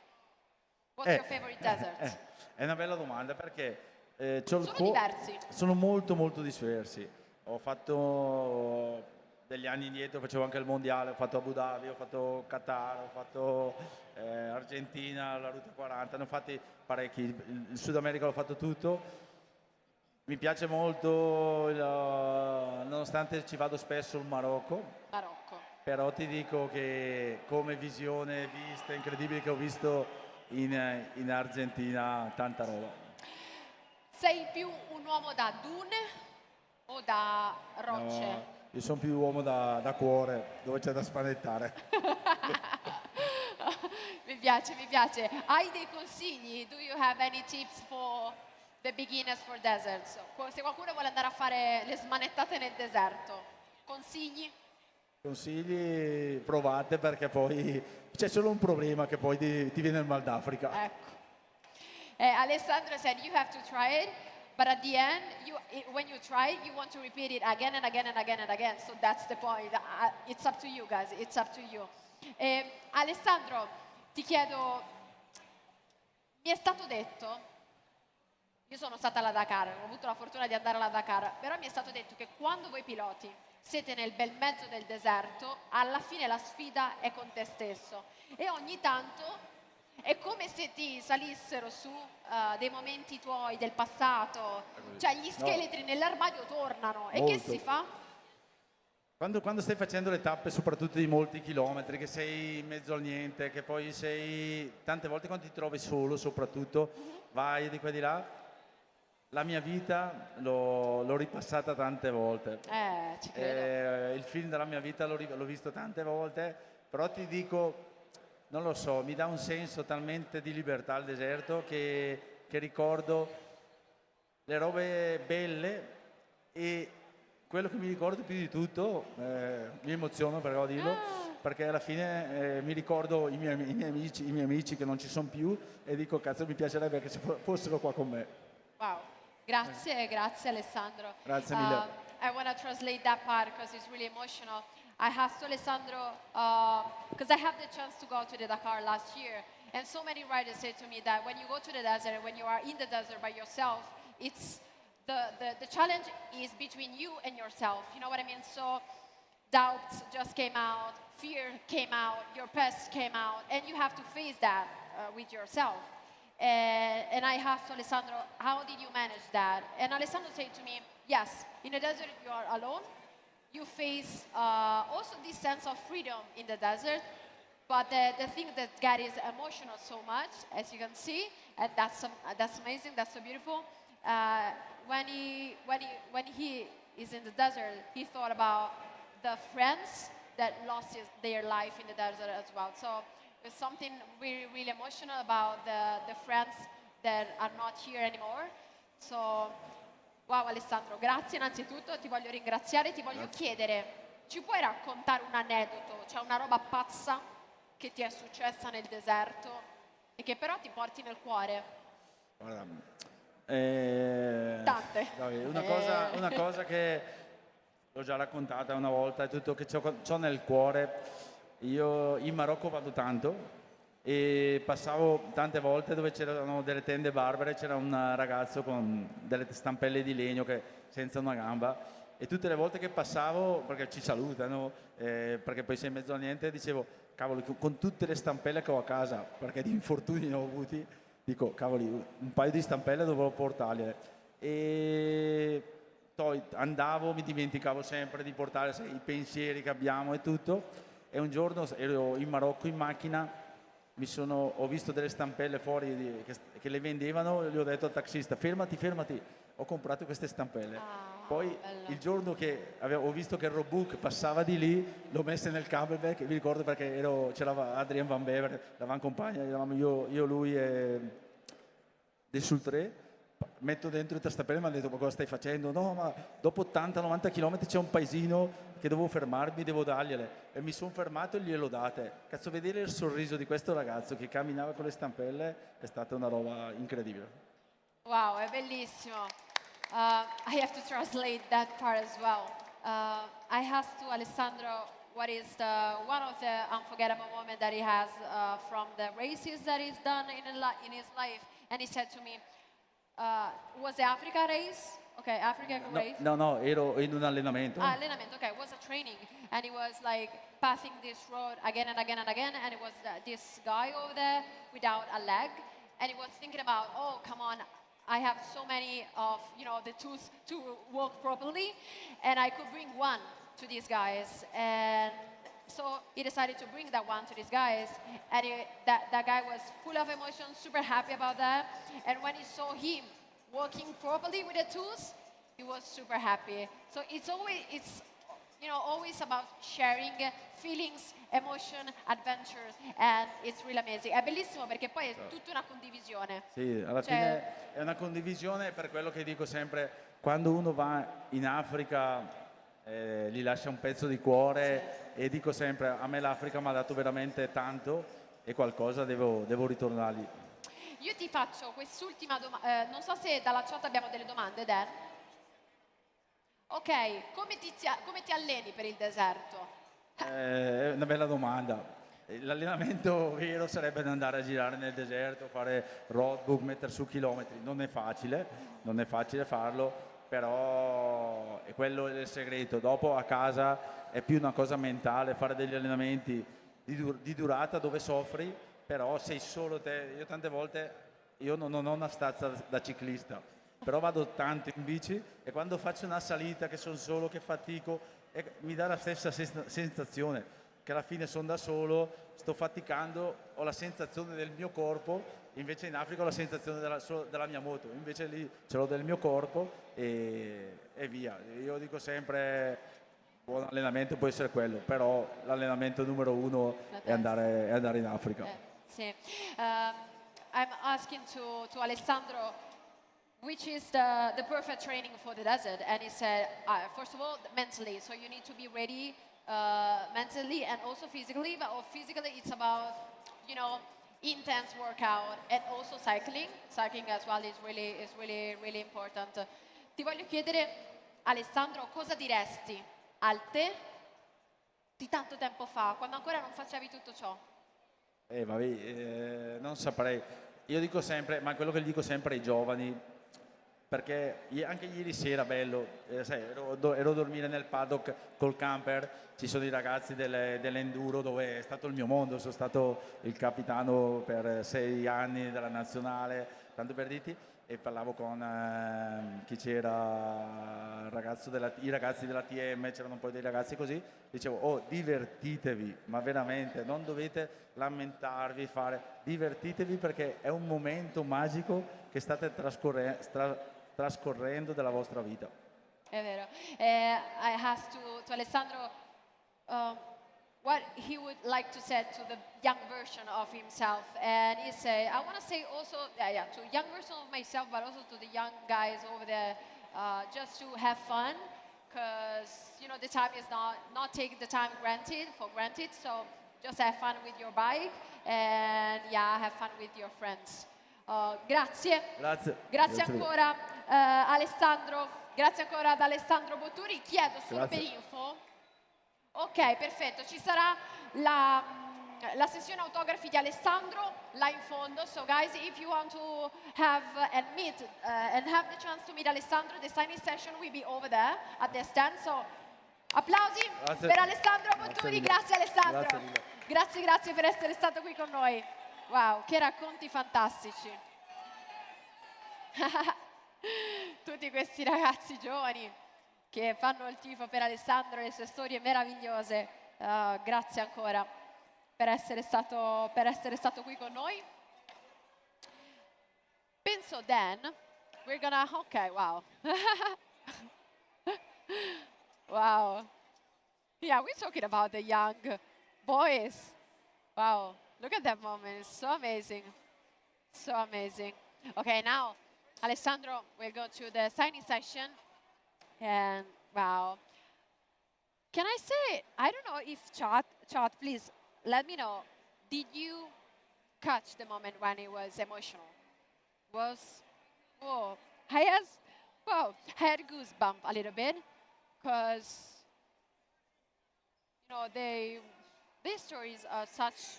What's your favorite desert? È una bella domanda perché sono diversi. Sono molto diversi. Ho fatto degli anni indietro, facevo anche il mondiale, ho fatto Abu Dhabi, ho fatto Qatar, ho fatto Argentina, la Ruta 40, ne ho fatti parecchi, il Sud America l'ho fatto tutto. Mi piace molto, nonostante ci vado spesso, il Marocco. Però ti dico che come visione, vista incredibile che ho visto in Argentina, tanta roba. Sei più un uomo da dune o da rocce? No, io sono più uomo da cuore, dove c'è da spanettare. Mi piace. Hai dei consigli? Do you have any tips for the beginners for deserts? Se qualcuno vuole andare a fare le smanettate nel deserto, consigli? Consigli, provate perché poi c'è solo un problema che poi ti viene il mal d'Africa. Ecco. Alessandro said you have to try it, but at the end, when you try it, you want to repeat it again and again and again and again. So that's the point. It's up to you guys, it's up to you. Alessandro, ti chiedo, mi è stato detto, io sono stata alla Dakar, ho avuto la fortuna di andare alla Dakar, però mi è stato detto che quando voi piloti siete nel bel mezzo del deserto, alla fine la sfida è con te stesso e ogni tanto è come se ti salissero su dei momenti tuoi del passato, cioè gli scheletri nell'armadio tornano. E che si fa? Quando stai facendo le tappe soprattutto di molti chilometri, che sei in mezzo al niente, che poi sei tante volte quando ti trovi solo soprattutto, vai di qua e di là. La mia vita l'ho ripassata tante volte. Ci credo. Il film della mia vita l'ho visto tante volte, però ti dico, non lo so, mi dà un senso talmente di libertà al deserto che ricordo le robe belle e quello che mi ricordo più di tutto, mi emoziono però a dirlo, perché alla fine mi ricordo i miei amici che non ci sono più e dico cazzo mi piacerebbe che fossero qua con me. Wow. Grazie Alessandro. Grazie mille. I want to translate that part because it's really emotional. I asked Alessandro, because I have the chance to go to the Dakar last year, and so many riders say to me that when you go to the desert, when you are in the desert by yourself, it's the challenge is between you and yourself. You know what I mean? So doubts just came out, fear came out, your past came out, and you have to face that with yourself. And I asked Alessandro, how did you manage that? And Alessandro said to me, yes, in the desert you are alone. You face also this sense of freedom in the desert. But the thing that gets emotional so much, as you can see, and that's amazing, that's so beautiful. When he is in the desert, he thought about the friends that lost their life in the desert as well. So there's something really, really emotional about the friends that are not here anymore. So, wow Alessandro, grazie innanzitutto, ti voglio ringraziare, ti voglio chiedere, ci puoi raccontare un aneddoto, cioè una roba pazza che ti è successa nel deserto e che però ti porti nel cuore? Guarda, Tante. Una cosa che l'ho già raccontata una volta, è tutto che c'ho nel cuore. Io in Marocco vado tanto e passavo tante volte dove c'erano delle tende barbare, c'era un ragazzo con delle stampelle di legno senza una gamba e tutte le volte che passavo, perché ci salutano, perché poi sei in mezzo a niente, dicevo, cavolo, con tutte le stampelle che ho a casa, perché di infortuni ne ho avuti, dico, cavoli, un paio di stampelle dovevo portarle. E poi andavo, mi dimenticavo sempre di portare i pensieri che abbiamo e tutto, e un giorno ero in Marocco in macchina, ho visto delle stampelle fuori che le vendevano, e gli ho detto al taxista, fermati, fermati, ho comprato queste stampelle. Poi bello. il giorno che ho visto che il roadbook passava di lì, l'ho messa nel camelback, mi ricordo perché c'era Adrien Van Bever, l'avevamo compagna, eravamo io, lui e De Sultré. Metto dentro le stampelle e mi hanno detto, ma cosa stai facendo? No, ma dopo 80-90 km c'è un paesino che devo fermarmi, devo dargliele. E mi sono fermato e glielo date. Cazzo, vedere il sorriso di questo ragazzo che camminava con le stampelle è stata una roba incredibile. Wow, è bellissimo. I have to translate that part as well. I asked to Alessandro what is one of the unforgettable moments that he has from the races that he's done in his life. And he said to me, was the Africa race? Okay, Africa race? No, ero in un allenamento. Allenamento, okay, it was a training. And he was like passing this road again and again and again. And it was this guy over there without a leg. And he was thinking about, oh, come on, I have so many of, the tools to walk properly. And I could bring one to these guys. And so he decided to bring that one to these guys. And that guy was full of emotion, super happy about that. And when he saw him working properly with the tools, he was super happy. So it's always about sharing feelings, emotion, adventure, and it's really amazing. È bellissimo perché poi è tutta una condivisione. Sì, alla fine è una condivisione, per quello che dico sempre, quando uno va in Africa gli lascia un pezzo di cuore, e dico sempre, a me l'Africa mi ha dato veramente tanto e qualcosa devo ritornargli. Io ti faccio quest'ultima domanda, non so se dalla chat abbiamo delle domande, Dan. Ok, come ti alleni per il deserto? È una bella domanda. L'allenamento vero sarebbe andare a girare nel deserto, fare roadbook, mettere su chilometri. Non è facile farlo, però è quello il segreto. Dopo a casa è più una cosa mentale, fare degli allenamenti di durata dove soffri, però sei solo te. Io tante volte non ho una stazza da ciclista, però vado tanto in bici e quando faccio una salita che sono solo, che fatico, mi dà la stessa sensazione, che alla fine sono da solo, sto faticando, ho la sensazione del mio corpo, invece in Africa ho la sensazione della mia moto, invece lì ce l'ho del mio corpo e via. Io dico sempre, buon allenamento può essere quello, però l'allenamento numero uno è andare in Africa. Sì. I'm asking to Alessandro, which is the perfect training for the desert, and he said, first of all, mentally, so you need to be ready mentally and also physically, but physically it's about, intense workout and also cycling as well is really important. Ti voglio chiedere, Alessandro, cosa diresti al te di tanto tempo fa, quando ancora non facevi tutto ciò? Non saprei. Io dico sempre, ma quello che gli dico sempre ai giovani, perché anche ieri sera bello, ero a dormire nel paddock col camper, ci sono i ragazzi dell'enduro dove è stato il mio mondo, sono stato il capitano per 6 anni della nazionale, tanto per dirti, e parlavo con chi c'era, i ragazzi della TM, c'erano un po' dei ragazzi così, dicevo, divertitevi, ma veramente, non dovete lamentarvi, divertitevi perché è un momento magico che state trascorrendo della vostra vita. È vero. I asked to Alessandro what he would like to say to the young version of himself, and he said, I want to say also, to young version of myself, but also to the young guys over there, just to have fun, because the time is not take the time for granted. So just have fun with your bike, and have fun with your friends. Grazie ancora Alessandro, grazie ancora ad Alessandro Botturi. Chiedo solo per info. Ok, perfetto, ci sarà la sessione autografi di Alessandro là in fondo. So guys, if you want to have and meet and have the chance to meet Alessandro, the signing session will be over there at the stand. So applausi per Alessandro Botturi. Grazie Alessandro. Grazie per essere stato qui con noi. Wow, che racconti fantastici. Tutti questi ragazzi giovani che fanno il tifo per Alessandro, le sue storie meravigliose. Grazie ancora per essere stato qui con noi. Penso then we're gonna, okay, wow. Wow. Yeah, we're talking about the young boys. Wow, look at that moment, it's so amazing. So amazing. Okay, now Alessandro will go to the signing session. And wow. Can I say, I don't know if chat, please let me know, did you catch the moment when it was emotional? I had goosebumps a little bit, because, you know, these stories are such,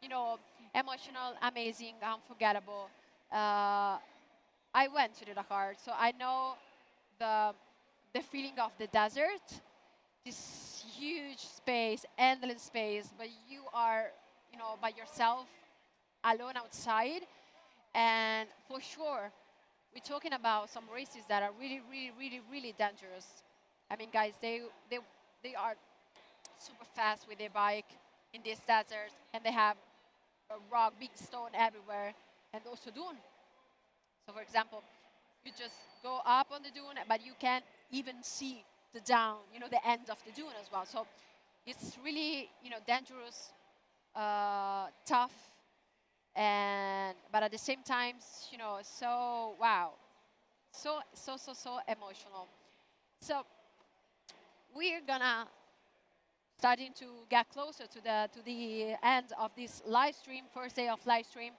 you know, emotional, amazing, unforgettable. I went to the Dakar, so I know the feeling of the desert, this huge space, endless space, but you are, you know, by yourself, alone outside, and for sure, we're talking about some races that are really, really, really, really dangerous. I mean, guys, they are super fast with their bike in this desert, and they have a rock, big stone everywhere, and also dune. So, for example, you just go up on the dune, but you can't even see the down, you know, the end of the dune as well. So it's really, you know, dangerous, tough, but at the same time, you know, so wow, so emotional. So we're gonna starting to get closer to the end of this live stream, first day of live stream.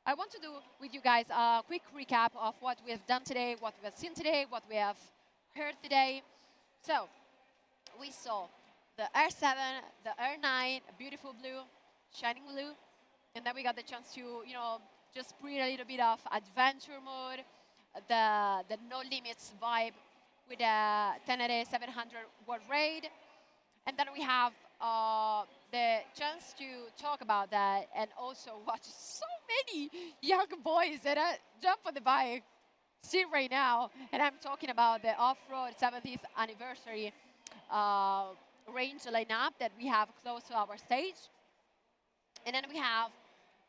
I want to do with you guys a quick recap of what we have done today, what we have seen today, what we have heard today. So we saw the R7, the R9, beautiful blue, shining blue, and then we got the chance to, you know, just breathe a little bit of adventure mode, the no limits vibe with the Ténéré 700 World Raid, and then we have the chance to talk about that and also watch so many young boys that jump on the bike, see right now, and I'm talking about the off-road 70th anniversary range lineup that we have close to our stage. And then we have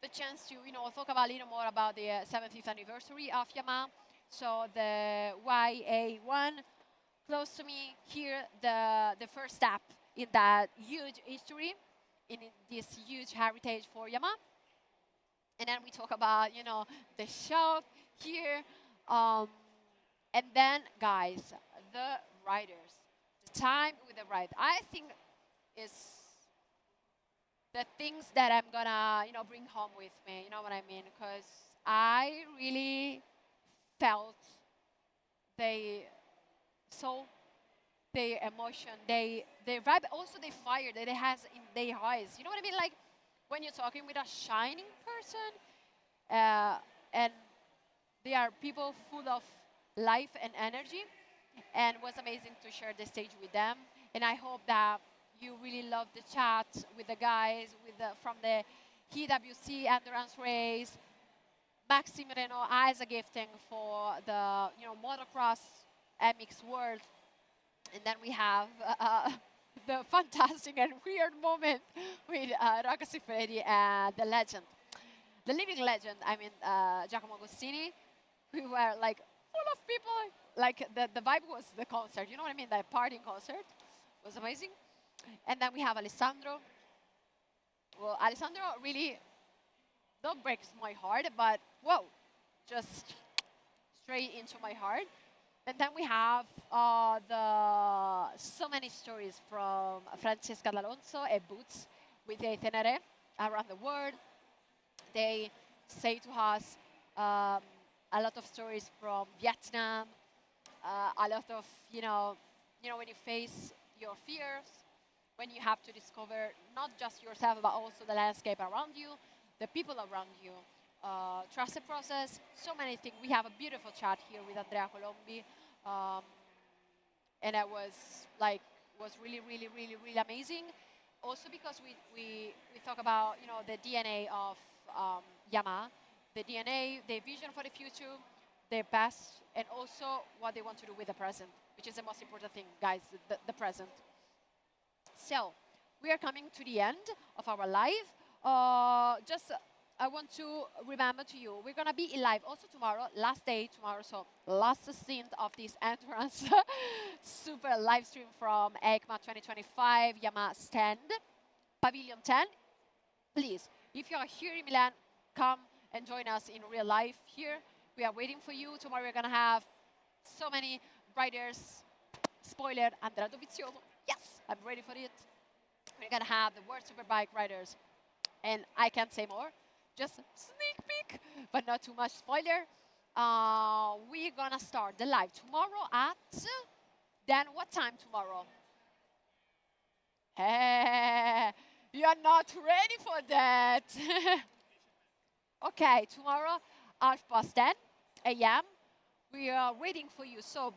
the chance to, you know, talk about a little more about the 70th anniversary of Yamaha. So the YA1, close to me here, the first step in that huge history, in this huge heritage for Yamaha. And then we talk about, you know, the shop here. And then, guys, the riders, the time with the ride. I think is the things that I'm gonna, you know, bring home with me. You know what I mean? Because I really felt their soul, their emotion, their vibe, also the fire that it has in their eyes. You know what I mean? Like when you're talking with a shining person, and they are people full of life and energy, and it was amazing to share the stage with them. And I hope that you really love the chat with the guys from the HWC endurance race, Maxime Renault as a gifting for the, you know, motocross MX World. And then we have the fantastic and weird moment with Rocco Siffredi and the legend, the living legend, I mean, Giacomo Agostini. We were like full of people. Like the vibe was the concert, you know what I mean? The partying concert was amazing. And then we have Alessandro. Well, Alessandro really don't break my heart, but whoa, just straight into my heart. And then we have so many stories from Francesca D'Alonso and Boots with the Ténéré around the world. They say to us a lot of stories from Vietnam, a lot of, you know, when you face your fears, when you have to discover not just yourself, but also the landscape around you, the people around you. Trust the process, so many things. We have a beautiful chat here with Andrea Colombi, and that was really, really, really, really amazing. Also because we talk about the DNA of Yamaha, the DNA, the vision for the future, their past, and also what they want to do with the present, which is the most important thing, guys, the present. So we are coming to the end of our live. I want to remember to you, we're going to be in live also tomorrow, last day tomorrow, so last stint of this entrance super live stream from EICMA 2025 Yamaha stand, Pavilion 10. Please, if you are here in Milan, come and join us in real life here. We are waiting for you. Tomorrow we're going to have so many riders. Spoiler, Andrea Dovizioso. Yes, I'm ready for it. We're going to have the World Superbike riders. And I can't say more. Just sneak peek, but not too much spoiler. We're going to start the live tomorrow at... Then what time tomorrow? Hey, you're not ready for that. Okay, tomorrow, 10:30 a.m. We are waiting for you. So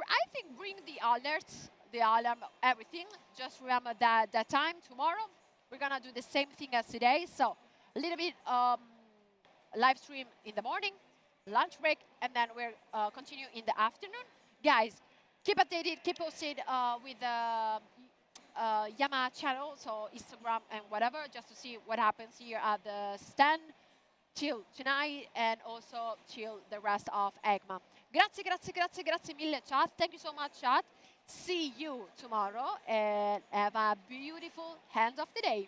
I think bring the alerts, the alarm, everything. Just remember that time tomorrow. We're going to do the same thing as today. So a little bit live stream in the morning, lunch break, and then we'll continue in the afternoon. Guys, keep updated, keep posted with the Yamaha channel, so Instagram and whatever, just to see what happens here at the stand till tonight and also till the rest of EICMA. Grazie mille, chat. Thank you so much, chat. See you tomorrow and have a beautiful end of the day.